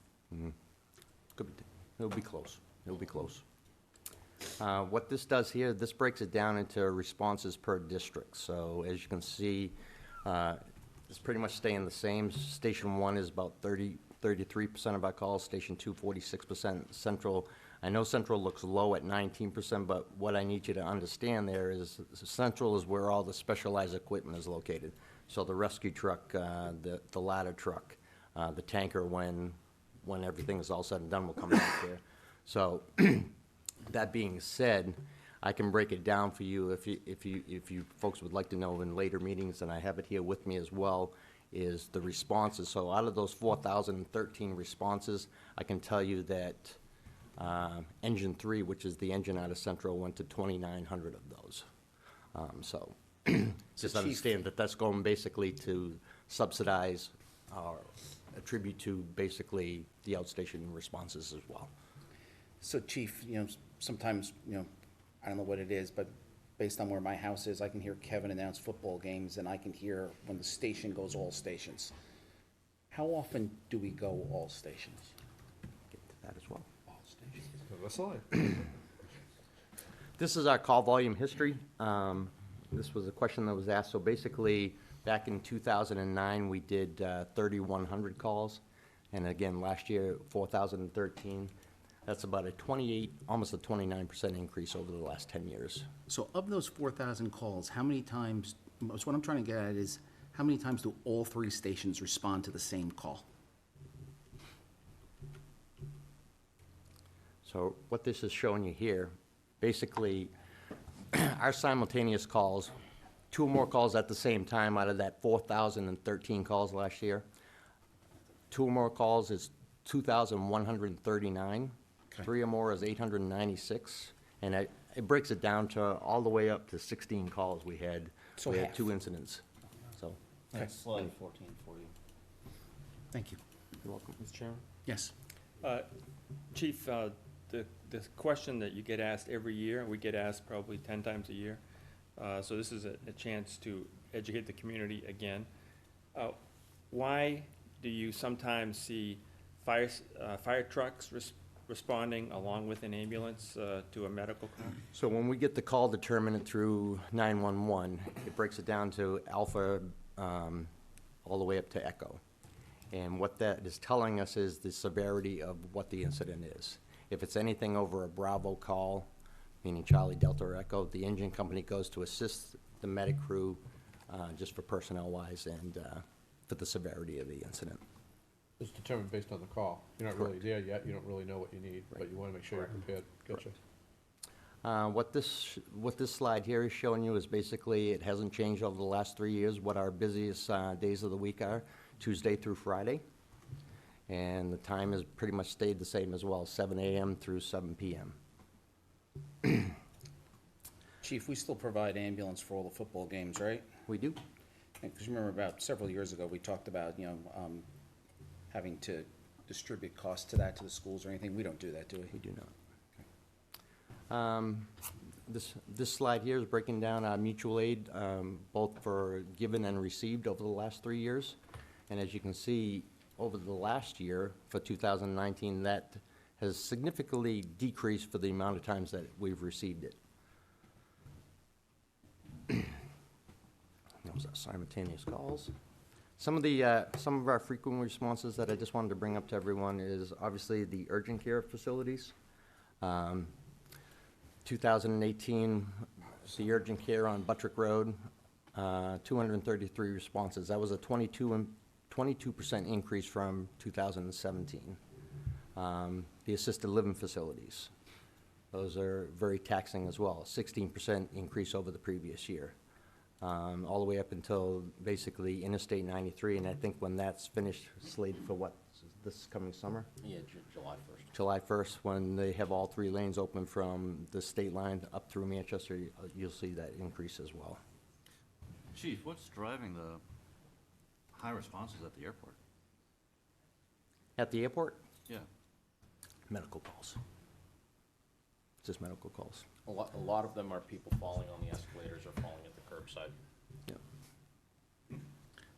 Could be, it'll be close. It'll be close. What this does here, this breaks it down into responses per district. So as you can see, it's pretty much staying the same. Station 1 is about 33% of our calls, Station 2, 46%. Central, I know Central looks low at 19%, but what I need you to understand there is Central is where all the specialized equipment is located. So the rescue truck, the ladder truck, the tanker, when everything is all said and done, will come back there. So that being said, I can break it down for you if you folks would like to know in later meetings, and I have it here with me as well, is the responses. So out of those 4,013 responses, I can tell you that Engine 3, which is the engine out of Central, went to 2,900 of those. So just understand that that's going basically to subsidize or attribute to basically the outstation responses as well.
So Chief, sometimes, I don't know what it is, but based on where my house is, I can hear Kevin announce football games, and I can hear when the station goes all stations. How often do we go all stations?
Get to that as well.
All stations.
This is our call volume history. This was a question that was asked. So basically, back in 2009, we did 3,100 calls. And again, last year, 4,013. That's about a 28, almost a 29% increase over the last 10 years.
So of those 4,000 calls, how many times, so what I'm trying to get at is, how many times do all 3 stations respond to the same call?
So what this is showing you here, basically, our simultaneous calls, 2 or more calls at the same time out of that 4,013 calls last year. 2 or more calls is 2,139. 3 or more is 896. And it breaks it down to all the way up to 16 calls we had.
So
We had
half.
2 incidents. So,
Okay.
Slide 14 for you.
Thank you.
you're welcome.
Mr. Chairman?
Yes.
Chief, the question that you get asked every year, and we get asked probably 10 times a year, so this is a chance to educate the community again. Why do you sometimes see fire trucks responding along with an ambulance to a medical call?
So when we get the call determinant through 911, it breaks it down to Alpha all the way up to Echo. And what that is telling us is the severity of what the incident is. If it's anything over a Bravo call, meaning Charlie, Delta, or Echo, the engine company goes to assist the medic crew just for personnel-wise and for the severity of the incident.
It's determined based on the call. You're not really there yet, you don't really know what you need, but you want to make sure you're prepared. Gotcha.
What this slide here is showing you is basically, it hasn't changed over the last 3 years, what our busiest days of the week are, Tuesday through Friday. And the time has pretty much stayed the same as well, 7 a.m. through 7 p.m.
Chief, we still provide ambulance for all the football games, right?
We do.
Because remember about several years ago, we talked about, having to distribute costs to that, to the schools or anything. We don't do that, do we?
We do not. This slide here is breaking down our mutual aid, both for given and received over the last 3 years. And as you can see, over the last year, for 2019, that has significantly decreased for the amount of times that we've received it. Those are simultaneous calls. Some of our frequent responses that I just wanted to bring up to everyone is obviously the urgent care facilities. 2018, the urgent care on Buttrick Road, 233 responses. That was a 22% increase from 2017. The assisted living facilities, those are very taxing as well, 16% increase over the previous year. All the way up until basically Interstate 93, and I think when that's finished, slated for what, this coming summer?
Yeah, July 1st.
July 1st, when they have all 3 lanes open from the state line up through Manchester, you'll see that increase as well.
Chief, what's driving the high responses at the airport?
At the airport?
Yeah.
Medical calls. Just medical calls.
A lot of them are people falling on the escalators or falling at the curbside.
Yep.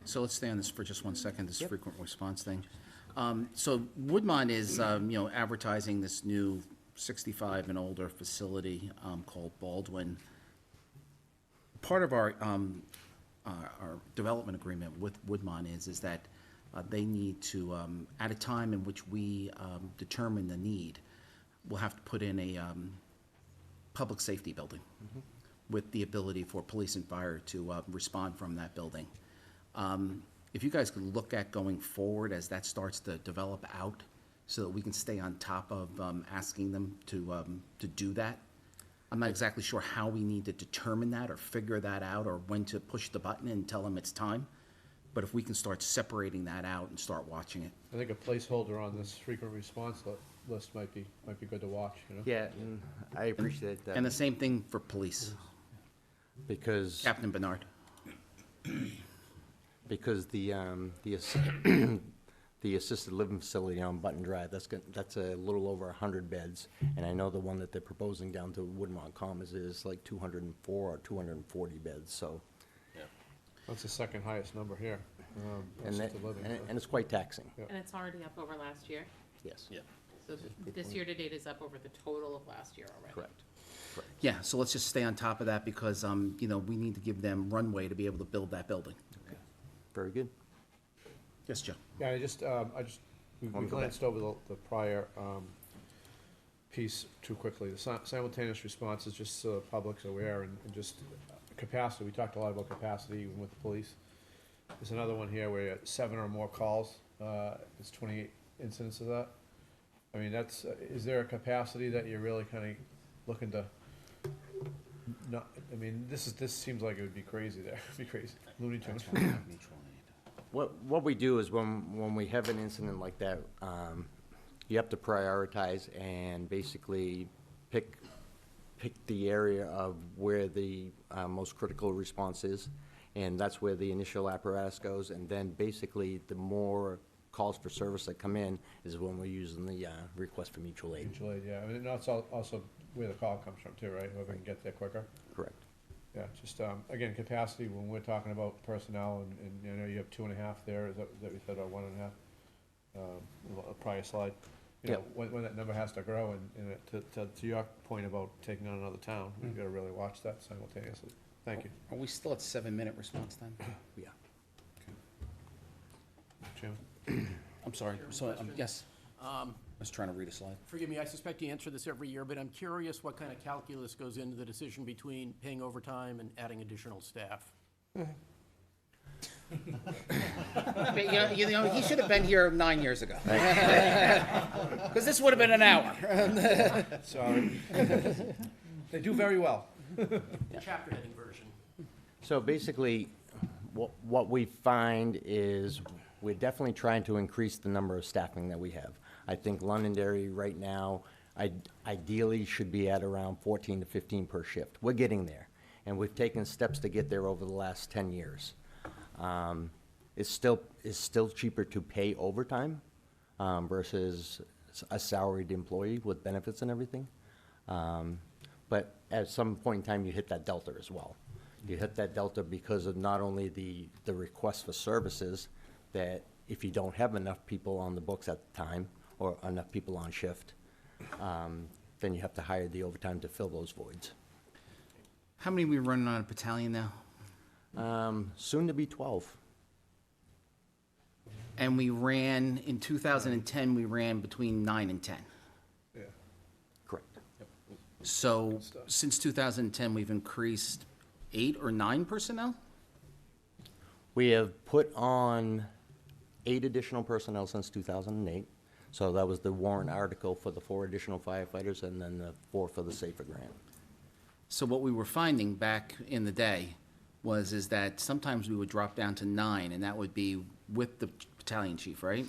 So let's stay on this for just 1 second, this
Yep.
frequent response thing. So Woodmont is, advertising this new 65 and older facility called Baldwin. Part of our development agreement with Woodmont is that they need to, at a time in which we determine the need, we'll have to put in a public safety building with the ability for police and fire to respond from that building. If you guys could look at going forward as that starts to develop out so that we can stay on top of asking them to do that. I'm not exactly sure how we need to determine that or figure that out or when to push the button and tell them it's time. But if we can start separating that out and start watching it.
I think a placeholder on this frequent response list might be good to watch, you know?
Yeah, and I appreciate that.
And the same thing for police.
Because
Captain Bernard.
because the assisted living facility on Button Drive, that's a little over 100 beds, and I know the one that they're proposing down to Woodmont Commons is like 204 or 240 beds. So,
yeah, that's the second highest number here.
and it's quite taxing.
Yeah.
And it's already up over last year?
Yes.
Yeah. So this year to date is up over the total of last year already?
Correct.
Yeah, so let's just stay on top of that because, we need to give them runway to be able to build that building.
Very good.
Yes, Joe.
Yeah, we glanced over the prior piece too quickly. The simultaneous response is just so the public's aware and just capacity. We talked a lot about capacity even with the police. There's another one here where you have 7 or more calls. It's 28 incidents of that. I mean, is there a capacity that you're really kind of looking to not, I mean, this seems like it would be crazy there. It'd be crazy. Looney Tunes.
What we do is when we have an incident like that, you have to prioritize and basically pick the area of where the most critical response is, and that's where the initial apparatus goes, and then basically the more calls for service that come in is when we're using the request for mutual aid.
Mutual aid, yeah. I mean, that's also where the call comes from too, right? Whoever can get there quicker.
Correct.
Yeah, just, again, capacity, when we're talking about personnel, and you have 2.5 there, is that we said, or 1.5? A prior slide. You know, when that number has to grow, and to your point about taking on another town, we've got to really watch that simultaneously. Thank you.
Are we still at 7-minute response time?
Yeah.
Chairman?
I'm sorry, yes. I was trying to read a slide.
Forgive me, I suspect you answer this every year, but I'm curious what kind of calculus goes into the decision between paying overtime and adding additional staff?
But, he should have been here 9 years ago. Because this would have been an hour.
Sorry. They do very well.
The chapter heading version.
So basically, what we find is we're definitely trying to increase the number of staffing that we have. I think Londonderry right now, ideally should be at around 14 to 15 per shift. We're getting there, and we've taken steps to get there over the last 10 years. It's still cheaper to pay overtime versus a salaried employee with benefits and everything. But at some point in time, you hit that delta as well. You hit that delta because of not only the request for services, that if you don't have enough people on the books at the time, or enough people on shift, then you have to hire the overtime to fill those voids.
How many we running on a battalion now?
Soon to be 12.
And we ran, in 2010, we ran between 9 and 10.
Yeah.
Correct.
So since 2010, we've increased 8 or 9 personnel?
We have put on 8 additional personnel since 2008. So that was the warrant article for the 4 additional firefighters and then the 4 for the SAFER grant.
So what we were finding back in the day is that sometimes we would drop down to 9, and that would be with the battalion chief, right?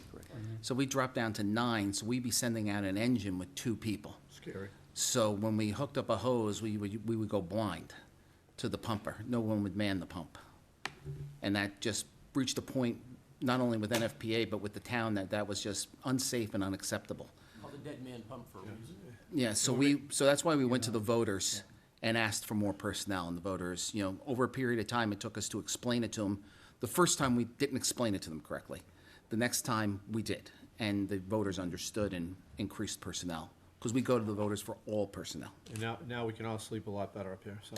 So we dropped down to 9, so we'd be sending out an engine with 2 people.
Scary.
So when we hooked up a hose, we would go blind to the pumper. No one would man the pump. And that just reached a point, not only with NFPA, but with the town, that was just unsafe and unacceptable.
Call the dead man pump for a reason.
Yeah, so that's why we went to the voters and asked for more personnel, and the voters, over a period of time, it took us to explain it to them. The first time, we didn't explain it to them correctly. The next time, we did, and the voters understood and increased personnel, because we go to the voters for all personnel.
And now we can all sleep a lot better up here, so.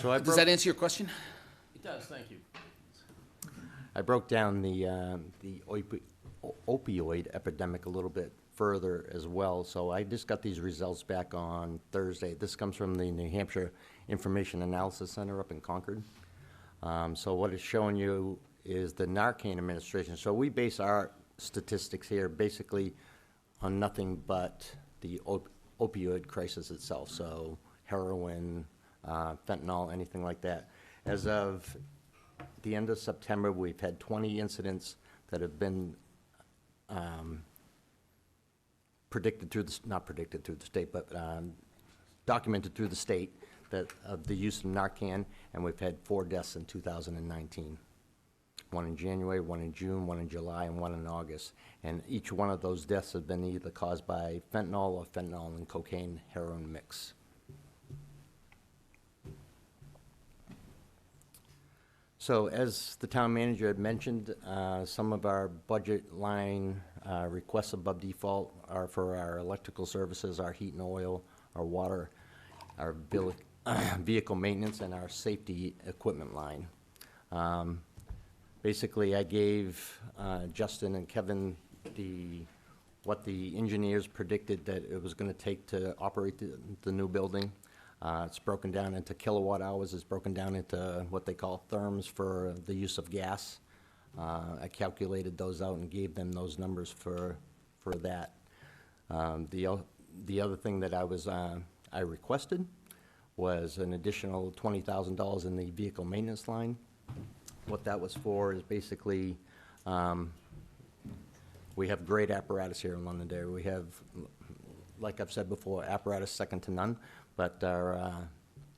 So
Does that answer your question?
It does, thank you.
I broke down the opioid epidemic a little bit further as well. So I just got these results back on Thursday. This comes from the New Hampshire Information Analysis Center up in Concord. So what it's showing you is the Narcan administration. So we base our statistics here basically on nothing but the opioid crisis itself. So heroin, fentanyl, anything like that. As of the end of September, we've had 20 incidents that have been not predicted through the state, but documented through the state of the use of Narcan, and we've had 4 deaths in 2019. 1 in January, 1 in June, 1 in July, and 1 in August. And each one of those deaths have been either caused by fentanyl or fentanyl and cocaine heroin mix. So as the town manager had mentioned, some of our budget line requests above default are for our electrical services, our heat and oil, our water, our vehicle maintenance, and our safety equipment line. Basically, I gave Justin and Kevin what the engineers predicted that it was going to take to operate the new building. It's broken down into kilowatt hours. It's broken down into what they call therms for the use of gas. I calculated those out and gave them those numbers for that. The other thing that I requested was an additional $20,000 in the vehicle maintenance line. What that was for is basically, we have great apparatus here in Londonderry. We have, like I've said before, apparatus second to none, but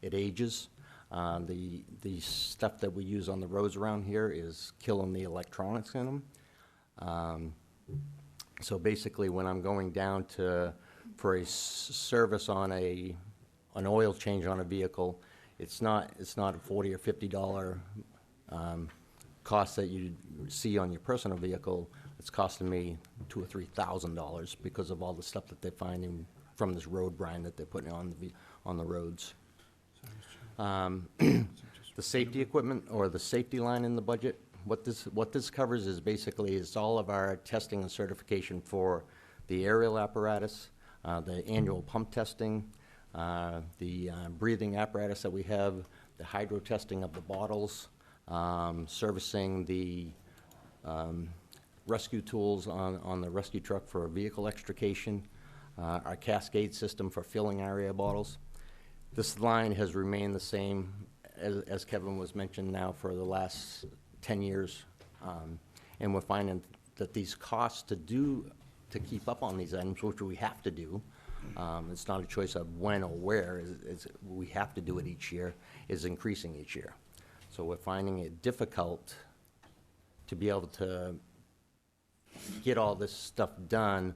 it ages. The stuff that we use on the roads around here is killing the electronics in them. So basically, when I'm going down for a service on an oil change on a vehicle, it's not a $40 or $50 cost that you see on your personal vehicle. It's costing me $2,000 or $3,000 because of all the stuff that they're finding from this road brine that they're putting on the roads. The safety equipment, or the safety line in the budget, what this covers is basically it's all of our testing and certification for the aerial apparatus, the annual pump testing, the breathing apparatus that we have, the hydro testing of the bottles, servicing the rescue tools on the rescue truck for vehicle extrication, our cascade system for filling area bottles. This line has remained the same, as Kevin was mentioned now, for the last 10 years. And we're finding that these costs to do to keep up on these items, which we have to do. It's not a choice of when or where, we have to do it each year, is increasing each year. So we're finding it difficult to be able to get all this stuff done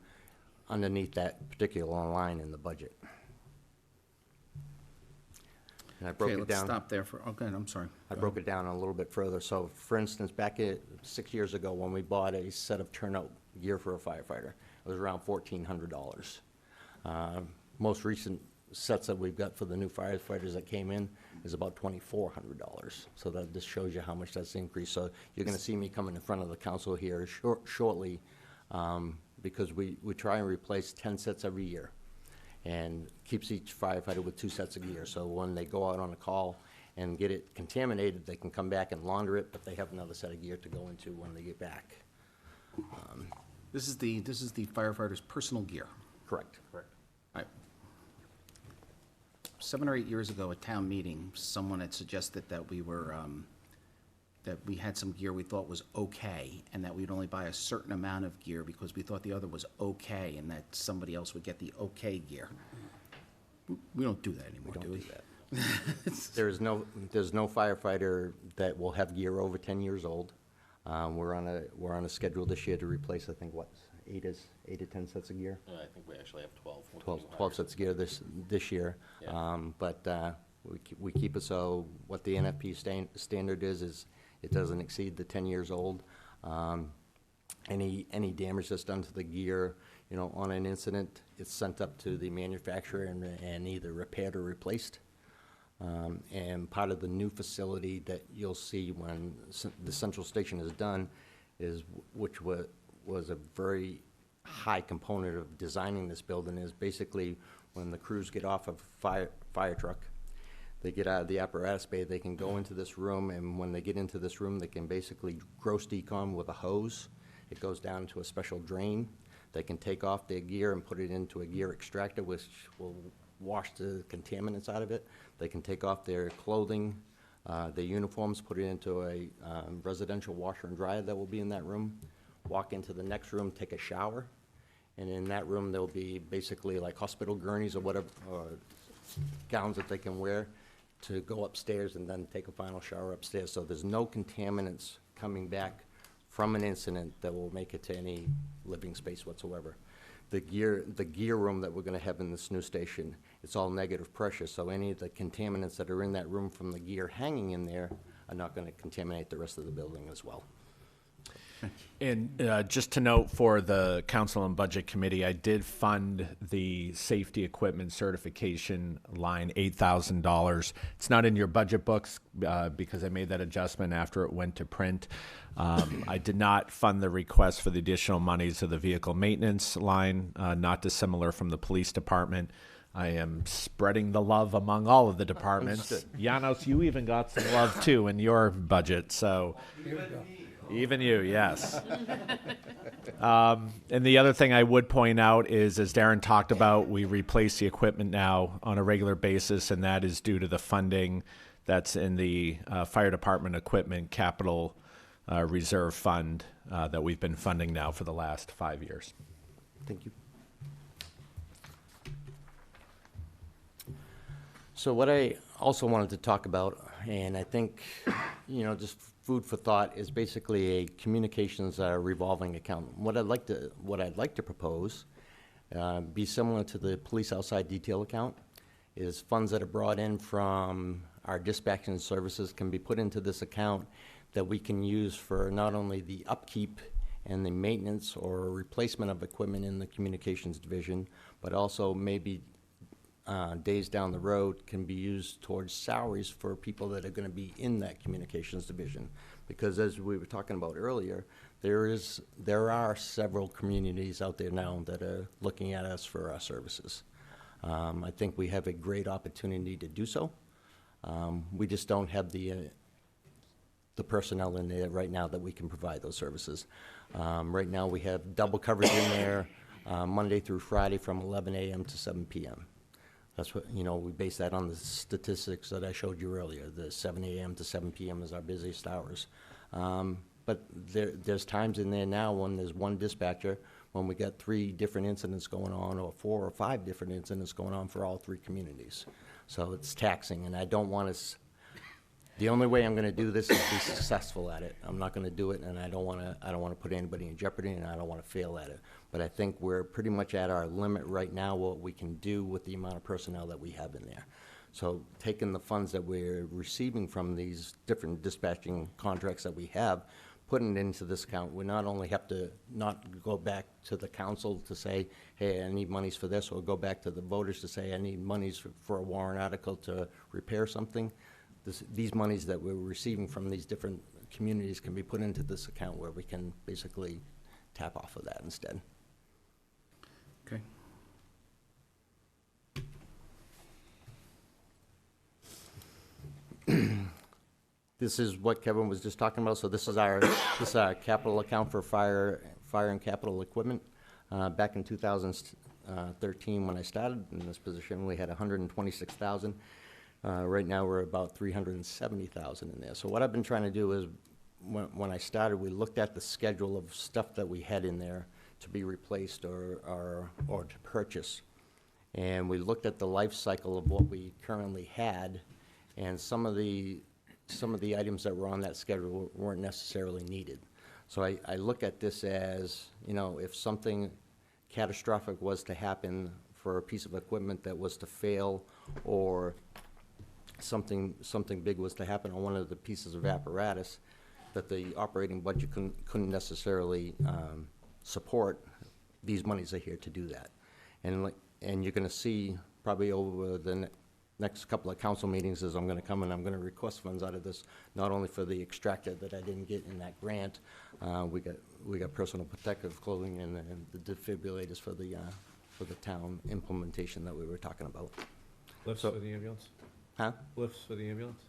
underneath that particular line in the budget. And I broke
Okay,
it
let's
down.
stop there for, okay, I'm sorry.
I broke it down a little bit further. So, for instance, back 6 years ago, when we bought a set of turnout gear for a firefighter, it was around $1,400. Most recent sets that we've got for the new firefighters that came in is about $2,400. So that just shows you how much that's increased. So you're going to see me coming in front of the council here shortly, because we try and replace 10 sets every year, and keeps each firefighter with 2 sets of gear. So when they go out on a call and get it contaminated, they can come back and launder it, but they have another set of gear to go into when they get back.
This is the firefighter's personal gear.
Correct. Correct.
All right. 7 or 8 years ago at town meeting, someone had suggested that we were, that we had some gear we thought was okay, and that we'd only buy a certain amount of gear because we thought the other was okay, and that somebody else would get the okay gear. We don't do that anymore, do we?
There's no firefighter that will have gear over 10 years old. We're on a schedule this year to replace, I think, what, 8 to 10 sets of gear?
I think we actually have 12.
12 sets of gear this year.
Yeah.
But we keep it so what the NFP standard is it doesn't exceed the 10 years old. Any damage that's done to the gear, on an incident, it's sent up to the manufacturer and either repaired or replaced. And part of the new facility that you'll see when the central station is done which was a very high component of designing this building, is basically when the crews get off of fire truck, they get out of the apparatus bay, they can go into this room, and when they get into this room, they can basically gross decon with a hose. It goes down to a special drain. They can take off their gear and put it into a gear extractor, which will wash the contaminants out of it. They can take off their clothing, their uniforms, put it into a residential washer and dryer that will be in that room, walk into the next room, take a shower, and in that room there'll be basically like hospital gurneys or whatever, gowns that they can wear to go upstairs and then take a final shower upstairs. So there's no contaminants coming back from an incident that will make it to any living space whatsoever. The gear room that we're gonna have in this new station, it's all negative pressure, so any of the contaminants that are in that room from the gear hanging in there are not gonna contaminate the rest of the building as well.
And just to note for the Council and Budget Committee, I did fund the safety equipment certification line, $8,000. It's not in your budget books because I made that adjustment after it went to print. I did not fund the request for the additional monies of the vehicle maintenance line, not dissimilar from the police department. I am spreading the love among all of the departments.
Understood.
Janos, you even got some love too in your budget, so. Even you, yes. And the other thing I would point out is, as Darren talked about, we replace the equipment now on a regular basis, and that is due to the funding that's in the fire department equipment capital reserve fund that we've been funding now for the last 5 years.
Thank you. So what I also wanted to talk about, and I think, just food for thought, is basically a communications revolving account. What I'd like to propose, be similar to the police outside detail account, is funds that are brought in from our dispatching services can be put into this account that we can use for not only the upkeep and the maintenance or replacement of equipment in the communications division, but also maybe days down the road can be used towards salaries for people that are going to be in that communications division. Because as we were talking about earlier, there are several communities out there now that are looking at us for our services. I think we have a great opportunity to do so. We just don't have the personnel in there right now that we can provide those services. Right now we have double coverage in there Monday through Friday from 11 a.m. to 7 p.m. That's what, we base that on the statistics that I showed you earlier. The 7 a.m. to 7 p.m. is our busiest hours. But there's times in there now when there's one dispatcher when we got 3 different incidents going on, or 4 or 5 different incidents going on for all 3 communities. So it's taxing, and I don't want us, the only way I'm gonna do this is be successful at it. I'm not gonna do it, and I don't wanna put anybody in jeopardy, and I don't wanna fail at it. But I think we're pretty much at our limit right now, what we can do with the amount of personnel that we have in there. So taking the funds that we're receiving from these different dispatching contracts that we have, putting it into this account, we not only have to not go back to the council to say, hey, I need monies for this, or go back to the voters to say, I need monies for a warrant article to repair something. These monies that we're receiving from these different communities can be put into this account where we can basically tap off of that instead.
Okay.
This is what Kevin was just talking about. So this is our capital account for fire and capital equipment. Back in 2013, when I started in this position, we had 126,000. Right now, we're about 370,000 in there. So what I've been trying to do is, when I started, we looked at the schedule of stuff that we had in there to be replaced or to purchase. And we looked at the life cycle of what we currently had, and some of the items that were on that schedule weren't necessarily needed. So I look at this as, if something catastrophic was to happen for a piece of equipment that was to fail, or something big was to happen on one of the pieces of apparatus that the operating budget couldn't necessarily support, these monies are here to do that. And you're gonna see probably over the next couple of council meetings is I'm gonna come and I'm gonna request funds out of this, not only for the extractor that I didn't get in that grant, we got personal protective clothing and the defibrillators for the town implementation that we were talking about.
Lifts for the ambulance?
Huh?
Lifts for the ambulance?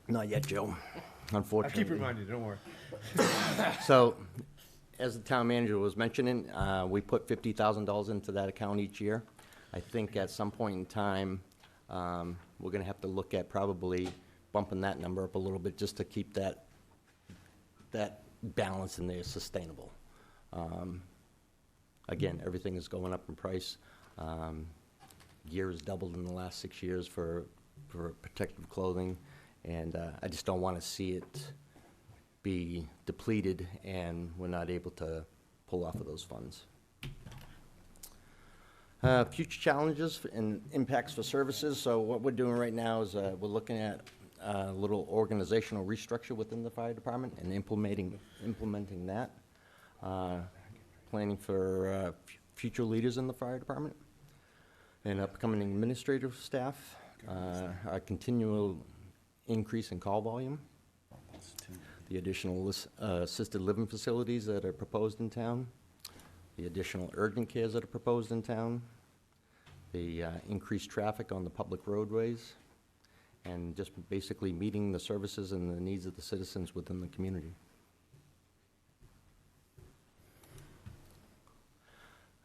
Not yet, Joe, unfortunately.
I keep reminding you, don't worry.
So, as the town manager was mentioning, we put $50,000 into that account each year. I think at some point in time, we're gonna have to look at probably bumping that number up a little bit just to keep that balance in there sustainable. Again, everything is going up in price. Gear has doubled in the last 6 years for protective clothing, and I just don't want to see it be depleted and we're not able to pull off of those funds. Future challenges and impacts for services. So what we're doing right now is we're looking at a little organizational restructure within the fire department and implementing that. Planning for future leaders in the fire department and upcoming administrative staff. Our continual increase in call volume. The additional assisted living facilities that are proposed in town. The additional urgent cares that are proposed in town. The increased traffic on the public roadways. And just basically meeting the services and the needs of the citizens within the community.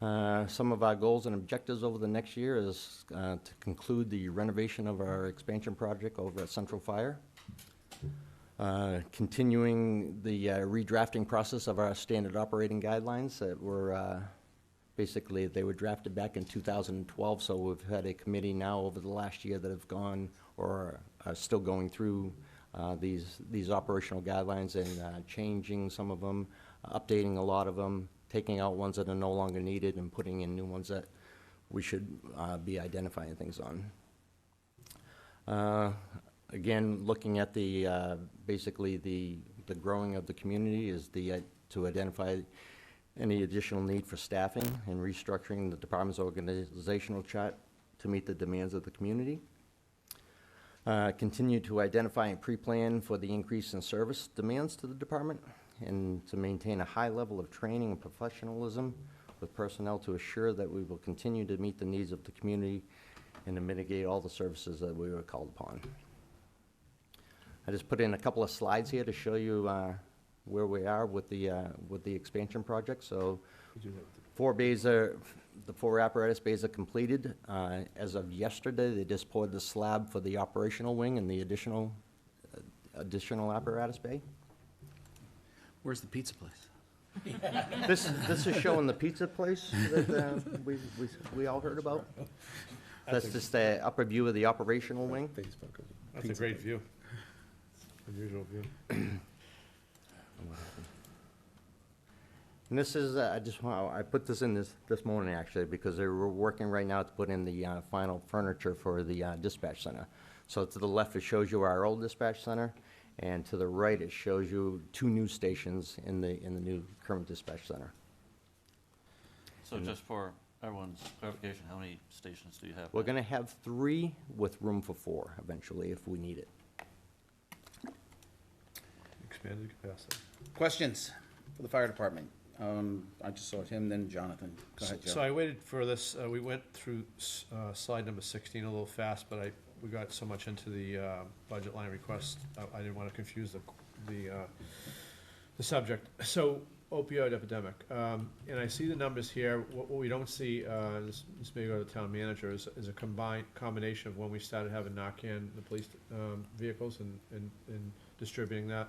Some of our goals and objectives over the next year is to conclude the renovation of our expansion project over at Central Fire. Continuing the redrafting process of our standard operating guidelines that were basically, they were drafted back in 2012, so we've had a committee now over the last year that have gone or are still going through these operational guidelines and changing some of them, updating a lot of them, taking out ones that are no longer needed and putting in new ones that we should be identifying things on. Again, looking at the basically the growing of the community is to identify any additional need for staffing and restructuring the department's organizational chart to meet the demands of the community. Continue to identify and pre-plan for the increase in service demands to the department and to maintain a high level of training and professionalism with personnel to assure that we will continue to meet the needs of the community and to mitigate all the services that we were called upon. I just put in a couple of slides here to show you where we are with the expansion project. So 4 bays the 4 apparatus bays are completed. As of yesterday, they just poured the slab for the operational wing and the additional apparatus bay.
Where's the pizza place?
This is showing the pizza place that we all heard about. That's just the upper view of the operational wing.
That's a great view. Unusual view.
And this is, I put this in this morning actually, because they were working right now to put in the final furniture for the dispatch center. So to the left, it shows you our old dispatch center, and to the right, it shows you 2 new stations in the new current dispatch center.
So just for everyone's clarification, how many stations do you have?
We're gonna have 3 with room for 4 eventually, if we need it.
Expanded capacity.
Questions for the fire department? I just saw Tim, then Jonathan. Go ahead, Joe.
So I waited for this, we went through slide number 16 a little fast, but we got so much into the budget line request, I didn't want to confuse the subject. So opioid epidemic, and I see the numbers here. What we don't see, this may go to the town manager, is a combination of when we started having Narcan, the police vehicles, and distributing that.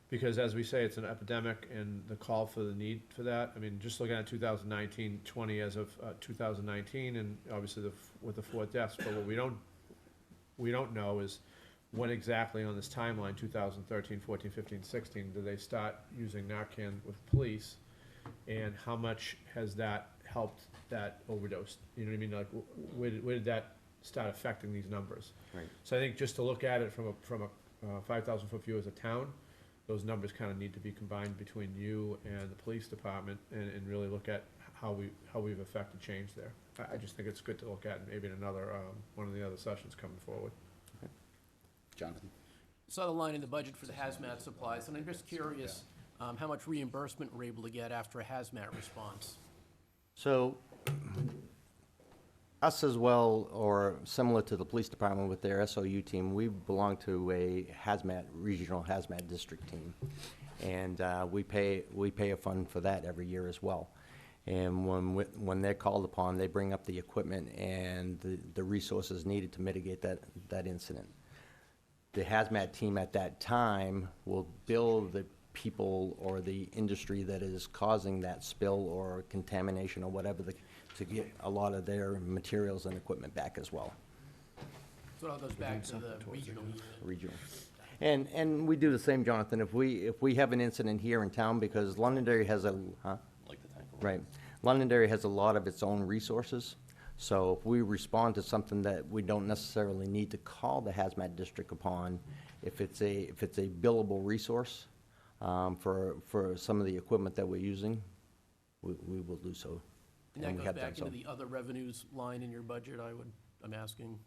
Because as we say, it's an epidemic, and the call for the need for that, I mean, just looking at 2019-20 as of 2019, and obviously with the 4 deaths, but what we don't know is when exactly on this timeline, 2013, 14, 15, 16, do they start using Narcan with police, and how much has that helped that overdose? You know what I mean? Like, where did that start affecting these numbers?
Right.
So I think just to look at it from a 5,000-foot view as a town, those numbers kind of need to be combined between you and the police department, and really look at how we've affected change there. I just think it's good to look at, maybe in another, one of the other sessions coming forward.
Jonathan?
Saw the line in the budget for the hazmat supplies, and I'm just curious how much reimbursement we're able to get after a hazmat response.
So, us as well, or similar to the police department with their SOU team, we belong to a regional hazmat district team. And we pay a fund for that every year as well. And when they're called upon, they bring up the equipment and the resources needed to mitigate that incident. The hazmat team at that time will bill the people or the industry that is causing that spill or contamination or whatever to get a lot of their materials and equipment back as well.
So it all goes back to the regional unit.
Regional. And we do the same, Jonathan. If we have an incident here in town, because Londonderry has
Like the tank.
right, Londonderry has a lot of its own resources. So if we respond to something that we don't necessarily need to call the hazmat district upon, if it's a billable resource for some of the equipment that we're using, we will do so.
And that
we
goes
have
back
done
into
so.
the other revenues line in your budget, I'm asking.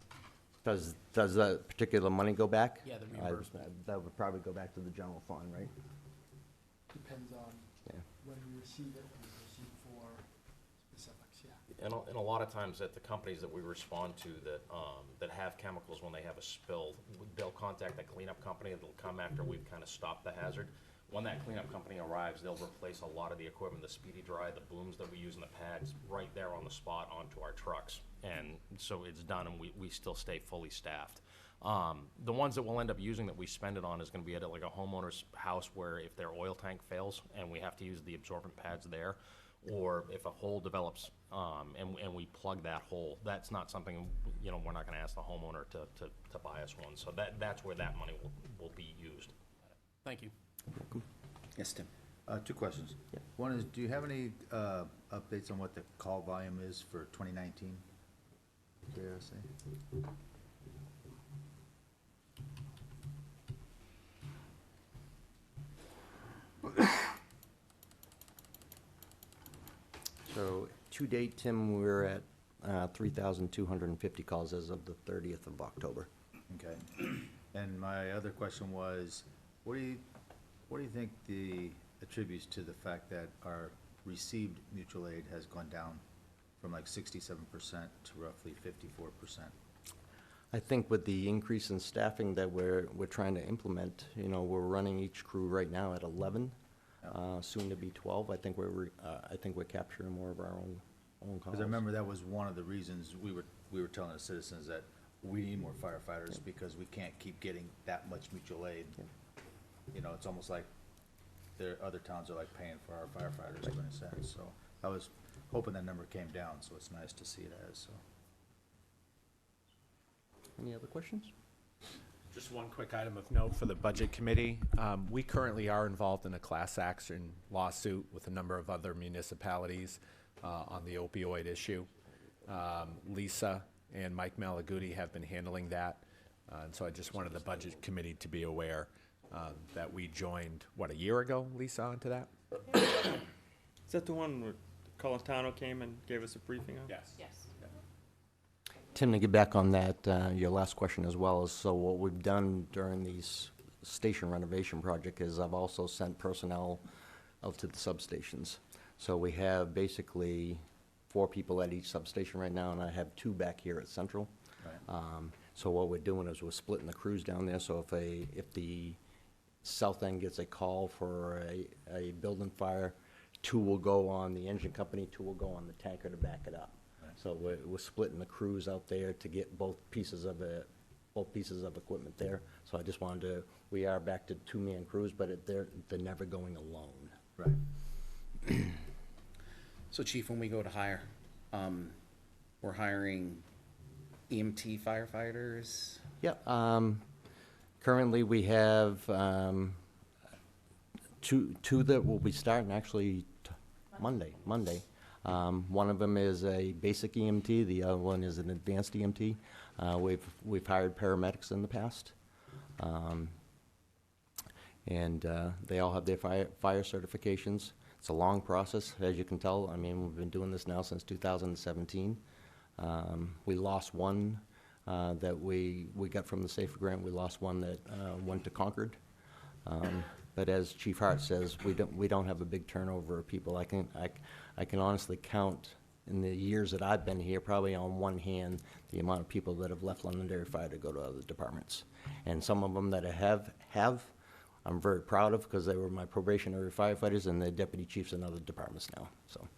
Does that particular money go back?
Yeah, the reimbursement.
That would probably go back to the general fund, right?
Depends on
Yeah.
when we receive it, when we receive for specifics, yeah.
And a lot of times at the companies that we respond to that have chemicals, when they have a spill, they'll contact the cleanup company, that'll come after we've kind of stopped the hazard. When that cleanup company arrives, they'll replace a lot of the equipment, the speedy dry, the booms that we use in the pads, right there on the spot onto our trucks. And so it's done, and we still stay fully staffed. The ones that we'll end up using that we spend it on is gonna be at like a homeowner's house where if their oil tank fails and we have to use the absorbent pads there, or if a hole develops, and we plug that hole, that's not something, you know, we're not gonna ask the homeowner to buy us one. So that's where that money will be used.
Thank you.
Yes, Tim?
2 questions. One is, do you have any updates on what the call volume is for 2019? KRSA?
So to date, Tim, we're at 3,250 calls as of the 30th of October.
Okay. And my other question was, what do you think the attributes to the fact that our received mutual aid has gone down from like 67% to roughly 54%?
I think with the increase in staffing that we're trying to implement, you know, we're running each crew right now at 11, soon to be 12. I think we're capturing more of our own calls.
Because I remember that was one of the reasons we were telling the citizens that we need more firefighters because we can't keep getting that much mutual aid. You know, it's almost like other towns are like paying for our firefighters, in a sense, so I was hoping that number came down, so it's nice to see it as, so.
Any other questions? Just one quick item of note for the Budget Committee. We currently are involved in a class action lawsuit with a number of other municipalities on the opioid issue. Lisa and Mike Malaguti have been handling that. And so I just wanted the Budget Committee to be aware that we joined, what, a year ago, Lisa, onto that?
Is that the one where Colantano came and gave us a briefing on?
Yes.
Yes.
Tim, to get back on that, your last question as well, is so what we've done during these station renovation project is I've also sent personnel out to the substations. So we have basically 4 people at each substation right now, and I have 2 back here at Central.
Right.
So what we're doing is we're splitting the crews down there, so if the south end gets a call for a building fire, 2 will go on the engine company, 2 will go on the tanker to back it up. So we're splitting the crews out there to get both pieces of equipment there. So I just wanted to, we are back to 2-man crews, but they're never going alone.
Right.
So Chief, when we go to hire, we're hiring EMT firefighters?
Yep. Currently, we have two that will be starting actually Monday. One of them is a basic EMT. The other one is an advanced EMT. We've hired paramedics in the past, and they all have their fire certifications. It's a long process, as you can tell. I mean, we've been doing this now since 2017. We lost one that we got from the SAFER grant. We lost one that went to Concord. But as Chief Hart says, we don't have a big turnover of people. I can honestly count in the years that I've been here, probably on one hand, the amount of people that have left Londonderry Fire to go to other departments. And some of them that I have, I'm very proud of, because they were my probationary firefighters, and they're deputy chiefs in other departments now, so.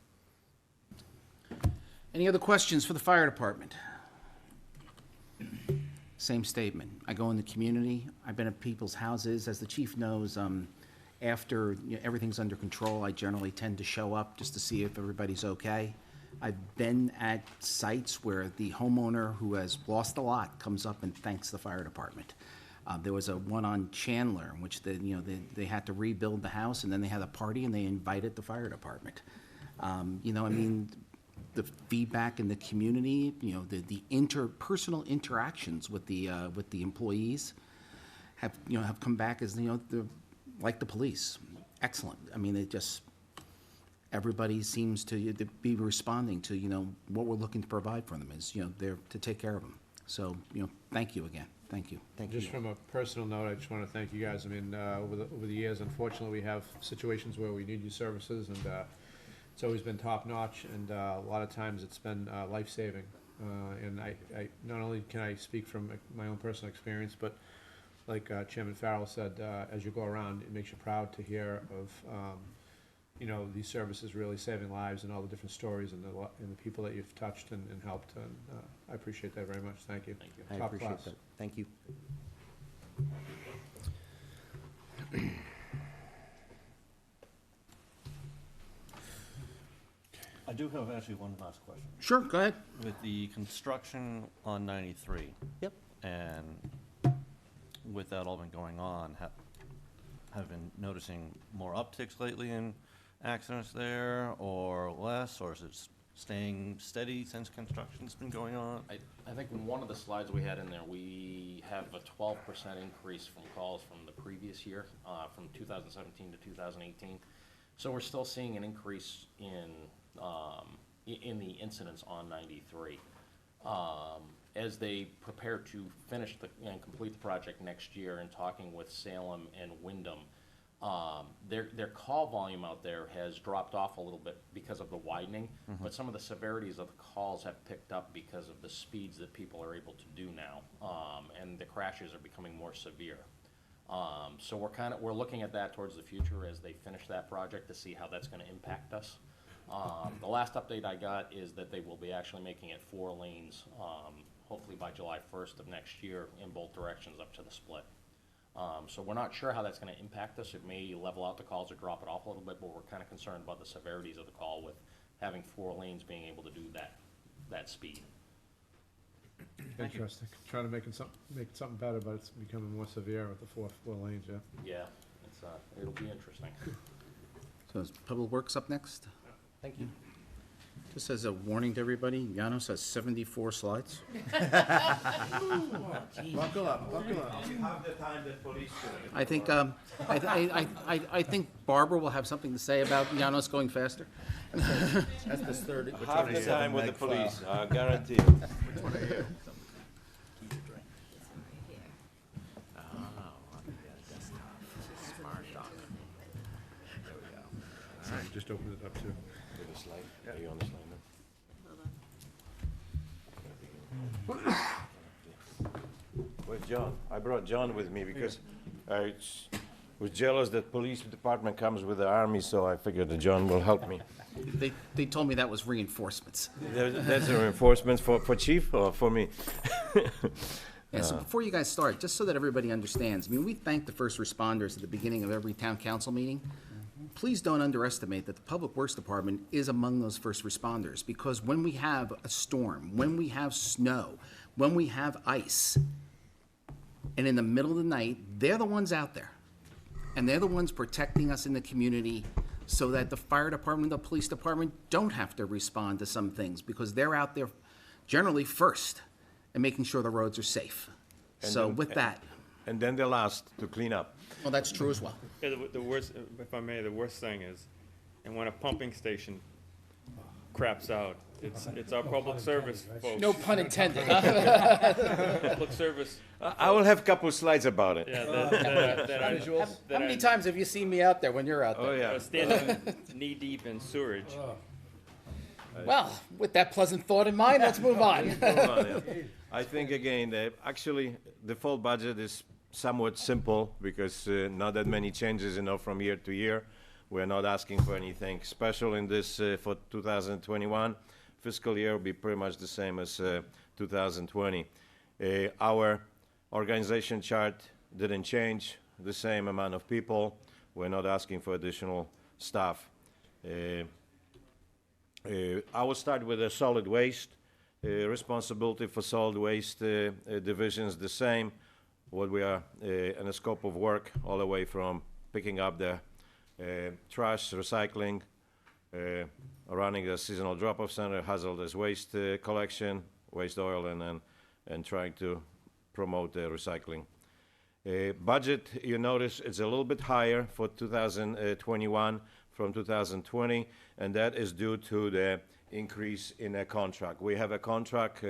Any other questions for the fire department? Same statement. I go in the community. I've been at people's houses. As the chief knows, after everything's under control, I generally tend to show up just to see if everybody's okay. I've been at sites where the homeowner who has lost a lot comes up and thanks the fire department. There was a one on Chandler in which they had to rebuild the house, and then they had a party and they invited the fire department. The feedback in the community, the interpersonal interactions with the employees have come back as they're like the police. Excellent. I mean, everybody seems to be responding to what we're looking to provide for them is there to take care of them. So thank you again. Thank you.
Just from a personal note, I just want to thank you guys. I mean, over the years, unfortunately, we have situations where we need your services, and it's always been top-notch, and a lot of times it's been life-saving. And I not only can I speak from my own personal experience, but like Chairman Farrell said, as you go around, it makes you proud to hear of these services really saving lives, and all the different stories and the people that you've touched and helped. And I appreciate that very much. Thank you.
Thank you. I
Top
appreciate
class.
that. Thank you.
I do have actually one last question.
Sure, go ahead.
With the construction on 93.
Yep.
And with that all been going on, have been noticing more upticks lately in accidents there, or less, or is it staying steady since construction's been going on?
I think in one of the slides we had in there, we have a 12% increase from calls from the previous year, from 2017 to 2018. So we're still seeing an increase in the incidents on 93. As they prepare to finish and complete the project next year, and talking with Salem and Wyndham, their call volume out there has dropped off a little bit because of the widening, but some of the severities of the calls have picked up because of the speeds that people are able to do now, and the crashes are becoming more severe. So we're looking at that towards the future as they finish that project to see how that's going to impact us. The last update I got is that they will be actually making it 4 lanes, hopefully by July 1st of next year, in both directions up to the split. So we're not sure how that's gonna impact us. It may level out the calls or drop it off a little bit, but we're kinda concerned about the severities of the call with having 4 lanes being able to do that speed.
Interesting. Trying to make it something better, but it's becoming more severe with the four lanes, yeah.
Yeah, it's, it'll be interesting.
So is Public Works up next?
Thank you.
Just as a warning to everybody, Janos has 74 slides.
Buckle up, buckle up.
Have the time that police do.
I think, I think Barbara will have something to say about Janos going faster.
That's the third.
Half the time with the police, I guarantee.
Which one are you?
Just open it up too.
Are you on the slide now? Where's John? I brought John with me because I was jealous that police department comes with the army, so I figured that John will help me.
They told me that was reinforcements.
That's a reinforcement for chief or for me?
Yeah, so before you guys start, just so that everybody understands, I mean, we thank the first responders at the beginning of every town council meeting. Please don't underestimate that the Public Works Department is among those first responders, because when we have a storm, when we have snow, when we have ice, and in the middle of the night, they're the ones out there. And they're the ones protecting us in the community so that the fire department, the police department don't have to respond to some things, because they're out there generally first and making sure the roads are safe.
And
So
then-
with that,
And then the last to clean up.
well, that's true as well.
Yeah, the worst, if I may, the worst thing is, and when a pumping station craps out, it's our public service folks.
No pun intended.
Public service,
I will have a couple slides about it.
yeah, that
How many times have you seen me out there when you're out there?
Oh, yeah.
are standing knee-deep in sewage.
Well, with that pleasant thought in mind, let's move on.
I think, again, actually, the full budget is somewhat simple because not that many changes, from year to year. We're not asking for anything special in this for 2021. Fiscal year will be pretty much the same as 2020. Our organization chart didn't change, the same amount of people. We're not asking for additional staff. I will start with the solid waste. Responsibility for solid waste division is the same. What we are in the scope of work, all the way from picking up the trash, recycling, running a seasonal drop-off center, hazardous waste collection, waste oil, and trying to promote the recycling. Budget, you notice it's a little bit higher for 2021 from 2020, and that is due to the increase in a contract. We have a contract,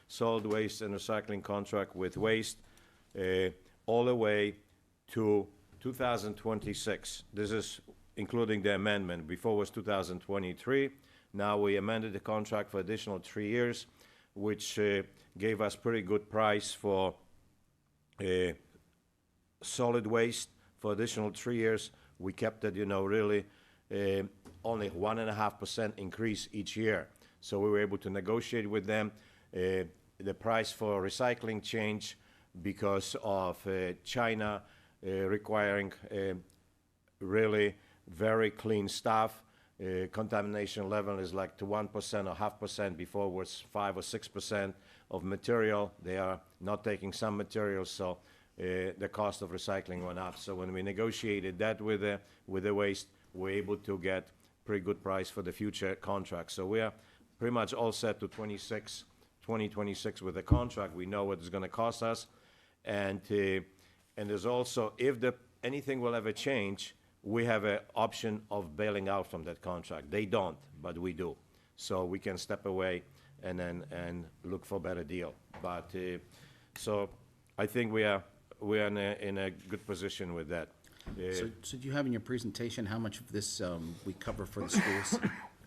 solid waste and recycling contract with waste, all the way to 2026. This is including the amendment. Before was 2023. Now we amended the contract for additional 3 years, which gave us pretty good price for solid waste for additional 3 years. We kept it, really only 1.5% increase each year. So we were able to negotiate with them. The price for recycling changed because of China requiring really very clean stuff. Contamination level is like to 1% or 0.5%. Before was 5 or 6% of material. They are not taking some materials, so the cost of recycling went up. So when we negotiated that with the waste, we're able to get pretty good price for the future contract. So we are pretty much all set to 2026 with the contract. We know what it's going to cost us, and there's also, if anything will ever change, we have an option of bailing out from that contract. They don't, but we do. So we can step away and look for a better deal. But so I think we are in a good position with that.
So do you have in your presentation how much of this we cover for the schools?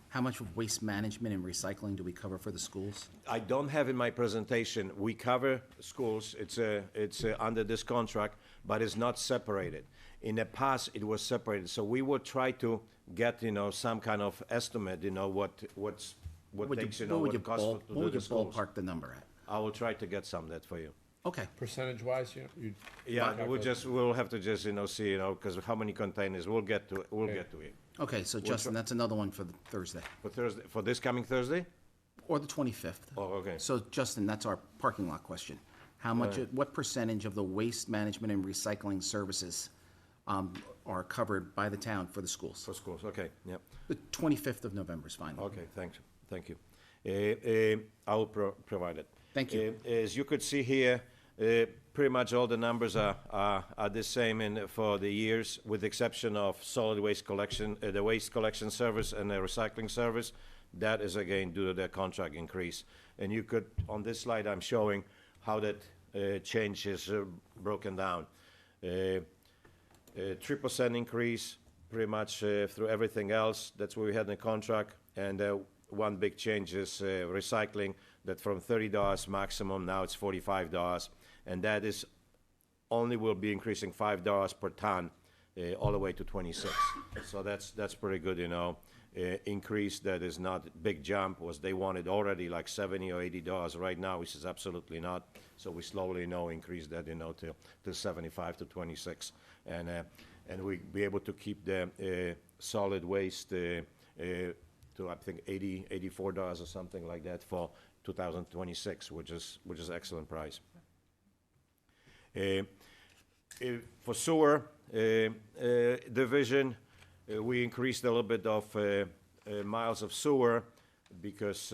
How much of waste management and recycling do we cover for the schools?
I don't have in my presentation. We cover schools. It's under this contract, but it's not separated. In the past, it was separated. So we would try to get some kind of estimate. What takes
What would you
what it costs to do the schools.
ballpark the number at?
I will try to get some of that for you.
Okay.
Percentage-wise, you?
Yeah, we'll have to just, see, because how many containers, we'll get to it.
Okay, so Justin, that's another one for the Thursday,
For this coming Thursday?
or the 25th.
Oh, okay.
So Justin, that's our parking lot question. How much, what percentage of the waste management and recycling services are covered by the town for the schools?
For schools, okay, yep.
The 25th of November is fine.
Okay, thank you. I will provide it.
Thank you.
As you could see here, pretty much all the numbers are the same for the years, with the exception of solid waste collection, the waste collection service and the recycling service. That is again due to the contract increase. And you could, on this slide, I'm showing how that change is broken down. 3% increase, pretty much through everything else. That's what we had in the contract. And one big change is recycling, that from $30 maximum, now it's $45. And that is only will be increasing $5 per ton all the way to 26. So that's pretty good, increase. That is not a big jump. Was they wanted already like $70 or $80 right now, which is absolutely not. So we slowly increase that, to 75 to 26. And we be able to keep the solid waste to I think $84 or something like that for 2026, which is excellent price. For sewer division, we increased a little bit of miles of sewer because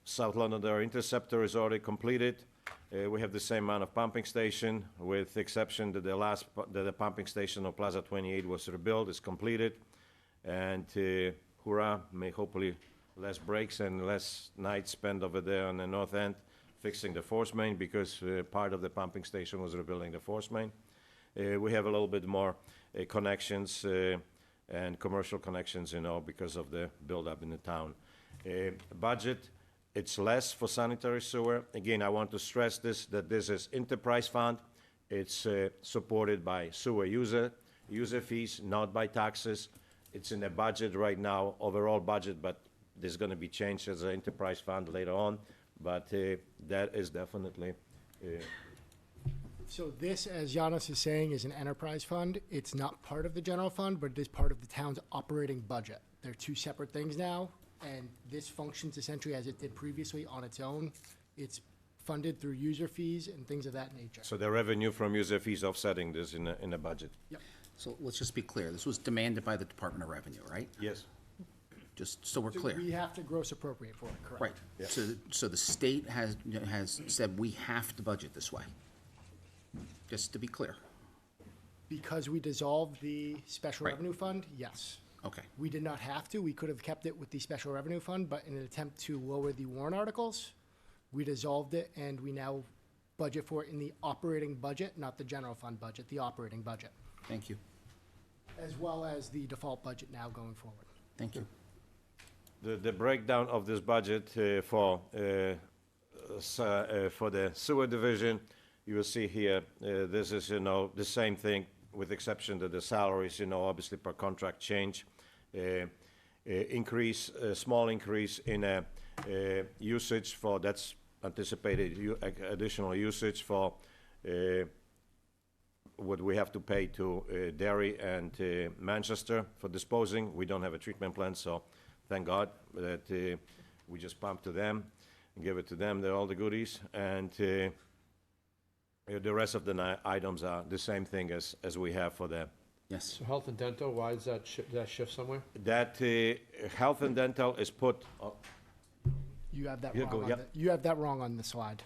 South Londonderry Interceptor is already completed. We have the same amount of pumping station, with the exception that the pumping station on Plaza 28 was rebuilt, is completed, and hurrah, may hopefully less breaks and less nights spent over there on the north end fixing the force main, because part of the pumping station was rebuilding the force main. We have a little bit more connections and commercial connections, because of the buildup in the town. Budget, it's less for sanitary sewer. Again, I want to stress that this is enterprise fund. It's supported by sewer user fees, not by taxes. It's in the budget right now, overall budget, but there's going to be changed as an enterprise fund later on. But that is definitely.
So this, as Giannis is saying, is an enterprise fund. It's not part of the general fund, but it is part of the town's operating budget. They're two separate things now, and this functions essentially as it did previously on its own. It's funded through user fees and things of that nature.
So the revenue from user fees offsetting this in the budget.
Yep.
So let's just be clear. This was demanded by the Department of Revenue, right?
Yes.
Just so we're
So
clear.
we have to gross appropriate for it, correct?
Right. So the state has said we have to budget this way. Just to be clear.
Because we dissolved the special
Right.
revenue fund, yes.
Okay.
We did not have to. We could have kept it with the special revenue fund, but in an attempt to lower the warrant articles, we dissolved it, and we now budget for it in the operating budget, not the general fund budget, the operating budget,
Thank you.
as well as the default budget now going forward.
Thank you.
The breakdown of this budget for the sewer division, you will see here, this is, the same thing, with exception that the salaries, obviously per contract change. Small increase in usage for, that's anticipated additional usage for what we have to pay to Derry and Manchester for disposing. We don't have a treatment plant, so thank God that we just pump to them and give it to them. They're all the goodies. And the rest of the items are the same thing as we have for them.
Yes.
So health and dental, why is that shift somewhere?
That health and dental is put.
You have that
Yeah,
wrong.
go,
On
yep.
you have that wrong on the slide.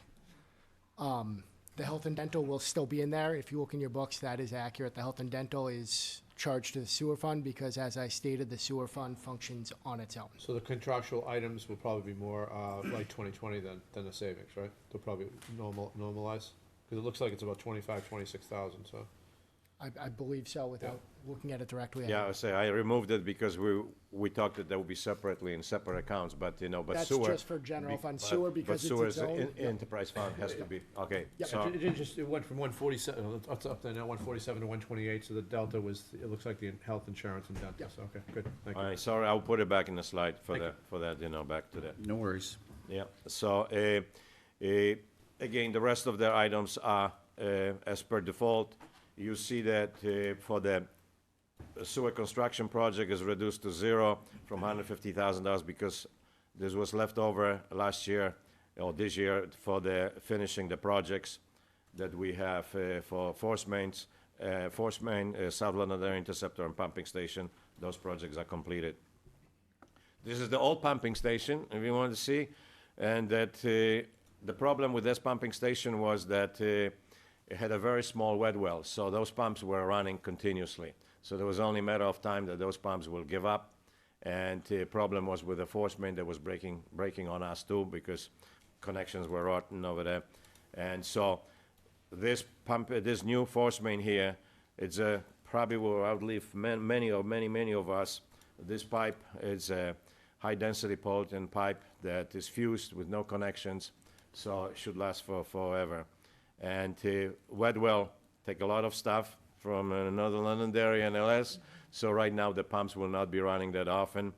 The health and dental will still be in there. If you look in your books, that is accurate. The health and dental is charged to the sewer fund because, as I stated, the sewer fund functions on its own.
So the contractual items will probably be more like 2020 than the savings, right? They'll probably normalize? Because it looks like it's about 26,000, so.
I believe so without looking at it directly.
Yeah, I say I removed it because we talked that they would be separately in separate accounts, but but
That's
sewer.
just for general fund. Sewer, because it's
sewer
its
is
own.
enterprise fund has to be, okay.
Yep.
So,
It went from 147, it's up there now, 147 to 128, so the delta was, it looks like the health insurance and dental, so, okay, good, thank you.
all right, sorry, I'll put it back in the slide for
Thank
that, back to that.
No worries.
Yeah, so,
again, the rest of the items are as per default. You see that for the sewer construction project is reduced to zero from $150,000 because this was left over last year or this year for the finishing the projects that we have for force main, South Londonderry Interceptor and pumping station. Those projects are completed. This is the old pumping station, if you want to see, and that the problem with this pumping station was that it had a very small wet well, so those pumps were running continuously. So there was only a matter of time that those pumps will give up, and the problem was with the force main that was breaking on us too, because connections were rotten over there. And so this pump, this new force main here, it's probably will outlive many of us. This pipe is a high-density polyethylene pipe that is fused with no connections, so it should last for forever. And wet well take a lot of stuff from Northern Londonderry and LS, so right now the pumps will not be running that often.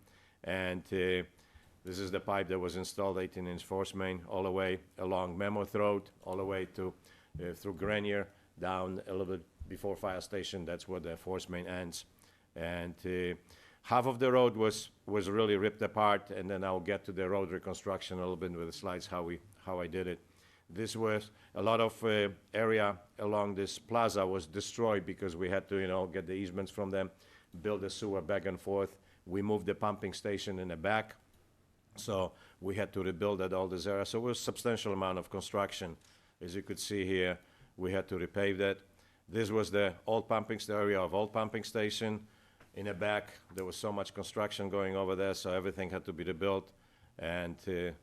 And this is the pipe that was installed, 18-inch force main, all the way along Mammoth Road, all the way to through Grenier, down a little bit before fire station. That's where the force main ends. And half of the road was really ripped apart, and then I'll get to the road reconstruction a little bit with the slides how I did it. This was a lot of area along this plaza was destroyed because we had to, get the easements from them, build the sewer back and forth. We moved the pumping station in the back, so we had to rebuild all this area. So it was a substantial amount of construction. As you could see here, we had to repave that. This was the old area of old pumping station. In the back, there was so much construction going over there, so everything had to be rebuilt, and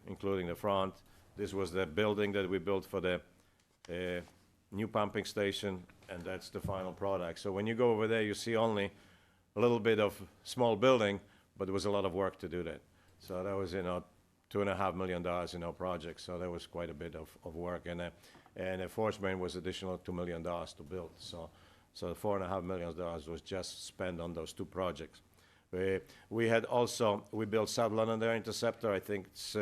including the front. This was the building that we built for the new pumping station, and that's the final product. So when you go over there, you see only a little bit of small building, but there was a lot of work to do that. So that was, $2.5 million, project. So that was quite a bit of work, and a force main was additional $2 million to build. So $4.5 million was just spent on those two projects. We built South Londonderry Interceptor. I think it's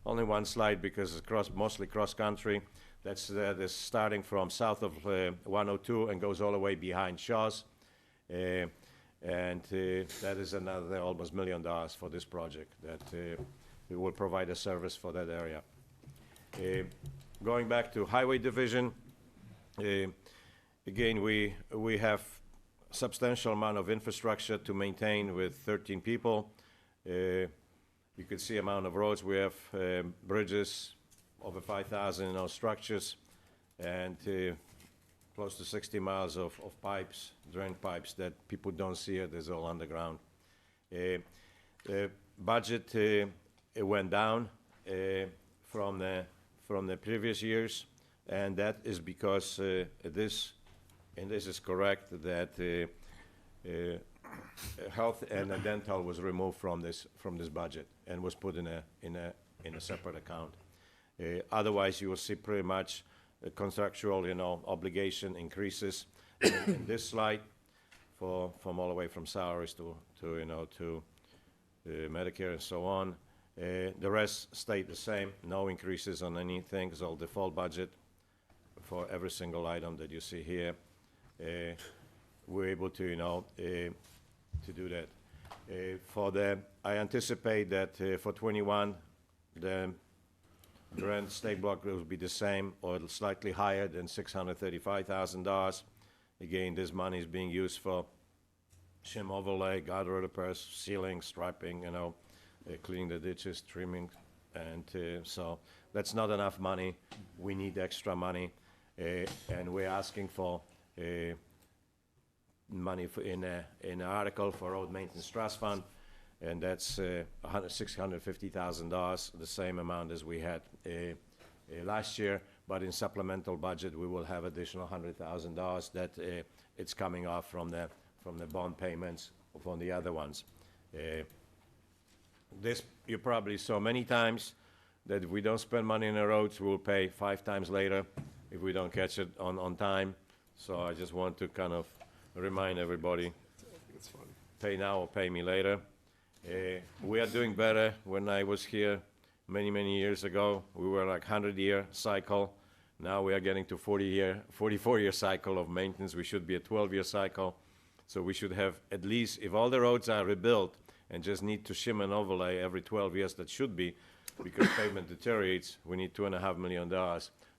only one slide because it's mostly cross-country. That's starting from south of 102 and goes all the way behind Shaw's. And that is another almost $1 million for this project that we will provide a service for that area. Going back to Highway Division, again, we have substantial amount of infrastructure to maintain with 13 people. You can see amount of roads. We have bridges, over 5,000 structures, and close to 60 miles of pipes, drain pipes that people don't see it. It's all underground. The budget it went down from the previous years, and that is because this is correct, that health and dental was removed from this budget and was put in a separate account. Otherwise, you will see pretty much contractual, obligation increases in this slide from all the way from salaries to Medicare and so on. The rest stayed the same, no increases on anything. It's all default budget for every single item that you see here. We're able to, to do that. I anticipate that for 21, the rent state block will be the same or slightly higher than $635,000. Again, this money is being used for shim overlay, guardrail repairs, sealing, striping, cleaning the ditches, trimming, and so that's not enough money. We need extra money, and we're asking for money in an article for road maintenance trust fund, and that's $650,000, the same amount as we had last year. But in supplemental budget, we will have additional $100,000 that it's coming off from the bond payments from the other ones. This you probably saw many times, that if we don't spend money in the roads, we'll pay 5 times later if we don't catch it on time. So I just want to kind of remind everybody, pay now or pay me later. We are doing better. When I was here many years ago, we were like 100-year cycle.
Now we are getting to 44-year cycle of maintenance. We should be a 12-year cycle. So we should have at least, if all the roads are rebuilt and just need to shim and overlay every 12 years, that should be, because pavement deteriorates, we need $2.5 million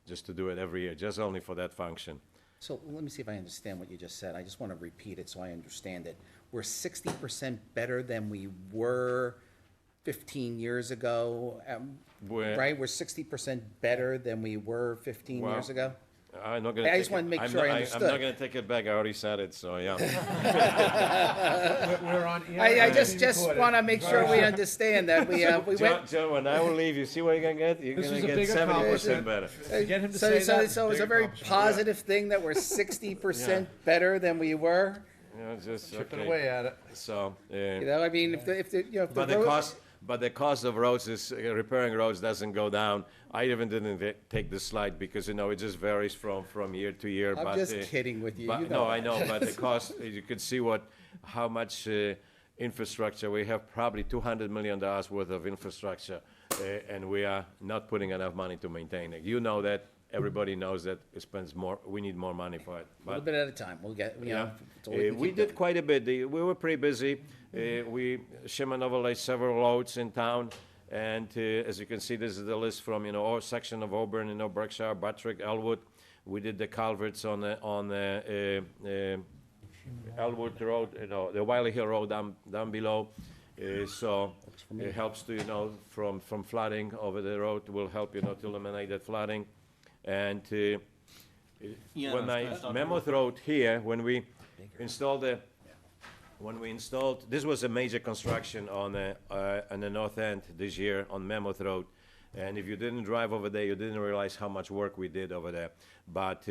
just to do it every year, just only for that function.
So let me see if I understand what you just said. I just want to repeat it so I understand it. We're 60% better than we were 15 years ago, right? We're 60% better than we were 15
Well,
years ago?
I'm not gonna
I just wanted to make sure I understood.
I'm not gonna take it back, I already said it, so yeah.
We're on air.
I just want to make sure we understand that we went.
John, when I will leave, you see what you're gonna get? You're gonna get 70% better.
Get him to
So
say that.
it's a very positive thing that we're 60% better than we were.
Yeah, just,
Chipping
okay.
away at it.
So,
You know, I mean, if the you know, if the
but the
road-
cost of roads is, repairing roads doesn't go down. I even didn't take the slide because, you know, it just varies from year to year.
I'm
but,
just kidding with you.
But,
You
no,
know
I know,
that.
but the cost, you could see how much infrastructure, we have probably $200 million worth of infrastructure, and we are not putting enough money to maintain it. You know that, everybody knows that it spends more, we need more money for it.
A little bit at a time. We'll get, you know. it's all
We
can keep
did
doing.
quite a bit. We were pretty busy. We shim and overlay several roads in town. And as you can see, this is the list from, you know, our section of Auburn, you know, Berkshire, Buttrick, Elwood. We did the culverts on the Elwood Road, you know, the Wiley Hill Road down below. So it helps to, you know, from flooding over the road, will help, you know, to eliminate that flooding. And when Mammoth Road here, when we installed this was a major construction on the north end this year on Mammoth Road. And if you didn't drive over there, you didn't realize how much work we did over there. But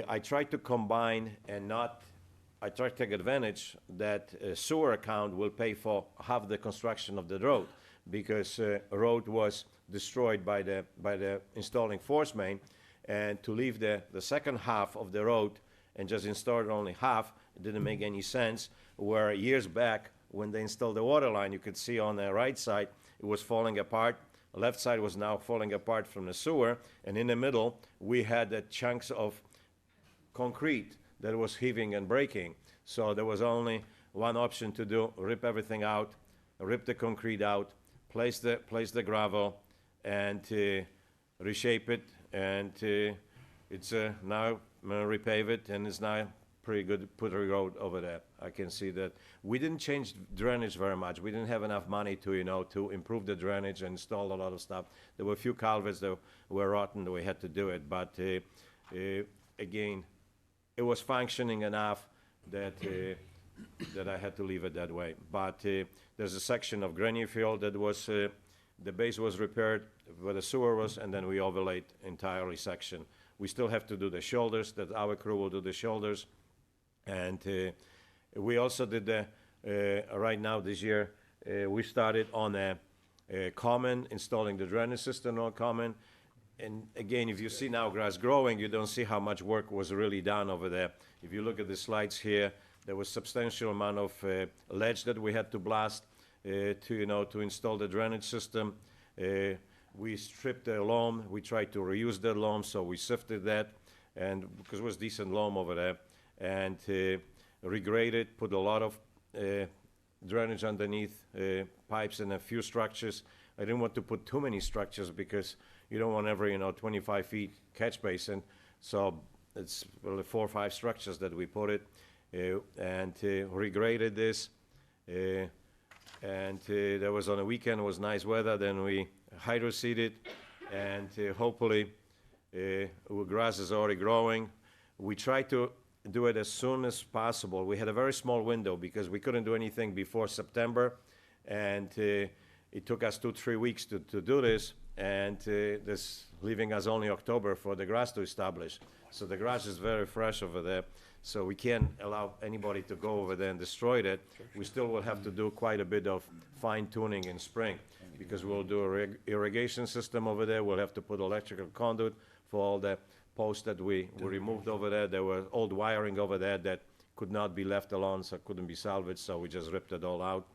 I tried to combine I tried to take advantage that sewer account will pay for half the construction of the road, because road was destroyed by the installing force main, and to leave the second half of the road and just install only half, it didn't make any sense. Where years back, when they installed the water line, you could see on the right side, it was falling apart. The left side was now falling apart from the sewer, and in the middle, we had the chunks of concrete that was heaving and breaking. So there was only one option to do: rip everything out, rip the concrete out, place the gravel, and reshape it. And it's now repave it, and it's now pretty good puttery road over there. I can see that. We didn't change drainage very much. We didn't have enough money to, you know, to improve the drainage and install a lot of stuff. There were a few culverts that were rotten that we had to do it. But again, it was functioning enough that that I had to leave it that way. But there's a section of Grenier Field that was, the base was repaired where the sewer was, and then we overlaid entirely section. We still have to do the shoulders, that our crew will do the shoulders. And we also did right now this year, we started on a common, installing the drainage system on common. And again, if you see now grass growing, you don't see how much work was really done over there. If you look at the slides here, there was substantial amount of ledge that we had to blast to install the drainage system. We stripped the loam. We tried to reuse the loam, so we sifted that, and because it was decent loam over there, and regraded, put a lot of drainage underneath pipes and a few structures. I didn't want to put too many structures because you don't want every 25 feet catch basin. So it's really 4 or 5 structures that we put it, and regraded this. And there was on a weekend, it was nice weather, then we hydroseeded, and hopefully grass is already growing. We tried to do it as soon as possible. We had a very small window because we couldn't do anything before September, and it took us 2-3 weeks to do this, and this leaving us only October for the grass to establish. So the grass is very fresh over there, so we can't allow anybody to go over there and destroy it. We still will have to do quite a bit of fine tuning in spring, because we'll do a irrigation system over there. We'll have to put electrical conduit for all the posts that we removed over there. There was old wiring over there that could not be left alone, so couldn't be salvaged, so we just ripped it all out.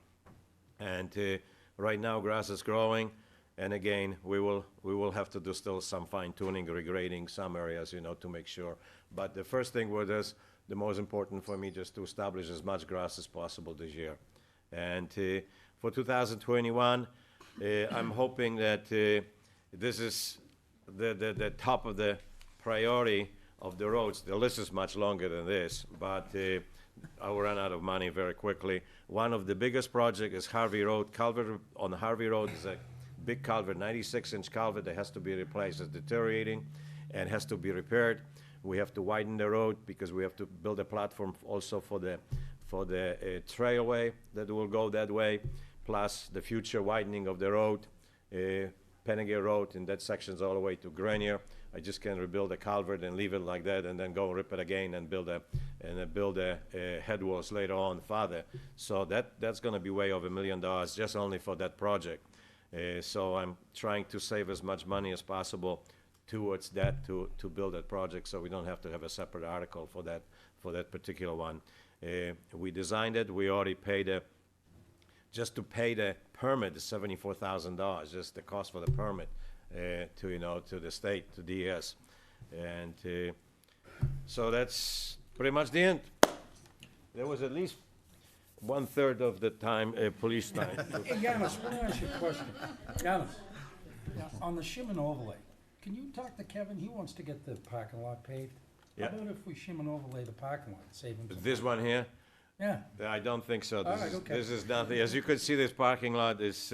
And right now grass is growing, And again, we will have to do still some fine tuning, regrading some areas, you know, to make sure. But the first thing was this, the most important for me, just to establish as much grass as possible this year. And for 2021, I'm hoping that this is the top of the priority of the roads. The list is much longer than this, but I will run out of money very quickly. One of the biggest projects is Harvey Road. Culvert on Harvey Road is a big culvert, 96-inch culvert that has to be replaced. It's deteriorating and has to be repaired. We have to widen the road because we have to build a platform also for the trailway that will go that way, plus the future widening of the road, Penegay Road, and that section's all the way to Grenier. I just can't rebuild a culvert and leave it like that and then go rip it again and build a head walls later on farther. So that's going to be way over $1 million just only for that project. So I'm trying to save as much money as possible towards that to build that project, so we don't have to have a separate article for that particular one. We designed it. We already paid just to pay the permit is $74,000, just the cost for the permit to the state, to DES. And so that's pretty much the end. There was at least 1/3 of the time police time.
Hey, Yanis, let me ask you a question. Yanis, on the shim and overlay, can you talk to Kevin? He wants to get the parking lot paved.
Yeah.
How about if we shim and overlay the parking lot, save him some
This one here?
Yeah.
I don't think so.
All right, okay.
This is nothing. As you can see, this parking lot is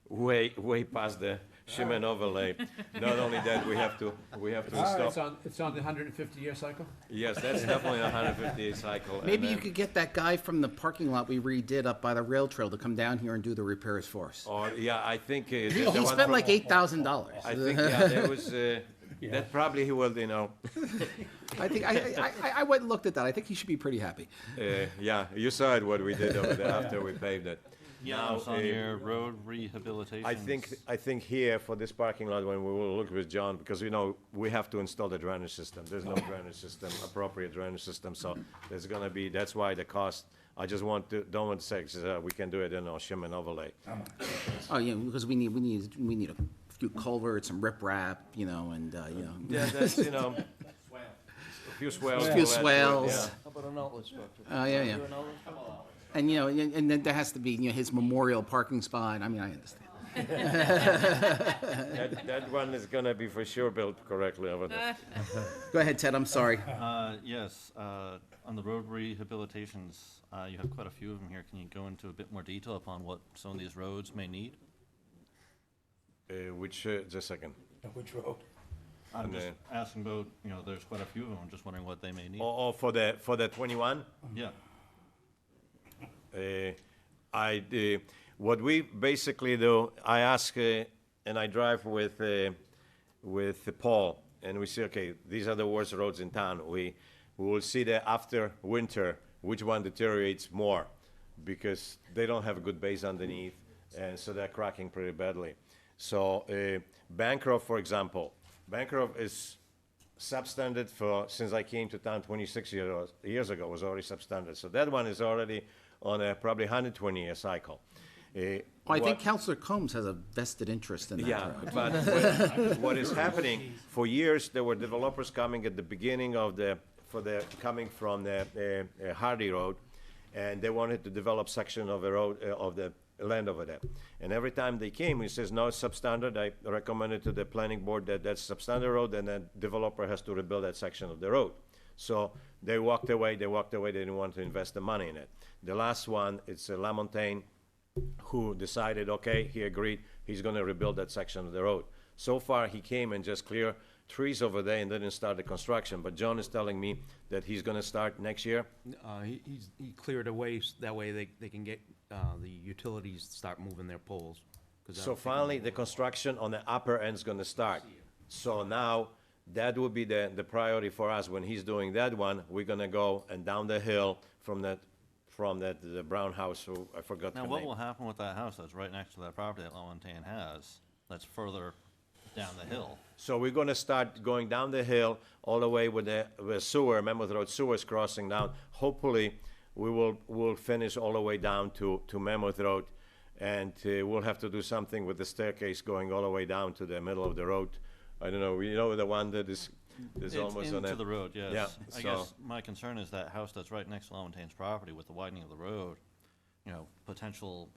way past the shim and overlay. Not only that, we have to install.
It's on the 150-year cycle?
Yes, that's definitely a 150-year cycle.
Maybe you could get that guy from the parking lot we redid up by the rail trail to come down here and do the repairs for us.
Or, yeah, I think.
He spent like $8,000.
I think, yeah, there was, that probably he will,
I think, I went and looked at that. I think he should be pretty happy.
Yeah, you saw it, what we did over there after we paved it.
Yeah, it's on your road rehabilitation.
I think here for this parking lot, when we will look with John, because we have to install the drainage system. There's no drainage system, appropriate drainage system, so there's gonna be, that's why the cost. I just don't want to say, we can do it in our shim and overlay.
Oh, yeah, because we need a few culverts, some riprap, and.
Yeah, that's, a few swales.
A few swales.
Yeah.
How about an outlet structure?
Oh, yeah.
Do an outlet?
And, and then there has to be, his memorial parking spot. I mean, I understand.
That one is gonna be for sure built correctly over there.
Go ahead, Ted, I'm sorry.
Yes, on the road rehabilitations, you have quite a few of them here. Can you go into a bit more detail upon what some of these roads may need?
Just a second.
Which road?
I'm just asking about, there's quite a few of them. I'm just wondering what they may need.
Oh, for the 21?
Yeah.
What we basically do, I ask and I drive with Paul, and we say, okay, these are the worst roads in town. We will see that after winter, which one deteriorates more, because they don't have a good base underneath, and so they're cracking pretty badly. So Bancroft, for example, Bancroft is substandard since I came to town 26 years ago, was already substandard. So that one is already on a probably 120-year cycle.
I think Councilor Combs has a vested interest in that.
Yeah, but what is happening, for years there were developers coming at the beginning coming from the Hardy Road, and they wanted to develop section of the road, of the land over there. And every time they came, he says, no, it's substandard. I recommended to the planning board that that's substandard road, and the developer has to rebuild that section of the road. So they walked away, they didn't want to invest the money in it. The last one, it's Lamontagne, who decided, okay, he agreed, he's gonna rebuild that section of the road. So far, he came and just cleared trees over there and didn't start the construction, but John is telling me that he's gonna start next year.
He cleared away, that way they can get, the utilities start moving their poles.
So finally, the construction on the upper end's gonna start. So now, that would be the priority for us. When he's doing that one, we're gonna go and down the hill from the brown house, who I forgot the
Now,
name.
what will happen with that house that's right next to that property that Lamontagne has, that's further down the hill?
So we're gonna start going down the hill all the way with the sewer, Mammoth Road sewer is crossing down. Hopefully, we'll finish all the way down to Mammoth Road, and we'll have to do something with the staircase going all the way down to the middle of the road. I don't know, you know the one that is almost on
Into
that?
the road, yes.
Yeah,
I
so,
guess my concern is that house that's right next to Lowendane's property with the widening of the road, you know, potential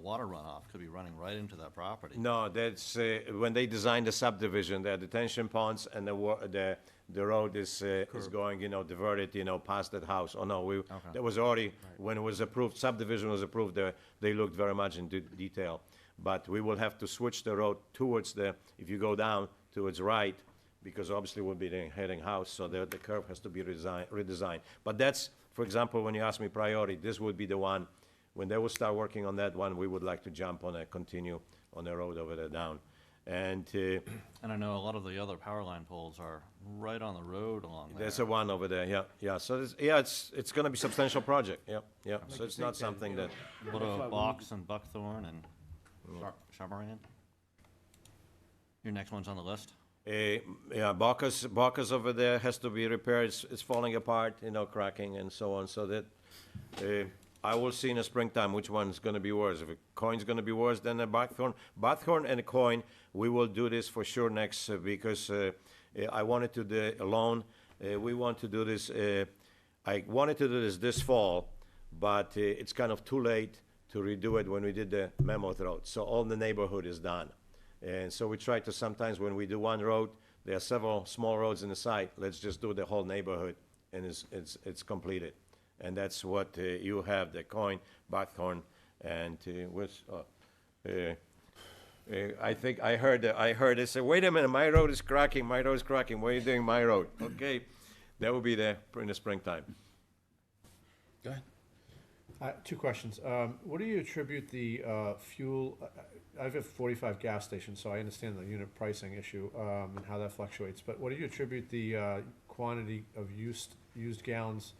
water runoff could be running right into that property.
no, that's, when they designed the subdivision, the detention ponds and the road is going, you know, diverted, you know, past that house. Oh, no, that was already, when it was approved, subdivision was approved, they looked very much into detail. But we will have to switch the road towards if you go down towards right, because obviously we'll be heading house, so the curve has to be redesigned. But that's, for example, when you ask me priority, this would be the one, when they will start working on that one, we would like to jump on continue on the road over there down. And
I know a lot of the other power line poles are right on the road along there.
there's a one over there, yeah. So, it's gonna be substantial project, yeah. So it's not something that,
What about Box and Buckthorn and Chamarran? Your next one's on the list?
yeah, Bacchus over there has to be repaired, it's falling apart, you know, cracking and so on, so that, I will see in the springtime which one's gonna be worse. If a coin's gonna be worse than a Buckthorn and a coin, we will do this for sure next, because I wanted to do alone. We want to do this, I wanted to do this fall, but it's kind of too late to redo it when we did the Mammoth Road. So all the neighborhood is done. And so we try to sometimes when we do one road, there are several small roads in the site, let's just do the whole neighborhood, and it's completed. And that's what you have, the coin, Buckthorn, and I think I heard they say, wait a minute, my road is cracking, what are you doing my road? Okay, that will be there in the springtime.
Go ahead. Two questions. What do you attribute the fuel, I've had 45 gas stations, so I understand the unit pricing issue and how that fluctuates, but what do you attribute the quantity of used gallons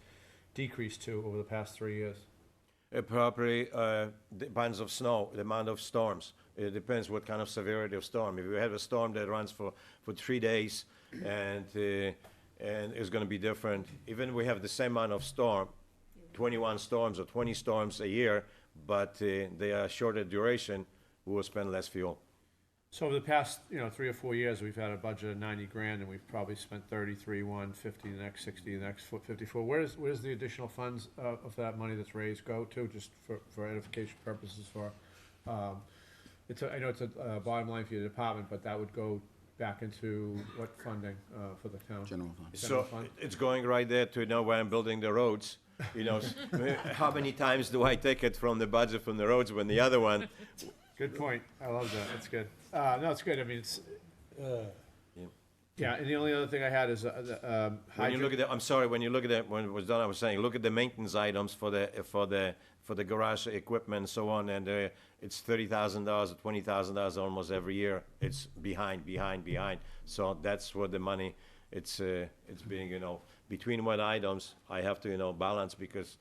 decrease to over the past 3 years?
It probably depends of snow, the amount of storms. It depends what kind of severity of storm. If you have a storm that runs for 3 days and it's going to be different, even we have the same amount of storm, 21 storms or 20 storms a year, but they are shorter duration, we will spend less fuel.
So over the past, 3 or 4 years, we've had a budget of 90 grand, and we've probably spent 33, 150, the next 60, the next 54. Where's the additional funds of that money that's raised go to, just for edification purposes for, I know it's a bottom line for your department, but that would go back into what funding for the town?
General fund.
So it's going right there to where I'm building the roads. How many times do I take it from the budget from the roads when the other one?
Good point. I love that. That's good. No, it's good. I mean, it's, yeah, and the only other thing I had is,
When you look at I'm sorry, when you look at it, when it was done, I was saying, look at the maintenance items for the garage equipment and so on, and it's $30,000 or $20,000 almost every year. It's behind. So that's what the money, it's being, between what items I have to, balance, because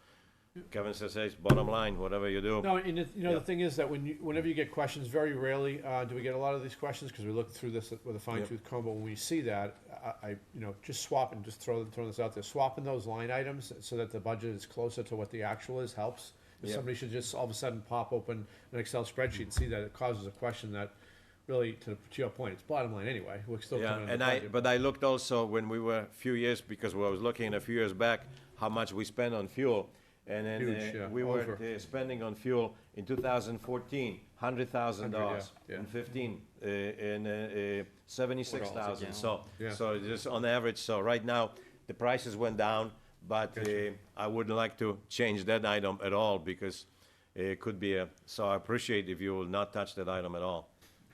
Kevin says, hey, it's bottom line, whatever you do.
no, and the thing is that whenever you get questions, very rarely do we get a lot of these questions, because we look through this with a fine tooth comb, but when we see that, I just swap and just throwing this out there, swapping those line items so that the budget is closer to what the actual is helps. If somebody should just all of a sudden pop open an Excel spreadsheet and see that it causes a question that really, to your point, it's bottom line anyway. We're still coming in the budget.
But I looked also when we were a few years, because I was looking a few years back, how much we spend on fuel. And then
Huge,
we were spending on fuel in 2014, $100,000, in 15, in 76,000. So just on average. So right now the prices went down, but I wouldn't like to change that item at all, because it could be so I appreciate if you will not touch that item at all.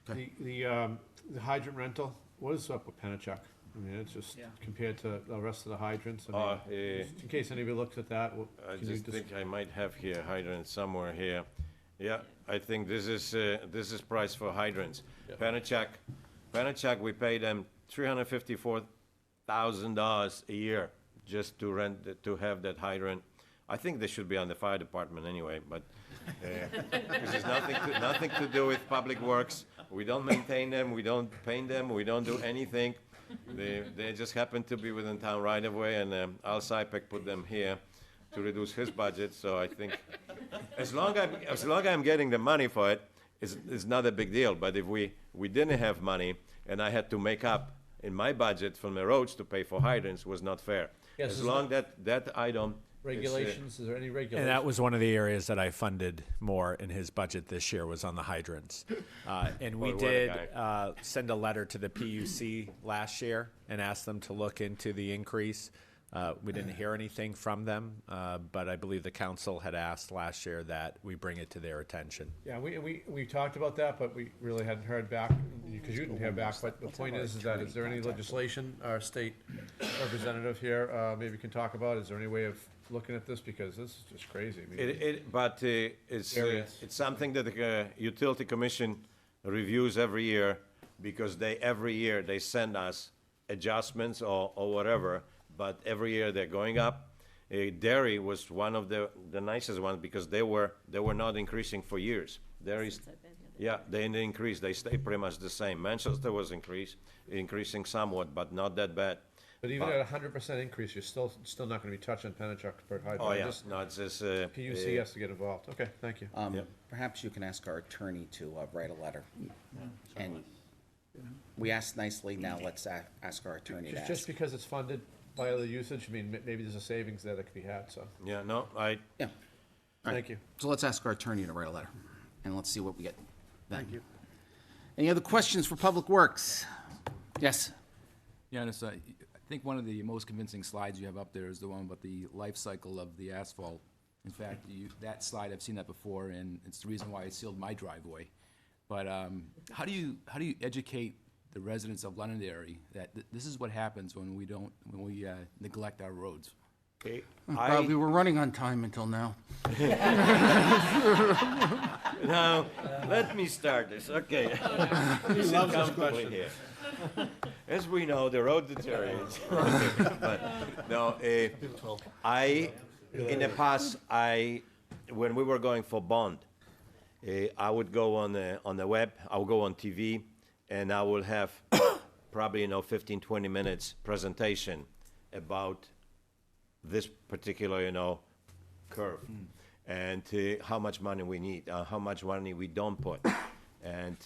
The hydrant rental, what is up with Penachuk? I mean, it's just compared to the rest of the hydrants. I mean, just in case anybody looks at that,
I just think I might have here hydrant somewhere here. Yeah, I think this is price for hydrants. Penachuk, we pay them $354,000 a year just to rent to have that hydrant. I think they should be on the fire department anyway, but this has nothing to do with public works. We don't maintain them, we don't paint them, we don't do anything. They just happen to be within town right away, and Al Sipek put them here to reduce his budget, so I think as long I'm getting the money for it, it's not a big deal. But if we didn't have money and I had to make up in my budget from the roads to pay for hydrants, was not fair.
Yes,
As
is
long that item.
Regulations, is there any regulations?
And that was one of the areas that I funded more in his budget this year, was on the hydrants. And we
Boy, what a
did
guy.
send a letter to the PUC last year and asked them to look into the increase. We didn't hear anything from them, but I believe the council had asked last year that we bring it to their attention.
Yeah, we talked about that, but we really hadn't heard back, because you didn't hear back. But the point is that, is there any legislation, our state representative here, maybe can talk about? Is there any way of looking at this? Because this is just crazy. I mean,
It's something that the utility commission reviews every year, because every year they send us adjustments or whatever, but every year they're going up. Dairy was one of the nicest ones, because they were not increasing for years. Dairy's, yeah, they didn't increase, they stay pretty much the same. Manchester was increasing somewhat, but not that bad.
but even at 100% increase, you're still not going to be touching Pennachuck per hydrant.
Oh, yeah, no, it's just.
PUC has to get involved. Okay, thank you.
Perhaps you can ask our attorney to write a letter. And we asked nicely, now let's ask our attorney to
Just
ask.
because it's funded by other usage, I mean, maybe there's a savings there that could be had, so.
Yeah, no,
Yeah.
Thank you.
So let's ask our attorney to write a letter, and let's see what we get then.
Thank you.
Any other questions for Public Works? Yes?
Yanis, I think one of the most convincing slides you have up there is the one about the life cycle of the asphalt. In fact, that slide, I've seen that before, and it's the reason why I sealed my driveway. But how do you educate the residents of Londonderry that this is what happens when we neglect our roads?
We were running on time until now.
Now, let me start this, okay. Sit comfortably here. As we know, the road deteriorates. But, no, in the past, when we were going for bond, I would go on the web, I would go on TV, and I will have probably, 15, 20 minutes presentation about this particular, curve, and how much money we need, how much money we don't put. And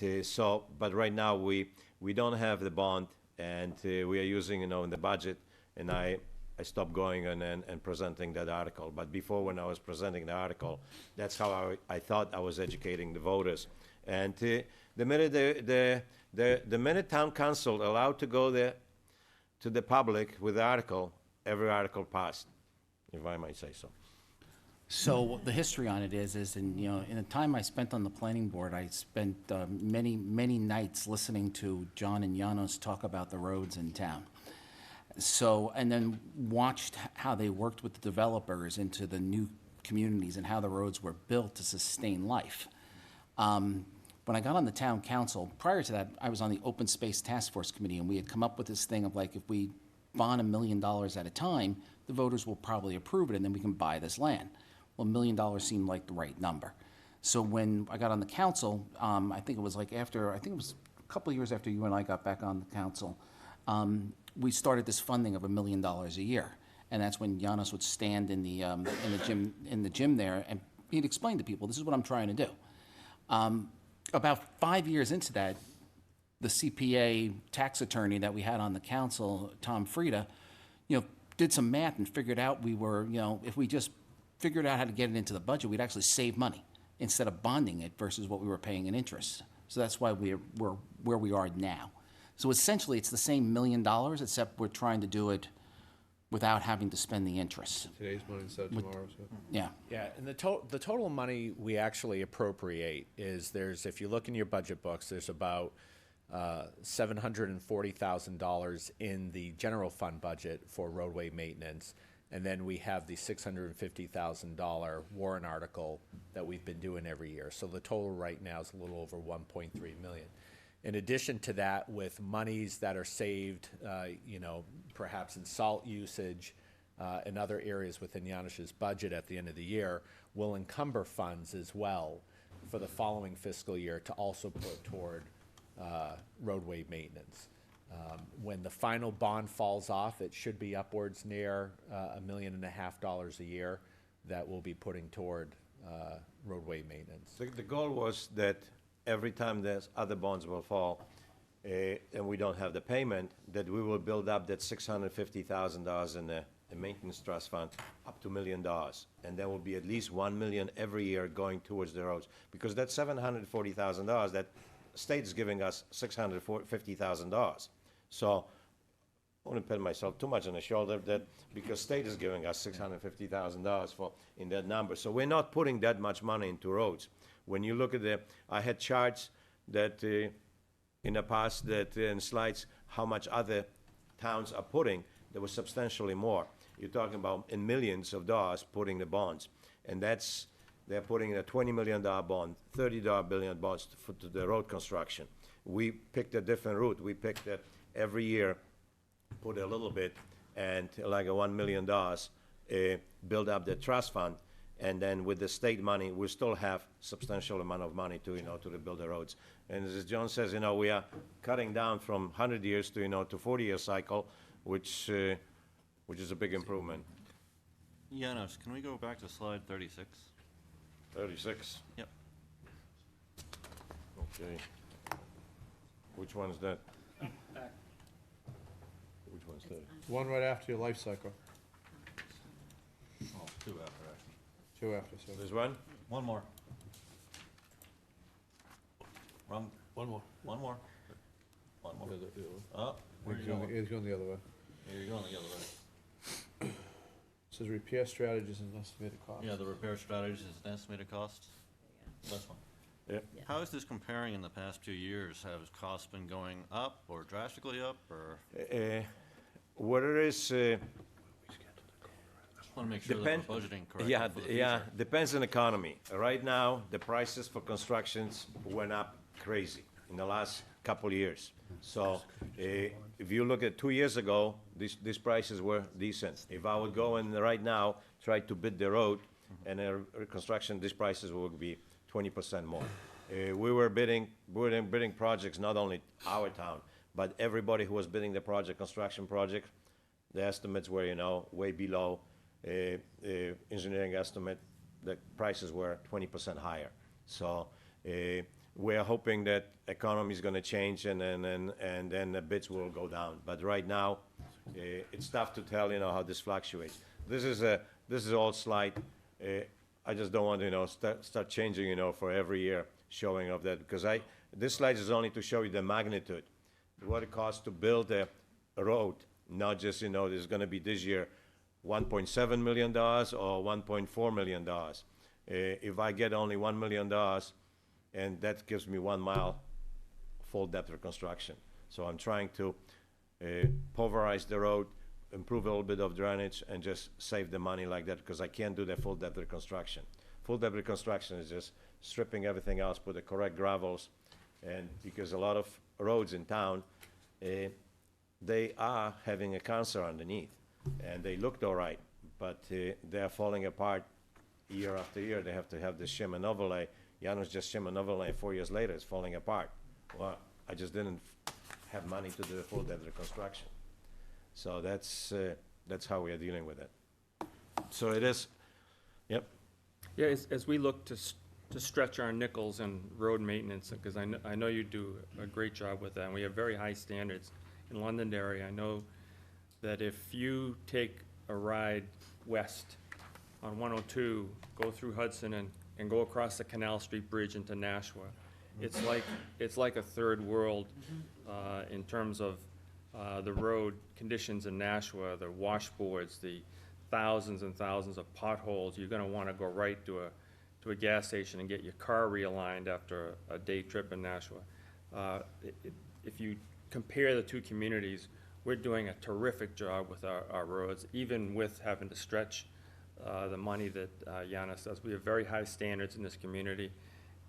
but right now, we don't have the bond, and we are using, in the budget, and I stopped going and presenting that article. But before, when I was presenting the article, that's how I thought I was educating the voters. And the minute the minute town council allowed to go there to the public with the article, every article passed, if I might say so.
So the history on it is in the time I spent on the planning board, I spent many nights listening to John and Janos talk about the roads in town. So, and then watched how they worked with the developers into the new communities and how the roads were built to sustain life. When I got on the town council, prior to that, I was on the Open Space Task Force Committee, and we had come up with this thing of like, if we bond $1 million at a time, the voters will probably approve it, and then we can buy this land. Well, $1 million seemed like the right number. So when I got on the council, I think it was a couple of years after you and I got back on the council, we started this funding of $1 million a year. And that's when Janos would stand in the gym there, and he'd explain to people, this is what I'm trying to do. About 5 years into that, the CPA tax attorney that we had on the council, Tom Frieda, did some math and figured out if we just figured out how to get it into the budget, we'd actually save money instead of bonding it versus what we were paying in interest. So that's why we're where we are now. So essentially, it's the same $1 million, except we're trying to do it without having to spend the interest.
Today's money instead of tomorrow's.
Yeah.
Yeah, and the total money we actually appropriate is if you look in your budget books, there's about $740,000 in the general fund budget for roadway maintenance. And then we have the $650,000 warrant article that we've been doing every year. So the total right now is a little over 1.3 million. In addition to that, with monies that are saved, perhaps in salt usage and other areas within Janusz's budget at the end of the year, we'll encumber funds as well for the following fiscal year to also put toward roadway maintenance. When the final bond falls off, it should be upwards near $1.5 million a year that we'll be putting toward roadway maintenance.
The goal was that every time there's other bonds will fall, and we don't have the payment, that we will build up that $650,000 in the maintenance trust fund up to $1 million. And there will be at least $1 million every year going towards the roads. Because that $740,000, that state is giving us $650,000. So I want to pat myself too much on the shoulder that because state is giving us $650,000 for in that number. So we're not putting that much money into roads. When you look at I had charts that in the past that in slides how much other towns are putting. There was substantially more. You're talking about in millions of dollars putting the bonds, and they're putting a $20 million bond, $30 billion bonds to the road construction. We picked a different route. We picked that every year, put a little bit, and like a $1 million, build up the trust fund, and then with the state money, we still have substantial amount of money to to rebuild the roads. And as John says, we are cutting down from 100 years to to 40-year cycle, which is a big improvement.
Janos, can we go back to slide 36?
36.
Yep.
Okay. Which one is that? Which one's that?
One right after your life cycle.
Oh, two after that.
Two after, so.
There's one?
One more. Wrong.
One more.
One more. One more.
Oh,
where are you going?
He's going the other way.
You're going the other way.
Says repair strategies and estimated cost.
Yeah, the repair strategies is an estimated cost. This one.
Yep.
How is this comparing in the past 2 years? Have costs been going up or drastically up, or?
What it is,
Just want to make sure that we're budgeting correctly
yeah,
for the
yeah,
future.
depends on economy. Right now, the prices for constructions went up crazy in the last couple of years. So, if you look at 2 years ago, these prices were decent. If I would go in right now, try to bid the road and reconstruction, these prices would be 20% more. We were bidding projects, not only our town, but everybody who was bidding the project, construction project, the estimates were, way below engineering estimate. The prices were 20% higher. So we're hoping that economy is going to change and then the bids will go down. But right now, it's tough to tell, how this fluctuates. This is an old slide. I just don't want to, start changing, for every year showing of that, because this slide is only to show you the magnitude, what it costs to build a road, not just, there's going to be this year $1.7 million or $1.4 million. If I get only $1 million, and that gives me 1 mile full depth reconstruction. So I'm trying to pulverize the road, improve a little bit of drainage, and just save the money like that, because I can't do the full depth reconstruction. Full depth reconstruction is just stripping everything else, put the correct gravels, and because a lot of roads in town, they are having a cancer underneath, and they looked all right, but they're falling apart year after year. They have to have the shim and overlay. Janos just shim and overlay, 4 years later, it's falling apart. Well, I just didn't have money to do the full depth reconstruction. So that's how we are dealing with it. So it is, yep.
Yeah, as we look to stretch our nickels and road maintenance, because I know you do a great job with that, and we have very high standards. In Londonderry, I know that if you take a ride west on 102, go through Hudson and go across the Canal Street Bridge into Nashua, it's like a third world in terms of the road conditions in Nashua, the washboards, the thousands and thousands of potholes. You're going to want to go right to a gas station and get your car realigned after a day trip in Nashua. If you compare the two communities, we're doing a terrific job with our roads, even with having to stretch the money that Janos does. We have very high standards in this community.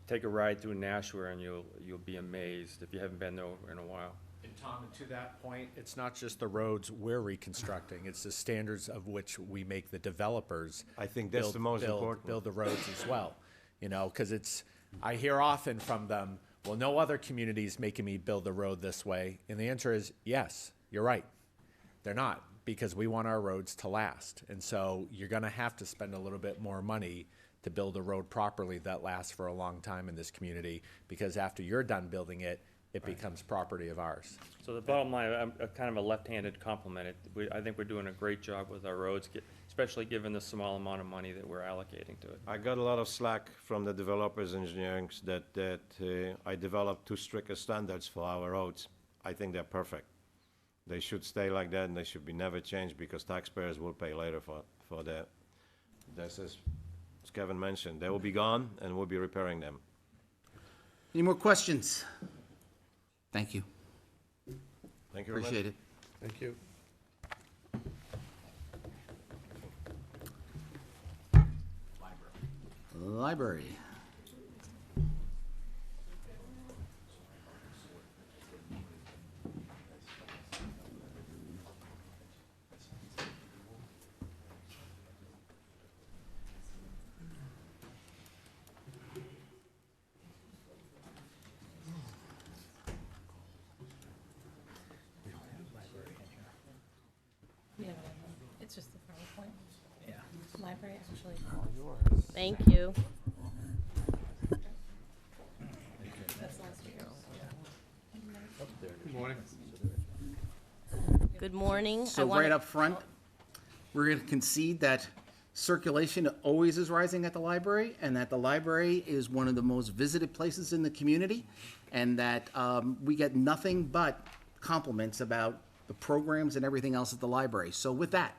Take a ride through Nashua and you'll be amazed if you haven't been there in a while.
And Tom, to that point, it's not just the roads we're reconstructing, it's the standards of which we make the developers.
I think that's the most important.
Build the roads as well, because I hear often from them, well, no other community is making me build the road this way. And the answer is, yes, you're right. They're not, because we want our roads to last. And so you're going to have to spend a little bit more money to build a road properly that lasts for a long time in this community, because after you're done building it, it becomes property of ours.
So the bottom line, I'm kind of a left-handed compliment. I think we're doing a great job with our roads, especially given the small amount of money that we're allocating to it.
I got a lot of slack from the developers engineering that I developed too strict standards for our roads. I think they're perfect. They should stay like that, and they should be never changed, because taxpayers will pay later for that. This is, as Kevin mentioned, they will be gone, and we'll be repairing them.
Any more questions? Thank you.
Thank you very much.
Appreciate it.
Thank you.
Library.
Yeah, it's just the PowerPoint.
Yeah.
Library, actually.
Thank you.
That's last year.
Good morning.
Good morning.
So right up front, we're going to concede that circulation always is rising at the library, and that the library is one of the most visited places in the community, and that we get nothing but compliments about the programs and everything else at the library. So with that,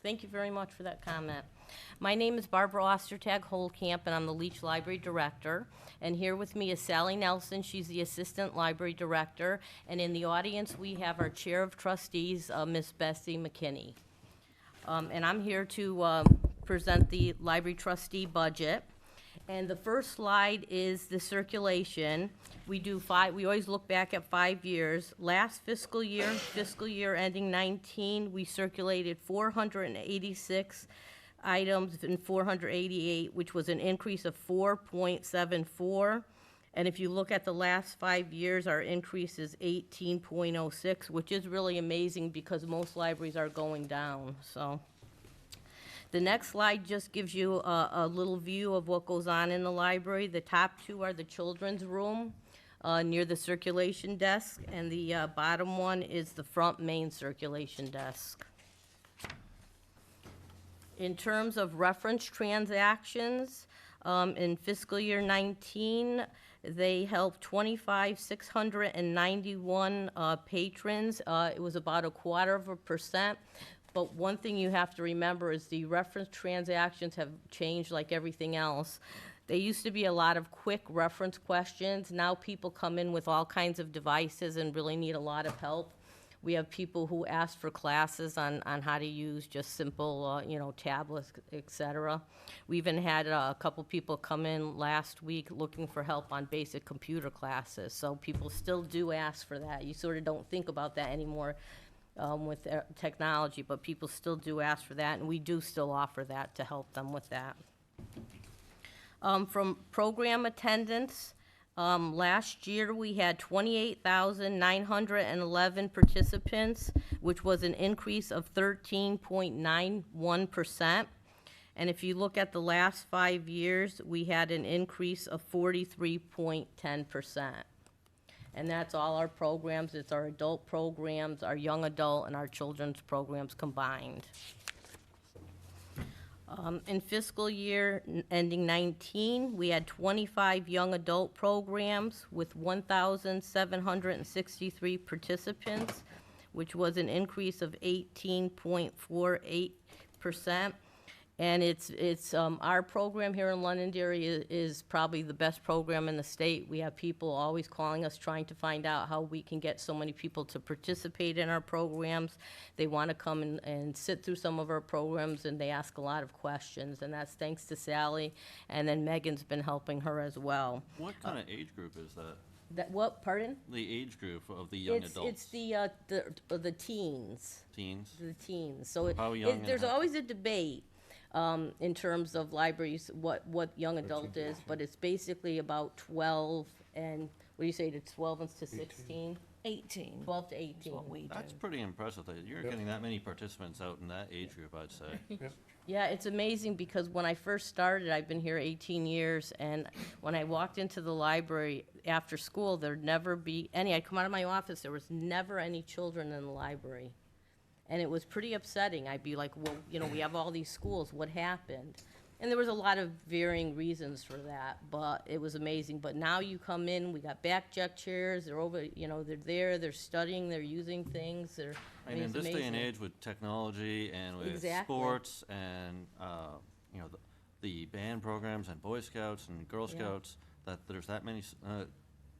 Thank you very much for that comment. My name is Barbara Ostertag Holtkamp, and I'm the Leach Library Director. And here with me is Sally Nelson. She's the Assistant Library Director. And in the audience, we have our Chair of Trustees, Miss Bessie McKinney. And I'm here to present the library trustee budget. And the first slide is the circulation. We always look back at 5 years. Last fiscal year ending 19, we circulated 486 items and 488, which was an increase of 4.74. And if you look at the last 5 years, our increase is 18.06, which is really amazing because most libraries are going down, so. The next slide just gives you a little view of what goes on in the library. The top two are the children's room near the circulation desk, and the bottom one is the front main circulation desk. In terms of reference transactions, in fiscal year 19, they helped 25,691 patrons. It was about 0.25%. But one thing you have to remember is the reference transactions have changed like everything else. There used to be a lot of quick reference questions. Now people come in with all kinds of devices and really need a lot of help. We have people who ask for classes on how to use just simple, tablets, et cetera. We even had a couple people come in last week looking for help on basic computer classes. So people still do ask for that. You sort of don't think about that anymore with technology, but people still do ask for that, and we do still offer that to help them with that. From program attendance, last year we had 28,911 participants, which was an increase of 13.91%. And if you look at the last 5 years, we had an increase of 43.10%. And that's all our programs. It's our adult programs, our young adult, and our children's programs combined. In fiscal year ending 19, we had 25 young adult programs with 1,763 participants, which was an increase of 18.48%. And it's our program here in Londonderry is probably the best program in the state. We have people always calling us trying to find out how we can get so many people to participate in our programs. They want to come and sit through some of our programs, and they ask a lot of questions, and that's thanks to Sally, and then Megan's been helping her as well.
What kind of age group is that?
What, pardon?
The age group of the young adults?
It's the teens.
Teens?
The teens. So
How young and
there's
how-
always a debate in terms of libraries, what young adult is, but it's basically about 12 and, what do you say, to 12 and to 16? 18. 12 to 18.
That's pretty impressive. That you're getting that many participants out in that age group, I'd say.
Yeah, it's amazing because when I first started, I've been here 18 years, and when I walked into the library after school, there'd never be any. I'd come out of my office, there was never any children in the library. And it was pretty upsetting. I'd be like, well, you know, we have all these schools, what happened? And there was a lot of varying reasons for that, but it was amazing. But now you come in, we got back check chairs, they're over, you know, they're there, they're studying, they're using things, they're, I mean,
And in
it's
this day and
amazing.
age with technology and with
Exactly.
sports and, you know, the band programs and Boy Scouts and Girl
Yeah.
Scouts, that there's that many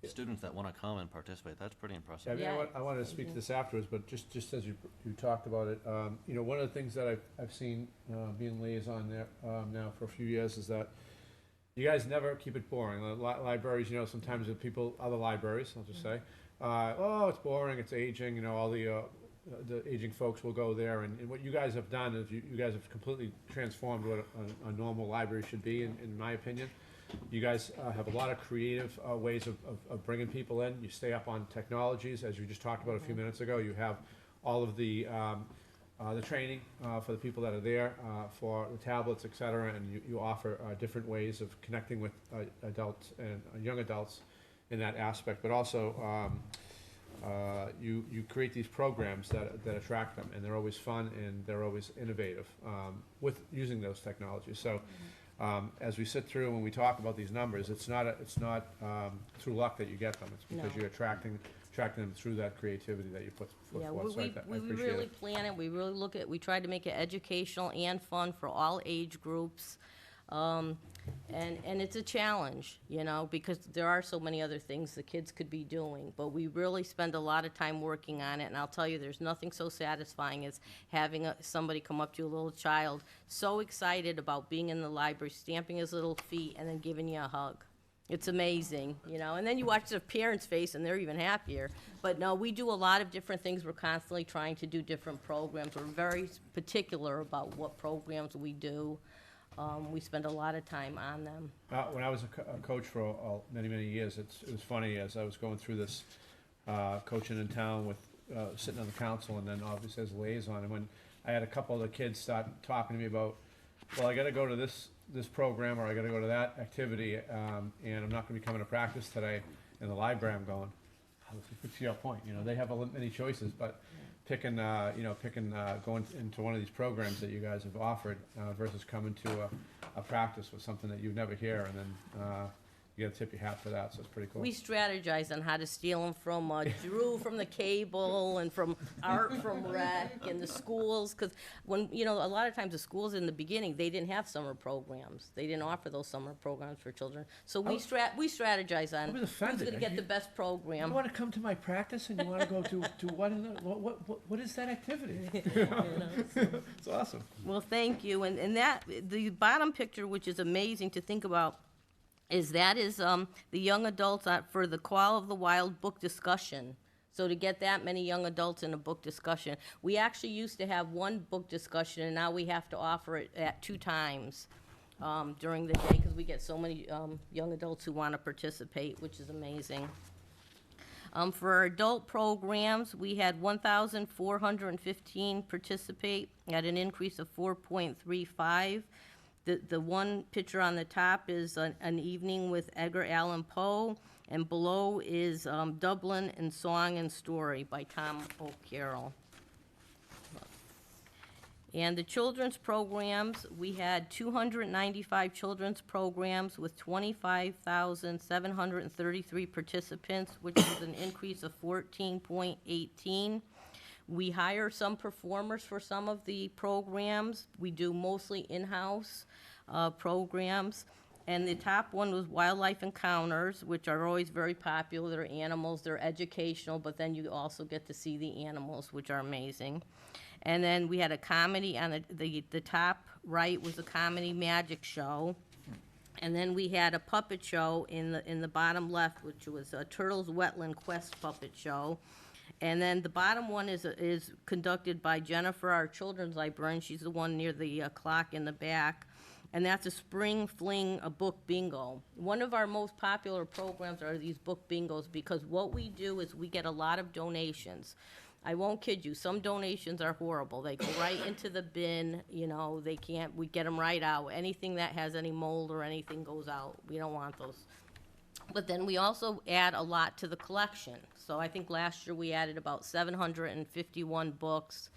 students that want to come and participate. That's pretty impressive.
Yeah, I mean, I wanted to speak to this afterwards, but just as you talked about it, you know, one of the things that I've seen, being liaison there, now for a few years is that you guys never keep it boring. Libraries, you know, sometimes the people, other libraries, I'll just say, oh, it's boring, it's aging, you know, all the aging folks will go there, and what you guys have done is you guys have completely transformed what a normal library should be, in my opinion. You guys have a lot of creative ways of bringing people in. You stay up on technologies, as you just talked about a few minutes ago. You have all of the training for the people that are there, for the tablets, et cetera, and you offer different ways of connecting with adults and young adults in that aspect. But also, you create these programs that attract them, and they're always fun and they're always innovative with using those technologies. So. As we sit through and we talk about these numbers, it's not through luck that you get them. It's because you're attracting them through that creativity that you put
Yeah,
forth. So I
we
appreciate
really
it.
plan it, we really look at, we try to make it educational and fun for all age groups. And it's a challenge, you know, because there are so many other things the kids could be doing, but we really spend a lot of time working on it, and I'll tell you, there's nothing so satisfying as having somebody come up to you, a little child, so excited about being in the library, stamping his little feet, and then giving you a hug. It's amazing, you know, and then you watch the parents' face, and they're even happier. But no, we do a lot of different things. We're constantly trying to do different programs. We're very particular about what programs we do. We spend a lot of time on them.
When I was a coach for many, many years, it was funny as I was going through this, coaching in town with, sitting on the council and then obviously as a liaison, and when I had a couple of the kids start talking to me about, well, I gotta go to this program or I gotta go to that activity, and I'm not gonna be coming to practice today in the library, I'm going, to your point, you know, they have many choices, but picking going into one of these programs that you guys have offered versus coming to a practice with something that you'd never hear, and then you gotta tip your hat for that, so it's pretty cool.
We strategize on how to steal them from Drew from the cable and from Art from rec and the schools, because when, you know, a lot of times the schools in the beginning, they didn't have summer programs. They didn't offer those summer programs for children. So we strategize on
was
who's
offended.
gonna get the best program.
You wanna come to my practice and you wanna go to what is that activity? It's awesome.
Well, thank you, and that, the bottom picture, which is amazing to think about, is the young adults for the Call of the Wild book discussion. So to get that many young adults in a book discussion, we actually used to have one book discussion, and now we have to offer it at 2 times during the day, because we get so many young adults who want to participate, which is amazing. For our adult programs, we had 1,415 participate at an increase of 4.35. The one picture on the top is an evening with Edgar Allan Poe, and below is Dublin and Song and Story by Tom O'Carroll. And the children's programs, we had 295 children's programs with 25,733 participants, which is an increase of 14.18. We hire some performers for some of the programs. We do mostly in-house programs. And the top one was Wildlife Encounters, which are always very popular. They're animals, they're educational, but then you also get to see the animals, which are amazing. And then we had a comedy on the top right was a comedy magic show. And then we had a puppet show in the bottom left, which was a Turtles Wetland Quest puppet show. And then the bottom one is conducted by Jennifer, our children's librarian. She's the one near the clock in the back. and that's a spring fling, a book bingo. One of our most popular programs are these book bingos, because what we do is we get a lot of donations. I won't kid you, some donations are horrible. They go right into the bin, you know, we get them right out. Anything that has any mold or anything goes out. We don't want those. But then we also add a lot to the collection. So I think last year we added about 751 books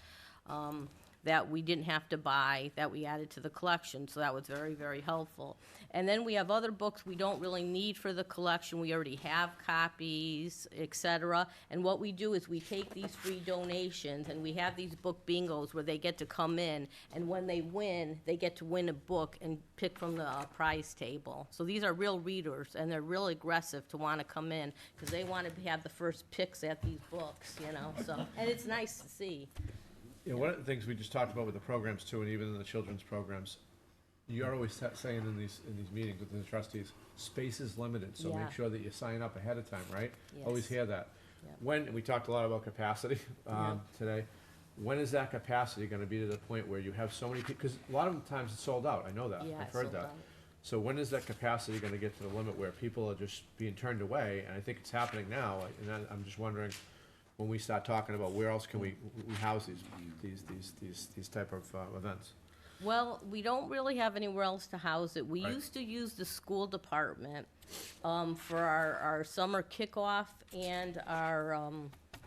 that we didn't have to buy, that we added to the collection. So that was very, very helpful. And then we have other books we don't really need for the collection. We already have copies, et cetera. And what we do is we take these free donations, and we have these book bingos where they get to come in, and when they win, they get to win a book and pick from the prize table. So these are real readers, and they're real aggressive to want to come in, because they want to have the first picks at these books, you know, so, and it's nice to see.
You know, one of the things we just talked about with the programs too, and even in the children's programs, you're always saying in these meetings with the trustees, space is limited, so
Yeah.
make sure that you sign up ahead of time, right?
Yes.
Always hear that.
Yep.
When, we talked a lot about capacity
Yeah.
today, when is that capacity gonna be to the point where you have so many people, because a lot of the times it's sold out, I know that,
Yeah,
I've
it's
heard
sold
that.
out.
So when is that capacity gonna get to the limit where people are just being turned away, and I think it's happening now, and I'm just wondering, when we start talking about where else can we house these type of events?
Well, we don't really have anywhere else to house it. We
Right.
used to use the school department for our summer kickoff and our,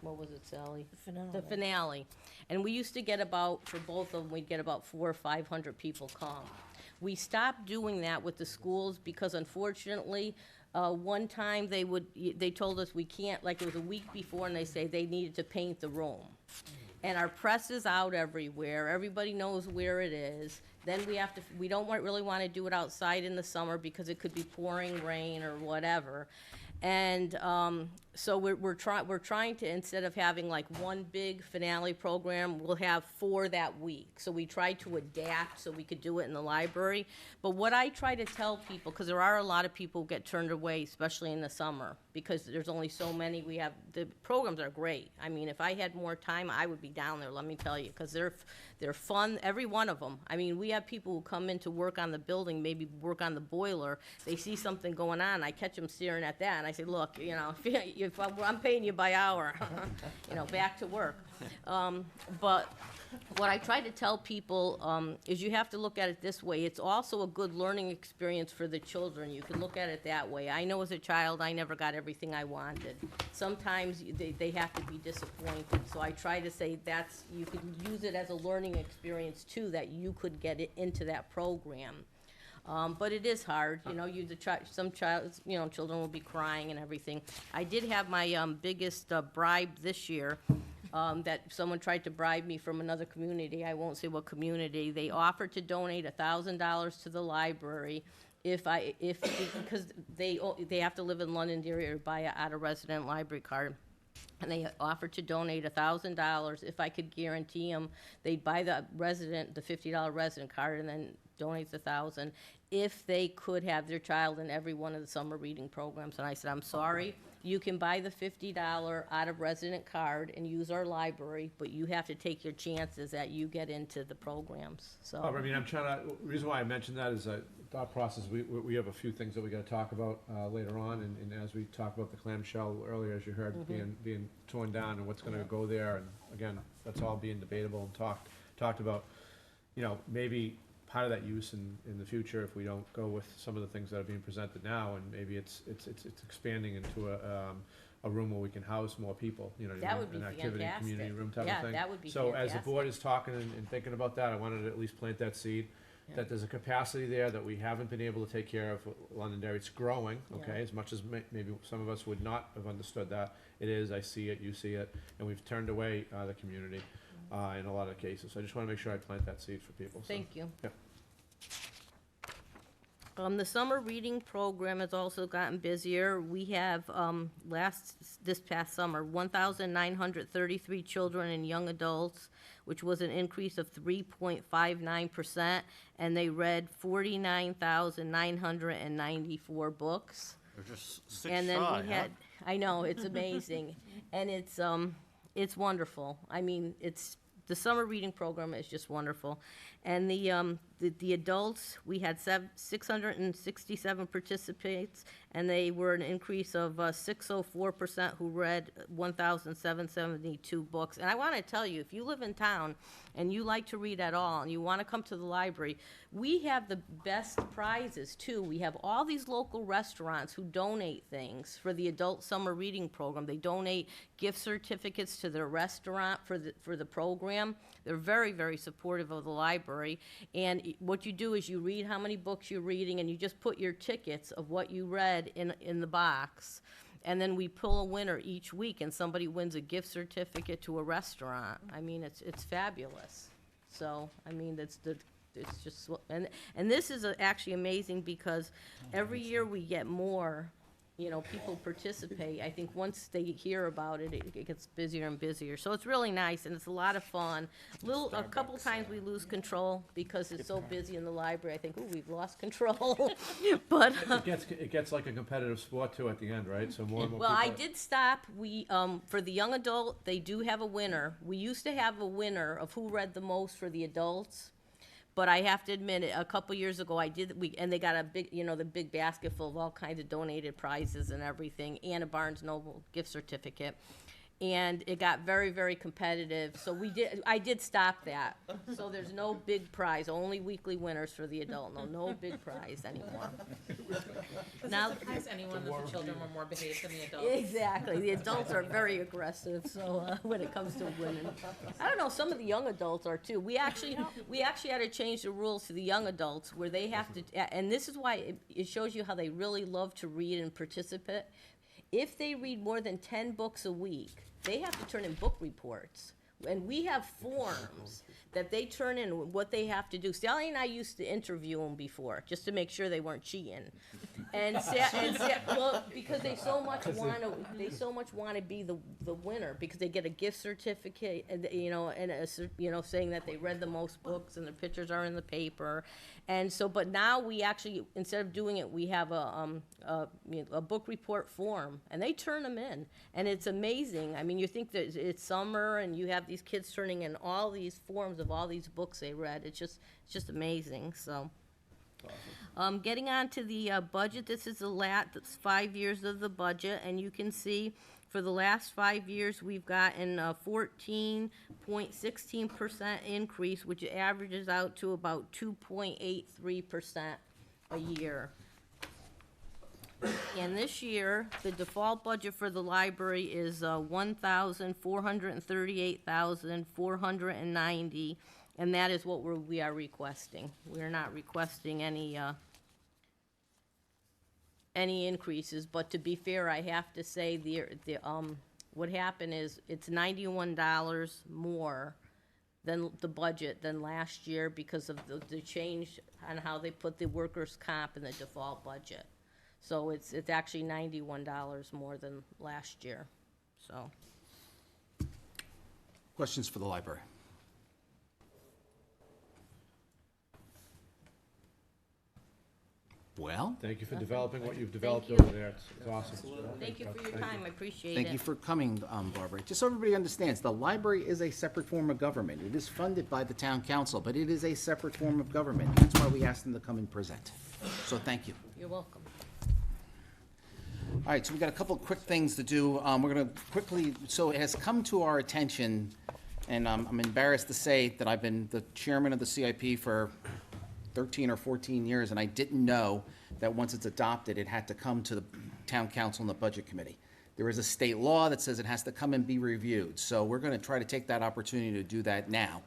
what was it, Sally? The finale. And we used to get about, for both of them, we'd get about 400 or 500 people come. We stopped doing that with the schools because unfortunately, one time they told us we can't, like it was a week before, and they say they needed to paint the room. And our press is out everywhere, everybody knows where it is. Then we don't really want to do it outside in the summer because it could be pouring rain or whatever. And so we're trying to, instead of having like one big finale program, we'll have 4 that week. So we try to adapt so we could do it in the library. But what I try to tell people, because there are a lot of people who get turned away, especially in the summer, because there's only so many we have. The programs are great. I mean, if I had more time, I would be down there, let me tell you, because they're fun, every one of them. I mean, we have people who come in to work on the building, maybe work on the boiler. They see something going on, I catch them staring at that, and I say, look, you know, if I'm paying you by hour, you know, back to work. But what I try to tell people is you have to look at it this way. It's also a good learning experience for the children. You can look at it that way. I know as a child, I never got everything I wanted. Sometimes they have to be disappointed. So I try to say you can use it as a learning experience too, that you could get it into that program. But it is hard, you know, children will be crying and everything. I did have my biggest bribe this year, that someone tried to bribe me from another community. I won't say what community. They offered to donate $1,000 to the library because they have to live in Londonderry or buy out a resident library card. And they offered to donate $1,000 if I could guarantee them they'd buy the $50 resident card and then donate the $1,000 if they could have their child in every one of the summer reading programs. And I said, I'm sorry, you can buy the $50 out of resident card and use our library, but you have to take your chances that you get into the programs, so.
I mean, the reason why I mentioned that is thought process, we have a few things that we gotta talk about later on, and as we talked about the clamshell earlier, as you heard, being torn down and what's gonna go there, and again, that's all being debatable and talked about. You know, maybe part of that use in the future, if we don't go with some of the things that are being presented now, and maybe it's expanding into a room where we can house more people, you know,
That would be
an activity,
fantastic.
community room type
Yeah,
of thing.
that would be
So as the
fantastic.
board is talking and thinking about that, I wanted to at least plant that seed, that there's a capacity there that we haven't been able to take care of with Londonderry. It's growing, okay,
Yeah.
as much as maybe some of us would not have understood that. It is, I see it, you see it, and we've turned away the community in a lot of cases. So I just want to make sure I plant that seed for people. So,
Thank you.
yeah.
The summer reading program has also gotten busier. We have, this past summer, 1,933 children and young adults, which was an increase of 3.59%, and they read 49,994 books.
They're just 6
And then
shy,
we
huh?
had, I know, it's amazing, and it's wonderful. I mean, the summer reading program is just wonderful. And the The adults, we had 667 participants, and they were an increase of 604% who read 1,772 books. And I want to tell you, if you live in town and you like to read at all, and you want to come to the library, we have the best prizes, too. We have all these local restaurants who donate things for the adult summer reading program. They donate gift certificates to their restaurant for the program. They're very, very supportive of the library. And what you do is you read how many books you're reading, and you just put your tickets of what you read in the box. And then we pull a winner each week, and somebody wins a gift certificate to a restaurant. I mean, it's fabulous. So, I mean, it's just, and this is actually amazing because every year we get more, you know, people participate. I think once they hear about it, it gets busier and busier. So it's really nice, and it's a lot of fun. A couple times we lose control because it's so busy in the library. I think, ooh, we've lost control. But
It gets like a competitive sport too at the end, right? So more and more
well, I
people-
did stop. We, for the young adult, they do have a winner. We used to have a winner of who read the most for the adults. But I have to admit, a couple years ago, and they got a big, you know, the big basket full of all kinds of donated prizes and everything, and a Barnes Noble gift certificate. And it got very, very competitive, so I did stop that. So there's no big prize, only weekly winners for the adult, no big prize anymore. Now,
Surprise anyone that the children were more behaved than the adults.
exactly, the adults are very aggressive, so, when it comes to winning. I don't know, some of the young adults are too. We actually had to change the rules to the young adults, where they have to, and this is why it shows you how they really love to read and participate. If they read more than 10 books a week, they have to turn in book reports. And we have forms that they turn in what they have to do. Sally and I used to interview them before, just to make sure they weren't cheating. Well, because they so much want to be the winner, because they get a gift certificate, and you know, saying that they read the most books, and their pictures are in the paper. And so, but now we actually, instead of doing it, we have a book report form, and they turn them in, and it's amazing. I mean, you think that it's summer, and you have these kids turning in all these forms of all these books they read. It's just amazing. So, getting on to the budget. This is that's 5 years of the budget, and you can see for the last 5 years we've gotten a 14.16% increase, which averages out to about 2.83% a year. And this year, the default budget for the library is $1,438,490, and that is what we are requesting. We're not requesting any increases, but to be fair, I have to say what happened is it's $91 more than the budget than last year because of the change on how they put the workers' comp in the default budget. So it's actually $91 more than last year, so.
Questions for the library? Well,
Thank you for developing what you've developed
you.
over there. It's awesome.
Thank you for your time, I appreciate it.
thank you for coming, Barbara. Just so everybody understands, the library is a separate form of government. It is funded by the town council, but it is a separate form of government. That's why we asked them to come and present. So thank you.
You're welcome.
All right, so we've got a couple of quick things to do. We're going to quickly, so it has come to our attention, and I'm embarrassed to say that I've been the chairman of the CIP for 13 or 14 years, and I didn't know that once it's adopted, it had to come to the town council and the budget committee. There is a state law that says it has to come and be reviewed, so we're going to try to take that opportunity to do that now,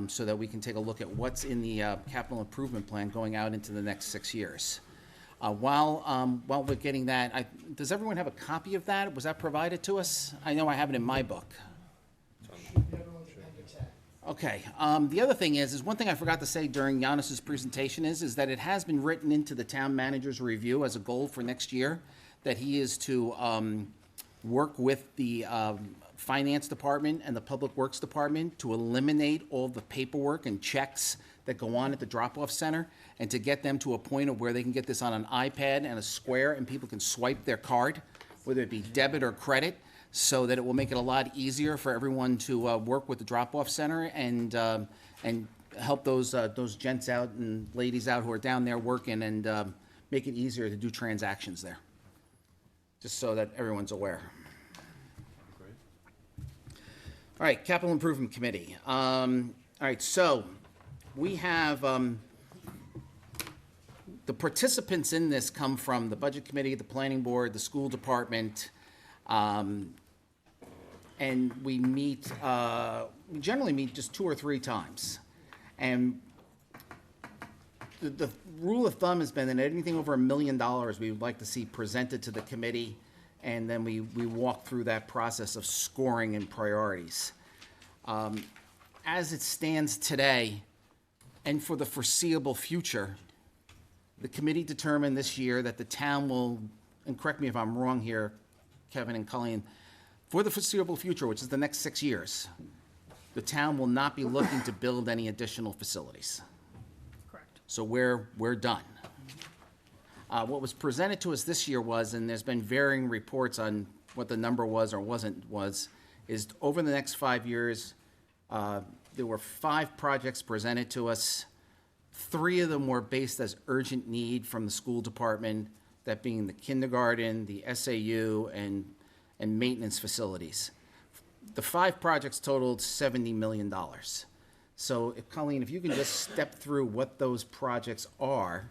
so that we can take a look at what's in the capital improvement plan going out into the next 6 years. While we're getting that, does everyone have a copy of that? Was that provided to us? I know I have it in my book. Okay, the other thing is one thing I forgot to say during Giannis's presentation is that it has been written into the town manager's review as a goal for next year, that he is to work with the finance department and the public works department to eliminate all the paperwork and checks that go on at the drop-off center, and to get them to a point of where they can get this on an iPad and a square, and people can swipe their card, whether it be debit or credit, so that it will make it a lot easier for everyone to work with the drop-off center and help those gents out and ladies out who are down there working and make it easier to do transactions there. Just so that everyone's aware. All right, Capital Improvement Committee. All right, so we have, the participants in this come from the Budget Committee, the Planning Board, the School Department, and we meet, we generally meet just 2 or 3 times. And the rule of thumb has been that anything over $1 million we would like to see presented to the committee, and then we walk through that process of scoring and priorities. As it stands today, and for the foreseeable future, the committee determined this year that the town will, and correct me if I'm wrong here, Kevin and Colleen, for the foreseeable future, which is the next 6 years, the town will not be looking to build any additional facilities.
Correct.
So we're done. What was presented to us this year was, and there's been varying reports on what the number was or was, is over the next 5 years, there were 5 projects presented to us. 3 of them were based as urgent need from the school department, that being the kindergarten, the SAU, and maintenance facilities. The 5 projects totaled $70 million. So, Colleen, if you can just step through what those projects are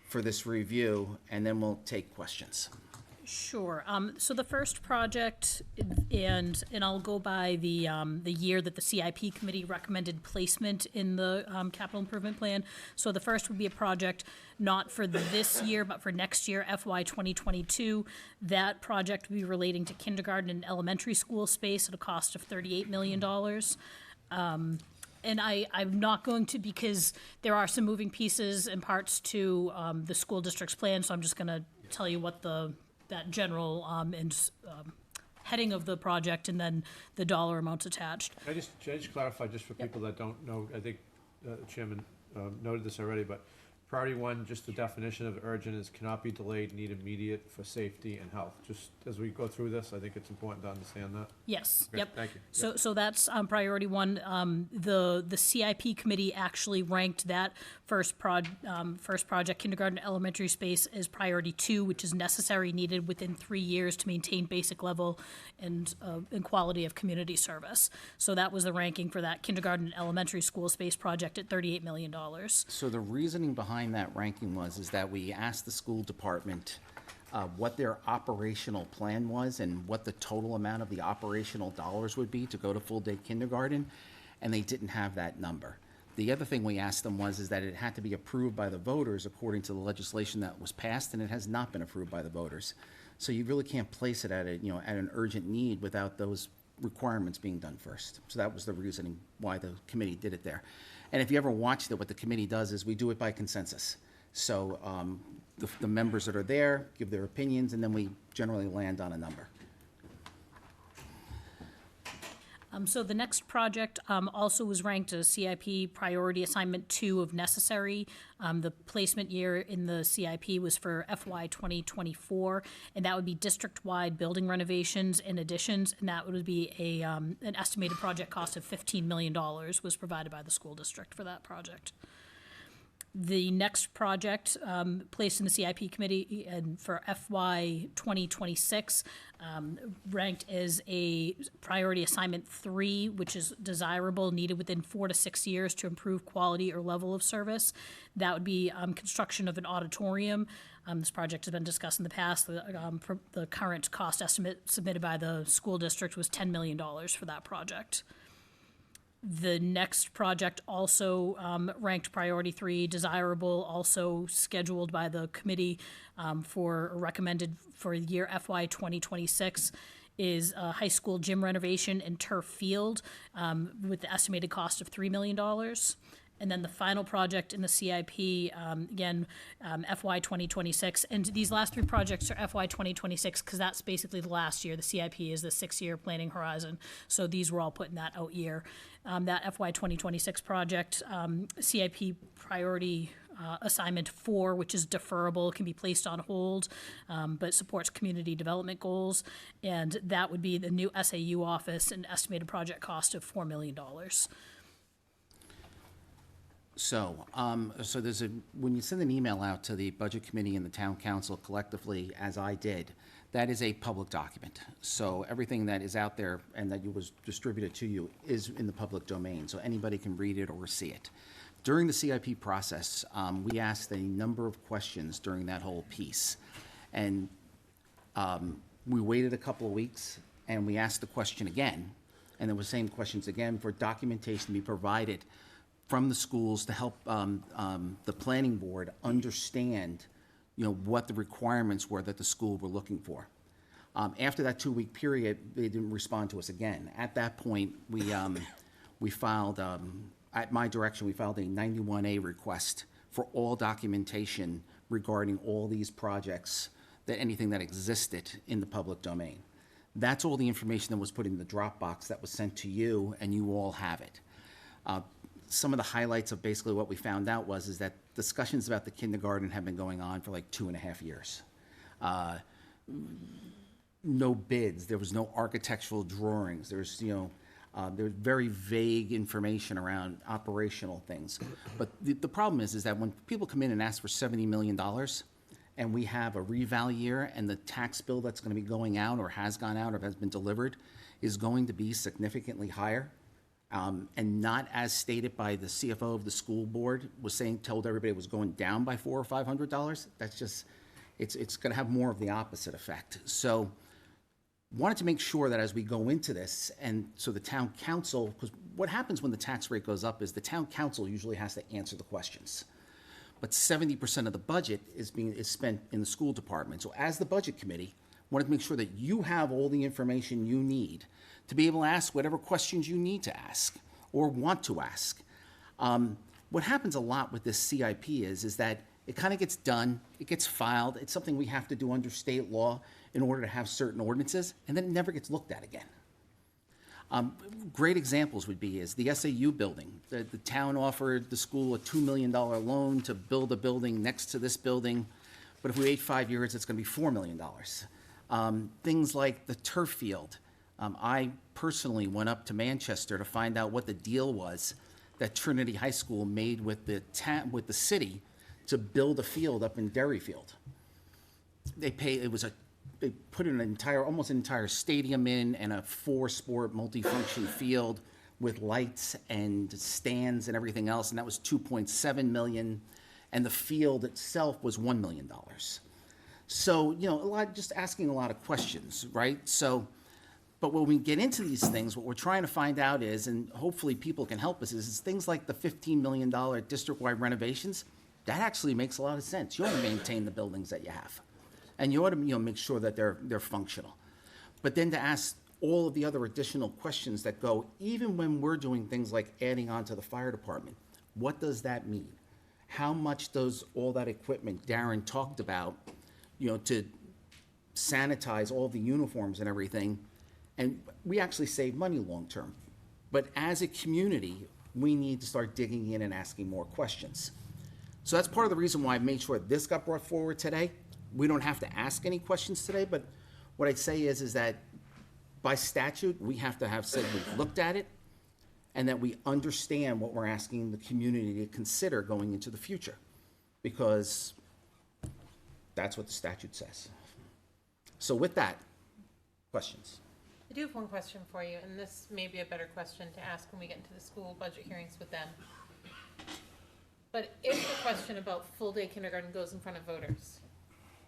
for this review, and then we'll take questions.
Sure. So the first project, and I'll go by the year that the CIP committee recommended placement in the capital improvement plan. So the first would be a project not for this year, but for next year, FY 2022. That project would be relating to kindergarten and elementary school space at a cost of $38 million. And I'm not going to, because there are some moving pieces and parts to the school district's plan, so I'm just going to tell you what that general heading of the project and then the dollar amounts attached.
Can I just clarify, just for people that don't know, I think the chairman noted this already, but priority 1, just the definition of urgent is cannot be delayed, need immediate for safety and health. Just as we go through this, I think it's important to understand that.
Yes,
Okay,
yep.
thank you.
So that's priority 1. The CIP committee actually ranked that first project, kindergarten elementary space, as priority 2, which is necessary, needed within 3 years to maintain basic level and quality of community service. So that was the ranking for that kindergarten and elementary school space project at $38 million.
So the reasoning behind that ranking is that we asked the school department what their operational plan was and what the total amount of the operational dollars would be to go to full-day kindergarten, and they didn't have that number. The other thing we asked them is that it had to be approved by the voters according to the legislation that was passed, and it has not been approved by the voters. So you really can't place it at an urgent need without those requirements being done first. So that was the reasoning why the committee did it there. And if you ever watched it, what the committee does is we do it by consensus. So the members that are there give their opinions, and then we generally land on a number.
So the next project also was ranked as CIP priority assignment 2 of necessary. The placement year in the CIP was for FY 2024, and that would be district-wide building renovations and additions, and that would be an estimated project cost of $15 million was provided by the school district for that project. The next project placed in the CIP committee and for FY 2026 ranked as a priority assignment 3, which is desirable, needed within 4 to 6 years to improve quality or level of service. That would be construction of an auditorium. This project has been discussed in the past. The current cost estimate submitted by the school district was $10 million for that project. The next project also ranked priority 3, desirable, also scheduled by the committee recommended for the year FY 2026, is a high school gym renovation and turf field with the estimated cost of $3 million. And then the final project in the CIP, FY 2026. And these last 3 projects are FY 2026 because that's basically the last year. The CIP is the 6-year planning horizon. So these were all put in that out year. That FY 2026 project, CIP priority assignment 4, which is deferrable, can be placed on hold, but supports community development goals. And that would be the new SAU office, an estimated project cost of $4 million.
So there's when you send an email out to the Budget Committee and the Town Council collectively, as I did, that is a public document. So everything that is out there and that was distributed to you is in the public domain, so anybody can read it or see it. During the CIP process, we asked a number of questions during that whole piece. And we waited a couple of weeks, and we asked the question again, and there were the same questions again for documentation to be provided from the schools to help the planning board understand, what the requirements were that the school were looking for. After that 2-week period, they didn't respond to us again. At that point, we filed, at my direction, we filed a 91A request for all documentation regarding all these projects, anything that existed in the public domain. That's all the information that was put in the Dropbox that was sent to you, and you all have it. Some of the highlights of basically what we found out is that discussions about the kindergarten have been going on for like 2.5 years. No bids, there was no architectural drawings, there's very vague information around operational things. But the problem is that when people come in and ask for $70 million, and we have a reval year, and the tax bill that's going to be going out or has gone out or has been delivered is going to be significantly higher, and not as stated by the CFO of the school board, told everybody it was going down by $400 or $500. That's just, it's going to have more of the opposite effect. So wanted to make sure that as we go into this, and so the town council, because what happens when the tax rate goes up is the town council usually has to answer the questions. But 70% of the budget is spent in the school department. So as the budget committee, wanted to make sure that you have all the information you need to be able to ask whatever questions you need to ask or want to ask. What happens a lot with this CIP is that it kind of gets done, it gets filed, it's something we have to do under state law in order to have certain ordinances, and then it never gets looked at again. Great examples would be the SAU building. The town offered the school a $2 million loan to build a building next to this building, but if we wait 5 years, it's going to be $4 million. Things like the turf field. I personally went up to Manchester to find out what the deal was that Trinity High School made with the city to build a field up in Derryfield. They put almost an entire stadium in and a 4-sport multifunction field with lights and stands and everything else, and that was $2.7 million, and the field itself was $1 million. So, just asking a lot of questions, right? So, but when we get into these things, what we're trying to find out is, and hopefully people can help us, is things like the $15 million district-wide renovations. That actually makes a lot of sense. You ought to maintain the buildings that you have, and you ought to make sure that they're functional. But then to ask all of the other additional questions that go, even when we're doing things like adding on to the fire department, what does that mean? How much does all that equipment Darren talked about, to sanitize all the uniforms and everything? And we actually save money long-term. But as a community, we need to start digging in and asking more questions. So that's part of the reason why I made sure this got brought forward today. We don't have to ask any questions today, but what I'd say is that by statute, we have to have said we've looked at it and that we understand what we're asking the community to consider going into the future, because that's what the statute says. So with that, questions?
I do have one question for you, and this may be a better question to ask when we get into the school budget hearings with them. But if the question about full-day kindergarten goes in front of voters,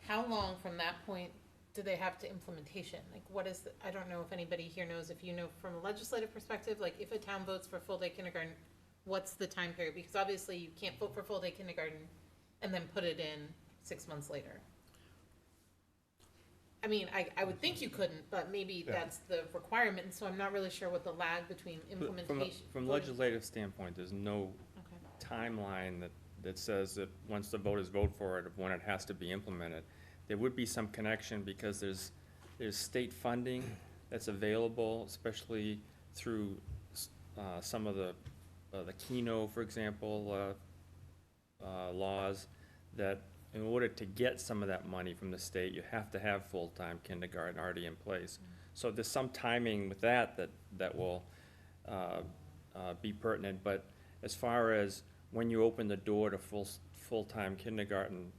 how long from that point do they have to implementation? Like, what is I don't know if anybody here knows, if you know from a legislative perspective, like if a town votes for full-day kindergarten, what's the time period? Because obviously you can't vote for full-day kindergarten and then put it in 6 months later. I mean, I would think you couldn't, but maybe that's the requirement, and so I'm not really sure what the lag between implementation.
From legislative standpoint, there's no timeline that says that once the voters vote for it, of when it has to be implemented. There would be some connection because there's state funding that's available, especially through some of the Keno, for example, laws, that in order to get some of that money from the state, you have to have full-time kindergarten already in place. So there's some timing with that will be pertinent. But as far as when you open the door to full-time kindergarten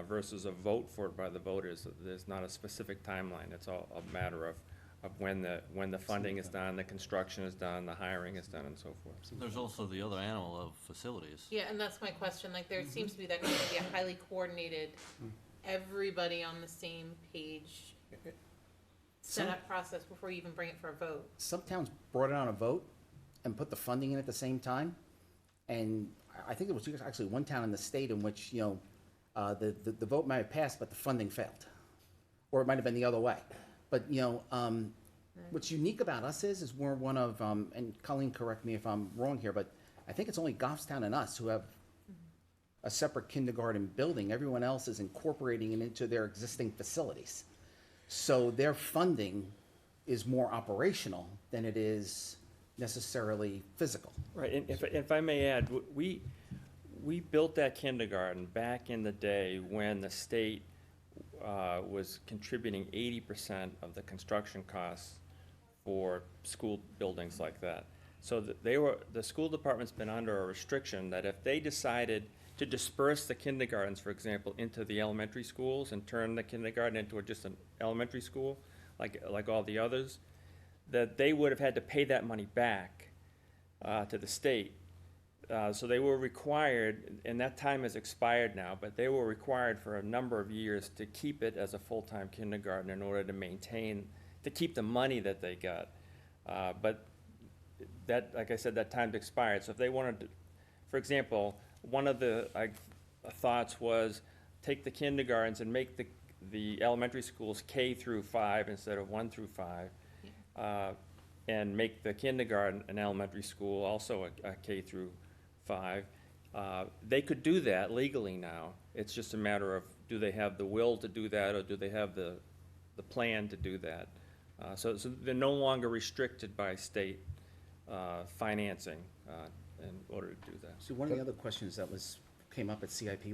versus a vote for it by the voters, there's not a specific timeline. It's all a matter of when the funding is done, the construction is done, the hiring is done, and so forth.
There's also the other animal of facilities.
Yeah, and that's my question, like, there seems to be that needs to be a highly coordinated, everybody on the same page setup process before you even bring it for a vote.
Some towns brought it on a vote and put the funding in at the same time. And I think there was actually one town in the state in which, the vote might have passed, but the funding failed. Or it might have been the other way. But, what's unique about us is we're one of, and Colleen, correct me if I'm wrong here, but I think it's only Goffstown and us who have a separate kindergarten building. Everyone else is incorporating it into their existing facilities. So their funding is more operational than it is necessarily physical.
Right, and if I may add, we built that kindergarten back in the day when the state was contributing 80% of the construction costs for school buildings like that. So that the school department's been under a restriction that if they decided to disperse the kindergartens, for example, into the elementary schools and turn the kindergarten into just an elementary school, like all the others, that they would have had to pay that money back to the state. So they were required, and that time has expired now, but they were required for a number of years to keep it as a full-time kindergarten in order to keep the money that they got. But that, like I said, that time's expired. So if they wanted to, for example, one of the thoughts was take the kindergartens and make the elementary schools K through 5 instead of 1 through 5, and make the kindergarten an elementary school, also a K through 5. They could do that legally now. It's just a matter of, do they have the will to do that, or do they have the plan to do that? So they're no longer restricted by state financing in order to do that.
So one of the other questions that came up at CIP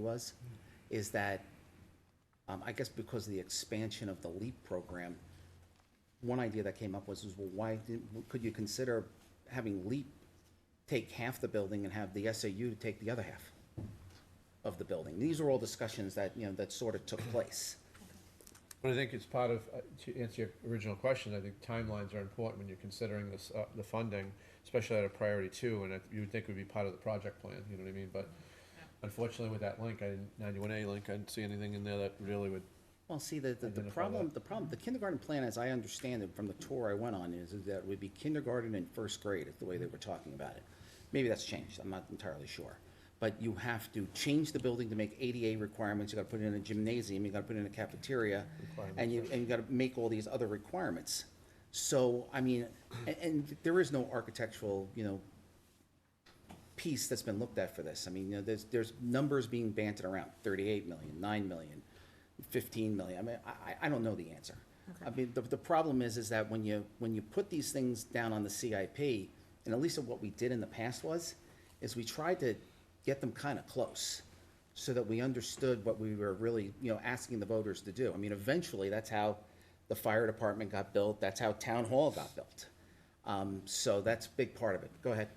is that, I guess because of the expansion of the LEAP program, one idea that came up was well, could you consider having LEAP take half the building and have the SAU to take the other half of the building? These are all discussions that, that sort of took place.
But I think it's part of, to answer your original question, I think timelines are important when you're considering this, the funding, especially at a priority 2, and you would think it would be part of the project plan, you know what I mean? But unfortunately with that link, 91A link, I didn't see anything in there that really would.
Well, see, the problem, the kindergarten plan, as I understand it from the tour I went on, is that it would be kindergarten and first grade, is the way they were talking about it. Maybe that's changed, I'm not entirely sure. But you have to change the building to make ADA requirements, you gotta put in a gymnasium, you gotta put in a cafeteria, and you gotta make all these other requirements. So, I mean, and there is no architectural, piece that's been looked at for this. I mean, there's numbers being banted around, 38 million, 9 million. 15 million. I mean, I don't know the answer. Okay. I mean, the problem is that when you put these things down on the CIP, and at least what we did in the past is we tried to get them kind of close so that we understood what we were really, asking the voters to do. I mean, eventually that's how the fire department got built. That's how town hall got built. So that's a big part of it. Go ahead.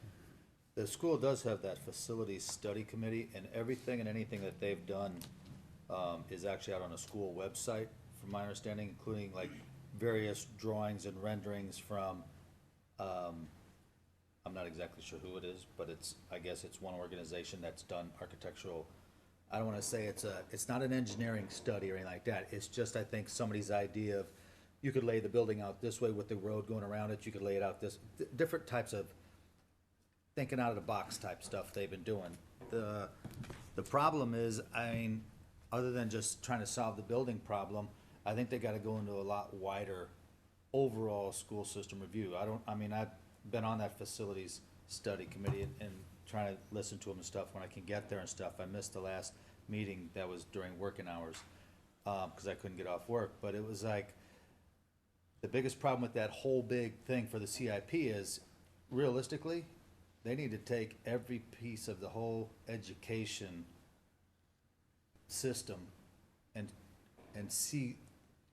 The school does have that facilities study committee, and everything and anything that they've done is actually out on a school website, from my understanding, including like various drawings and renderings from, I'm not exactly sure who it is, but I guess it's one organization that's done architectural. I don't wanna say it's not an engineering study or anything like that. It's just, I think, somebody's idea of, you could lay the building out this way with the road going around it, you could lay it out this, different types of thinking out of the box type stuff they've been doing. The problem is, I mean, other than just trying to solve the building problem, I think they gotta go into a lot wider overall school system review. I've been on that facilities study committee and trying to listen to them and stuff when I can get there and stuff. I missed the last meeting that was during working hours, cause I couldn't get off work, but it was like, the biggest problem with that whole big thing for the CIP is, realistically, they need to take every piece of the whole education system and see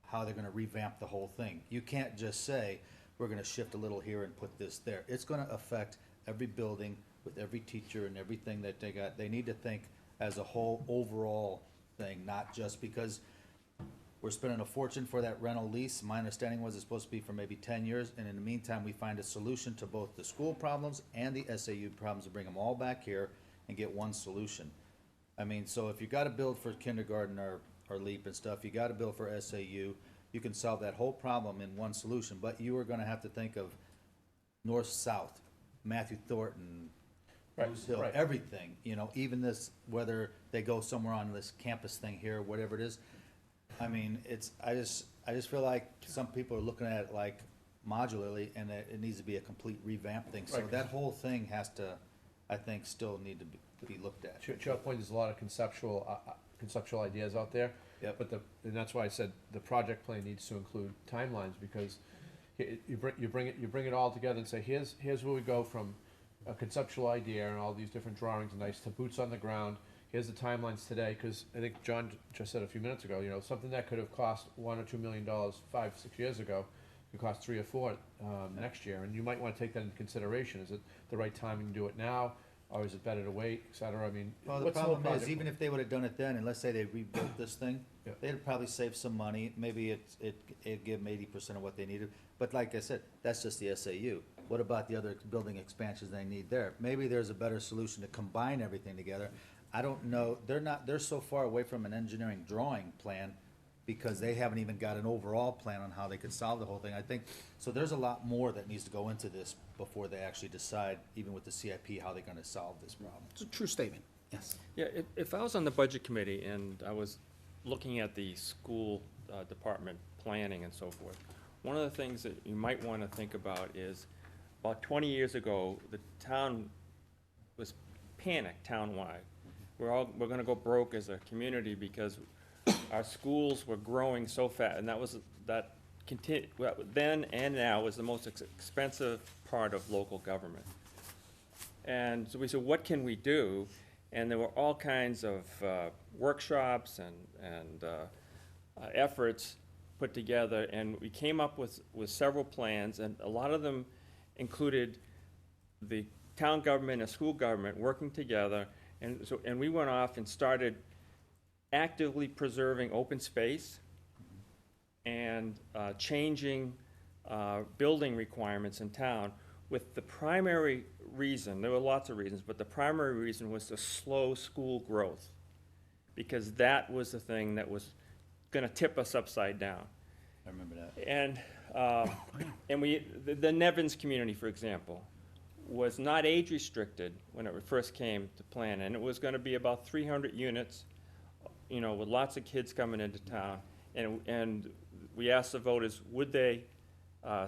how they're gonna revamp the whole thing. You can't just say, we're gonna shift a little here and put this there. It's gonna affect every building with every teacher and everything that they got. They need to think as a whole overall thing, not just because we're spending a fortune for that rental lease. My understanding was it's supposed to be for maybe 10 years, and in the meantime, we find a solution to both the school problems and the SAU problems, to bring them all back here and get one solution. I mean, so if you gotta build for kindergarten or LEAP and stuff, you gotta build for SAU, you can solve that whole problem in one solution, but you are gonna have to think of north-south, Matthew Thornton, Bruce Hill, everything, you know, even this, whether they go somewhere on this campus thing here, whatever it is. I mean, I just feel like some people are looking at it like modularly, and it needs to be a complete revamp thing. So
Right.
that whole thing has to, I think, still need to be looked at.
To your point, there's a lot of conceptual ideas out there.
Yep.
But and that's why I said the project plan needs to include timelines, because you bring it all together and say, here's where we go from a conceptual idea and all these different drawings and nice to boots on the ground. Here's the timelines today, because I think John just said a few minutes ago, you know, something that could have cost $1 or $2 million 5-6 years ago could cost 3 or 4 next year, and you might want to take that into consideration. Is it the right timing to do it now, or is it better to wait, et cetera? I mean,
Well, the
what's
problem is,
project
even if they would've done it then, and let's say they rebuilt this thing,
Yeah.
they'd probably save some money, maybe it'd give them 80% of what they needed, but like I said, that's just the SAU. What about the other building expansions they need there? Maybe there's a better solution to combine everything together. I don't know, they're so far away from an engineering drawing plan, because they haven't even got an overall plan on how they could solve the whole thing, I think. So there's a lot more that needs to go into this before they actually decide, even with the CIP, how they're gonna solve this problem.
It's a true statement, yes.
Yeah, if I was on the budget committee and I was looking at the school department planning and so forth, one of the things that you might want to think about is, about 20 years ago, the town was panicked town-wide. We're going to go broke as a community because our schools were growing so fast, and then and now was the most expensive part of local government. And so we said, what can we do? And there were all kinds of workshops and efforts put together, and we came up with several plans, and a lot of them included the town government and school government working together, and we went off and started actively preserving open space and changing building requirements in town, with the primary reason, there were lots of reasons, but the primary reason was to slow school growth, because that was the thing that was gonna tip us upside down.
I remember that.
And the Nevins community, for example, was not age restricted when it first came to plan, and it was gonna be about 300 units, you know, with lots of kids coming into town. And we asked the voters, would they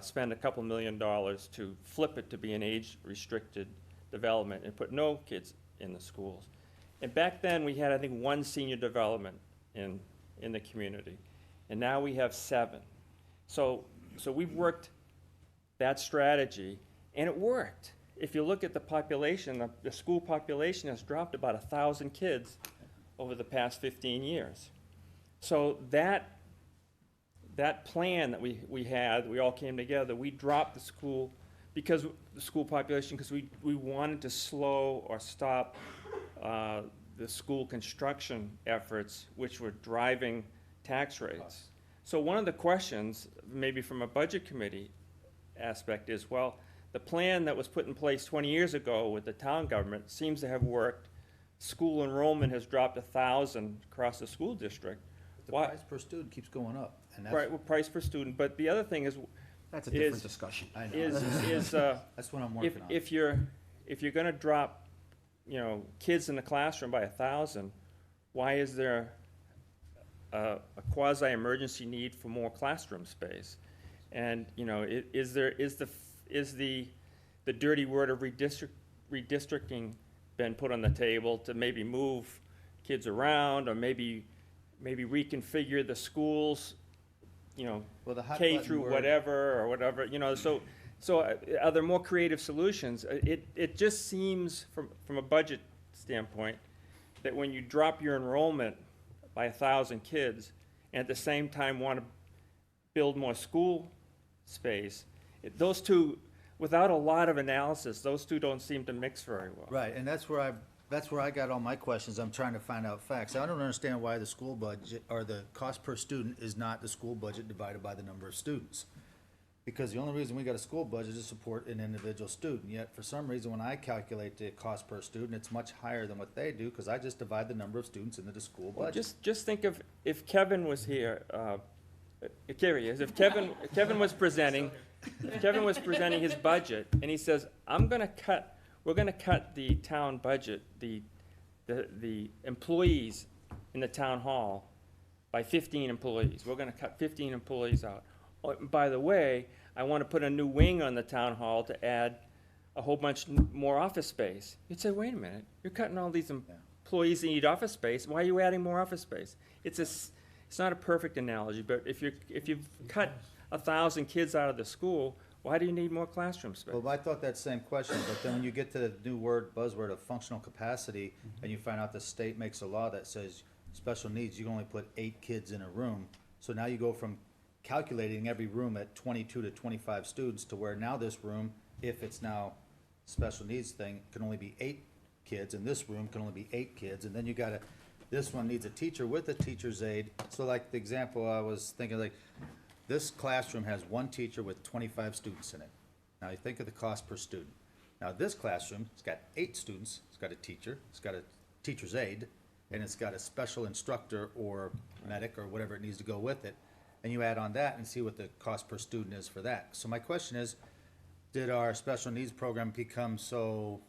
spend a couple $1 million to flip it to be an age-restricted development and put no kids in the schools. And back then, we had, I think, 1 senior development in the community, and now we have 7. So we've worked that strategy, and it worked. If you look at the population, the school population has dropped about 1,000 kids over the past 15 years. So that plan that we had, we all came together, we dropped the school population, because we wanted to slow or stop the school construction efforts, which were driving tax rates. So one of the questions, maybe from a budget committee aspect, is, well, the plan that was put in place 20 years ago with the town government seems to have worked. School enrollment has dropped 1,000 across the school district.
The price per student keeps going up, and that's.
Right, well, price per student, but the other thing is.
That's a different discussion.
I know. That's what I'm working on.
If you're gonna drop, you know, kids in the classroom by 1,000, why is there a quasi-emergency need for more classroom space? And, you know, is the dirty word of redistricting been put on the table to maybe move kids around, or maybe reconfigure the schools, you know, K through whatever, you know, so are there more creative solutions? It just seems from a budget standpoint that when you drop your enrollment by 1,000 kids and at the same time want to build more school space, those two without a lot of analysis, those two don't seem to mix very well.
Right, and that's where I got all my questions. I'm trying to find out facts. I don't understand why the school budget, or the cost per student is not the school budget divided by the number of students. Because the only reason we got a school budget is to support an individual student, yet for some reason, when I calculate the cost per student, it's much higher than what they do, because I just divide the number of students into the school
Well,
budget.
just think of, if Kevin was here, here he is, if Kevin was presenting, if Kevin was presenting his budget, and he says, we're gonna cut the town budget, the employees in the town hall by 15 employees. We're gonna cut 15 employees out. Oh, by the way, I wanna put a new wing on the town hall to add a whole bunch more office space. You'd say, wait a minute, you're cutting all these employees that need office space, why are you adding more office space? It's not a perfect analogy, but if you've cut 1,000 kids out of the school, why do you need more classroom space?
Well, I thought that same question, but then when you get to the new buzzword of functional capacity, and you find out the state makes a law that says special needs, you can only put 8 kids in a room. So now you go from calculating every room at 22 to 25 students to where now this room, if it's now special needs thing, can only be 8 kids, and this room can only be 8 kids, and then you gotta, this one needs a teacher with a teacher's aide. So like the example I was thinking, like, this classroom has 1 teacher with 25 students in it. Now you think of the cost per student. Now this classroom, it's got 8 students, it's got a teacher, it's got a teacher's aide, and it's got a special instructor or medic or whatever it needs to go with it. And you add on that and see what the cost per student is for that. So my question is, did our special needs program become so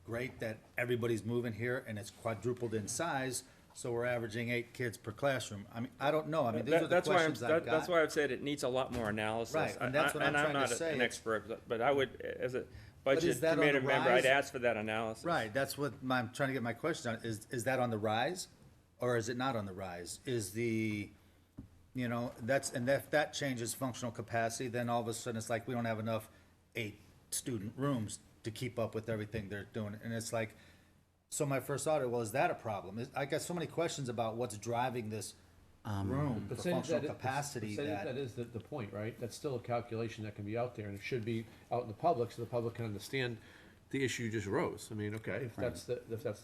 great that everybody's moving here and it's quadrupled in size, so we're averaging 8 kids per classroom? I mean, I don't know. I mean, these are the
That's why
questions I've got.
That's why I've said it needs a lot more analysis.
Right, and that's what I'm trying to say.
I'm not an expert, but I would, as a
is
budget
that on
committee
the
member,
rise?
I'd ask for that analysis.
Right, that's what I'm trying to get my question on. Is that on the rise, or is it not on the rise? Is the, you know, and if that changes functional capacity, then all of a sudden it's like we don't have enough 8 student rooms to keep up with everything they're doing. And it's like, so my first thought, well, is that a problem? I got so many questions about what's driving this room for functional capacity
That is the point, right? That's still a calculation that can be out there, and it should be out in the public, so the public can understand the issue you just rose. I mean, okay, if that's the.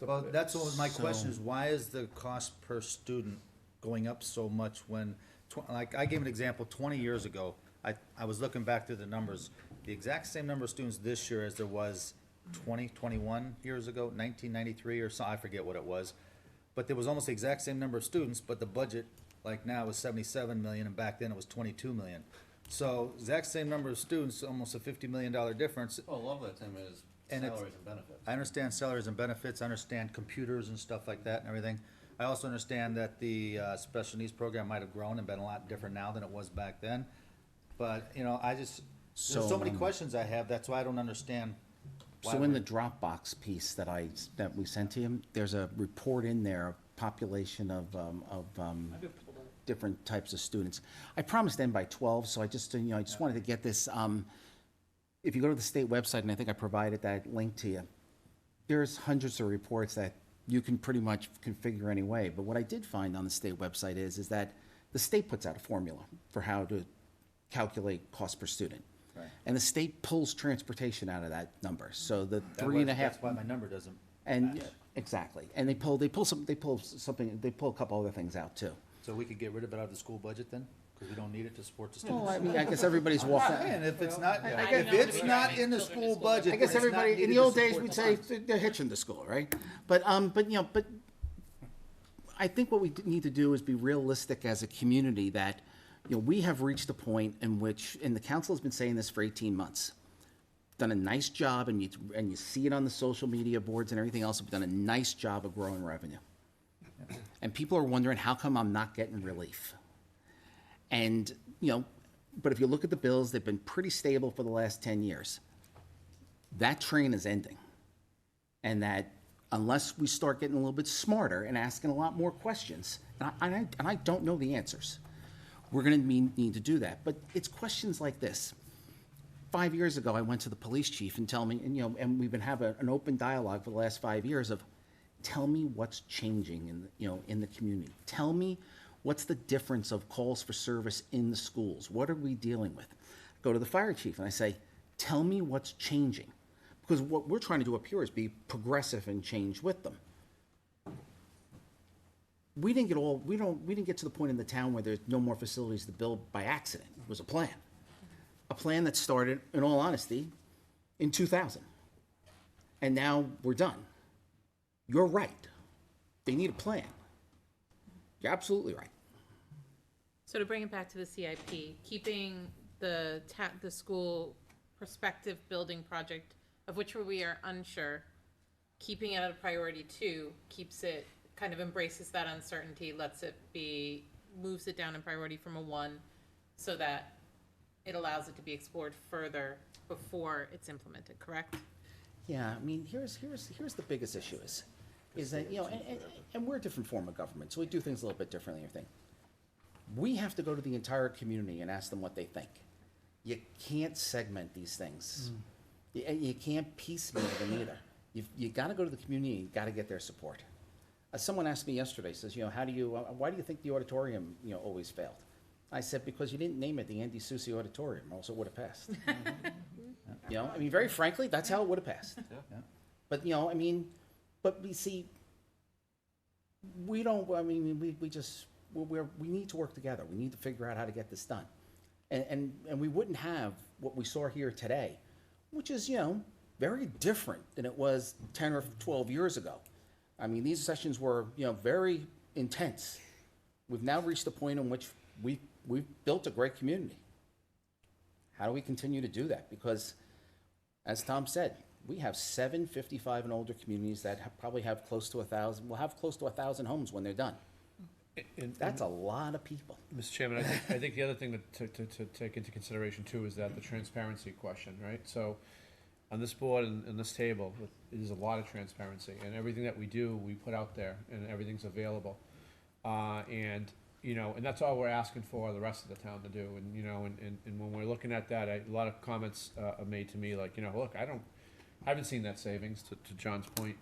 Well, that's what my question is, why is the cost per student going up so much when, like, I gave an example 20 years ago. I was looking back through the numbers. The exact same number of students this year as there was 21 years ago, 1993 or so, I forget what it was. But there was almost the exact same number of students, but the budget, like now, was 77 million, and back then it was 22 million. So, exact same number of students, almost a $50 million difference.
Well, a lot of that, Tim, is
And it's-
salaries and benefits.
I understand salaries and benefits, I understand computers and stuff like that and everything. I also understand that the special needs program might have grown and been a lot different now than it was back then. But, you know, there's so many questions I have, that's why I don't understand. why
So in
we're-
the Dropbox piece that we sent to you, there's a report in there, of population of different types of students. I promised to end by 12, so I just wanted to get this. If you go to the state website, and I think I provided that link to you, there's hundreds of reports that you can pretty much configure any way. But what I did find on the state website is that the state puts out a formula for how to calculate cost per student.
Right.
And the state pulls transportation out of that number. So the
That
3.5.
That's why my number doesn't
And
match.
exactly, and they pull a couple other things out too.
So we could get rid of it out of the school budget then? Because we don't need it to support the students?
Well, I mean, I guess everybody's walking.
Man, if it's not,
I
if
guess-
it's not in the school budget,
I guess
then it's not
everybody, in
needed
the
to
old days,
support
we'd
the
say
students.
they're hitching to school, right? But I think what we need to do is be realistic as a community that, we have reached a point in which, and the council has been saying this for 18 months, done a nice job, and you see it on the social media boards and everything else, we've done a nice job of growing revenue. And people are wondering, how come I'm not getting relief? And, but if you look at the bills, they've been pretty stable for the last 10 years. That train is ending. And that unless we start getting a little bit smarter and asking a lot more questions, and I don't know the answers, we're going to need to do that. But it's questions like this. 5 years ago, I went to the police chief and tell me, and we've been having an open dialogue for the last 5 years of, tell me what's changing in the community. Tell me what's the difference of calls for service in the schools. What are we dealing with? Go to the fire chief and I say, Tell me what's changing. Because what we're trying to do up here is be progressive and change with them. We didn't get to the point in the town where there's no more facilities to build by accident. It was a plan. A plan that started, in all honesty, in 2000. And now we're done. You're right. They need a plan. You're absolutely right.
So to bring it back to the CIP, keeping the school prospective building project, of which we are unsure, keeping it at a priority 2 keeps it, kind of embraces that uncertainty, moves it down in priority from a 1, so that it allows it to be explored further before it's implemented, correct?
Yeah, I mean, here's the biggest issue is that, and we're a different form of government, so we do things a little bit differently, I think. We have to go to the entire community and ask them what they think. You can't segment these things. You can't piecemeal them either. You gotta go to the community, you gotta get their support. Someone asked me yesterday, says, why do you think the auditorium, always failed? I said, because you didn't name it the Andy Susi Auditorium, or else it would have passed. I mean, very frankly, that's how it would have passed.
Yeah.
But, but we see, we need to work together. We need to figure out how to get this done. And we wouldn't have what we saw here today, which is, very different than it was 10 or 12 years ago. I mean, these sessions were, very intense. We've now reached the point in which we've built a great community. How do we continue to do that? Because, as Tom said, we have 7 55 and older communities that probably have close to 1,000, will have close to 1,000 homes when they're done. That's a lot of people.
Mr. Chairman, I think the other thing to take into consideration too is that the transparency question, right? So on this board and this table, there's a lot of transparency, and everything that we do, we put out there, and everything's available. And that's all we're asking for the rest of the town to do. And when we're looking at that, a lot of comments are made to me like, look, I haven't seen that savings, to John's point,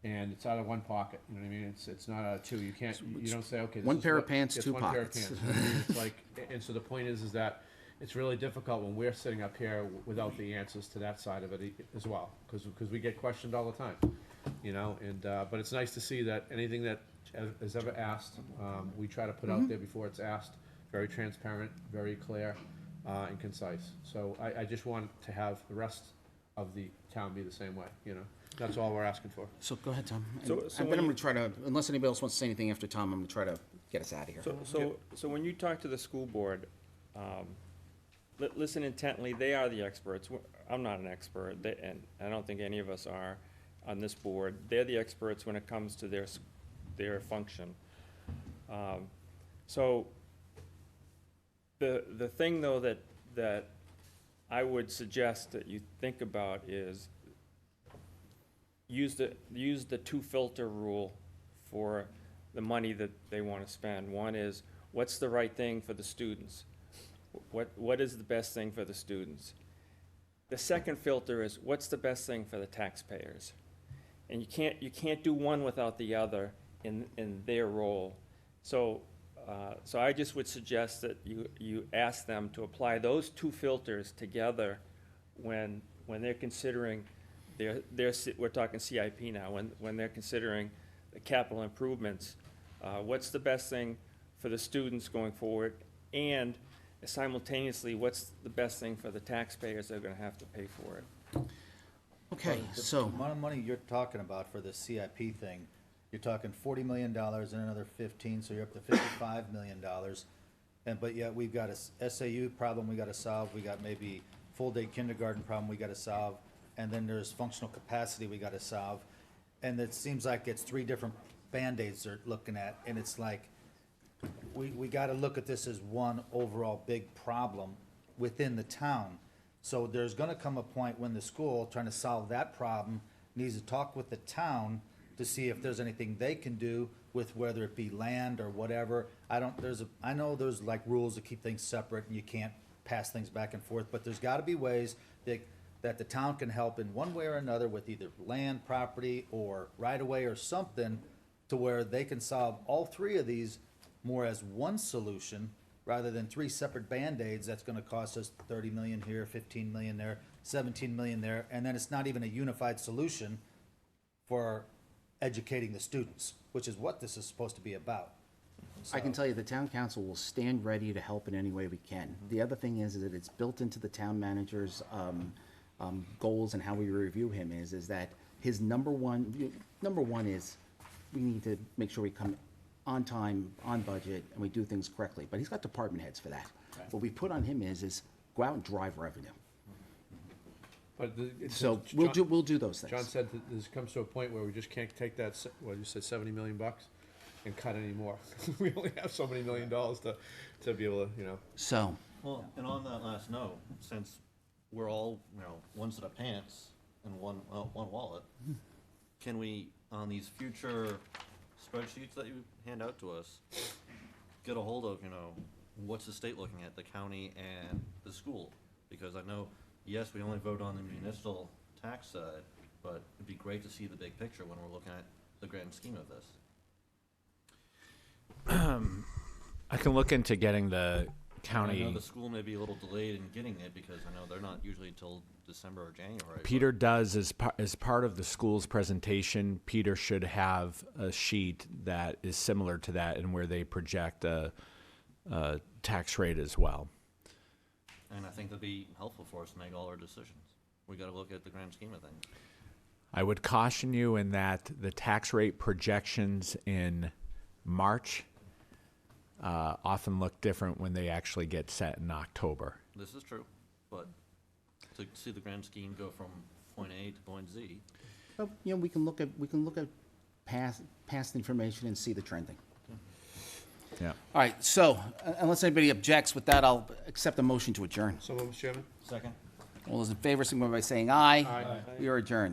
and it's out of one pocket. You know what I mean? It's not out of 2. You don't say, okay, this
one
is
pair
what-
of pants,
it's
2
one pair of
pockets.
pants. You know what I mean? It's like, and so the point is that it's really difficult when we're sitting up here without the answers to that side of it as well, because we get questioned all the time, and but it's nice to see that anything that is ever asked, we try to put out there before it's asked, very transparent, very clear, and concise. So I just want to have the rest of the town be the same way, That's all we're asking for.
So go ahead, Tom.
So
And
when
then I'm
you-
going to try to, unless anybody else wants to say anything after Tom, I'm going to try to get us out of here.
So when you talk to the school board, listen intently, they are the experts. I'm not an expert, and I don't think any of us are on this board. They're the experts when it comes to their function. So the thing though that I would suggest that you think about is use the 2-filter rule for the money that they want to spend. One is, what's the right thing for the students? What is the best thing for the students? The second filter is, what's the best thing for the taxpayers? And you can't do one without the other in their role. So I just would suggest that you ask them to apply those 2 filters together when they're considering we're talking CIP now, when they're considering the capital improvements. What's the best thing for the students going forward, and simultaneously, what's the best thing for the taxpayers that are going to have to pay for it?
Okay,
The
so,
amount of money you're talking about for the CIP thing, you're talking $40 million and another 15, so you're up to $55 million. But yet we've got a SAU problem we gotta solve, we got maybe full-day kindergarten problem we gotta solve, and then there's functional capacity we gotta solve. And it seems like it's 3 different Band-Aids they're looking at, and it's like, we gotta look at this as one overall big problem within the town. So there's gonna come a point when the school, trying to solve that problem, needs to talk with the town to see if there's anything they can do with whether it be land or whatever. I know there's like rules to keep things separate and you can't pass things back and forth, but there's gotta be ways that the town can help in one way or another with either land, property, or right-of-way or something, to where they can solve all 3 of these more as one solution rather than 3 separate Band-Aids that's gonna cost us 30 million here, 15 million there, 17 million there, and then it's not even a unified solution for educating the students, which is what this is supposed to be about.
I can tell you, the town council will stand ready to help in any way we can. The other thing is that it's built into the town manager's goals and how we review him is that his number one is we need to make sure we come on time, on budget, and we do things correctly. But he's got department heads for that. What we put on him is go out and drive revenue.
But
So we'll do those things.
John said that this comes to a point where we just can't take that, you said 70 million bucks and cut any more. We only have so many $1 million to be able to,
So,
Well, and on that last note, since we're all, one set of pants and one wallet, can we, on these future spreadsheets that you hand out to us, get a hold of, what's the state looking at, the county and the school? Because I know, yes, we only vote on the municipal tax side, but it'd be great to see the big picture when we're looking at the grand scheme of this.
I can look into getting the
I
county.
know the school may be a little delayed in getting it because I know they're not usually until December or January.
Peter does, as part of the school's presentation, Peter should have a sheet that is similar to that and where they project a tax rate as well.
And I think that'd be helpful for us to make all our decisions. We gotta look at the grand scheme of things.
I would caution you in that the tax rate projections in March often look different when they actually get set in October.
This is true, but to see the grand scheme go from point A to point Z,
but, we can look at past information and see the trending.
Yeah.
All right, so unless anybody objects, with that, I'll accept a motion to adjourn.
So, Mr. Chairman?
Second.
All those in favor, signify by saying aye.
Aye.
We are adjourned.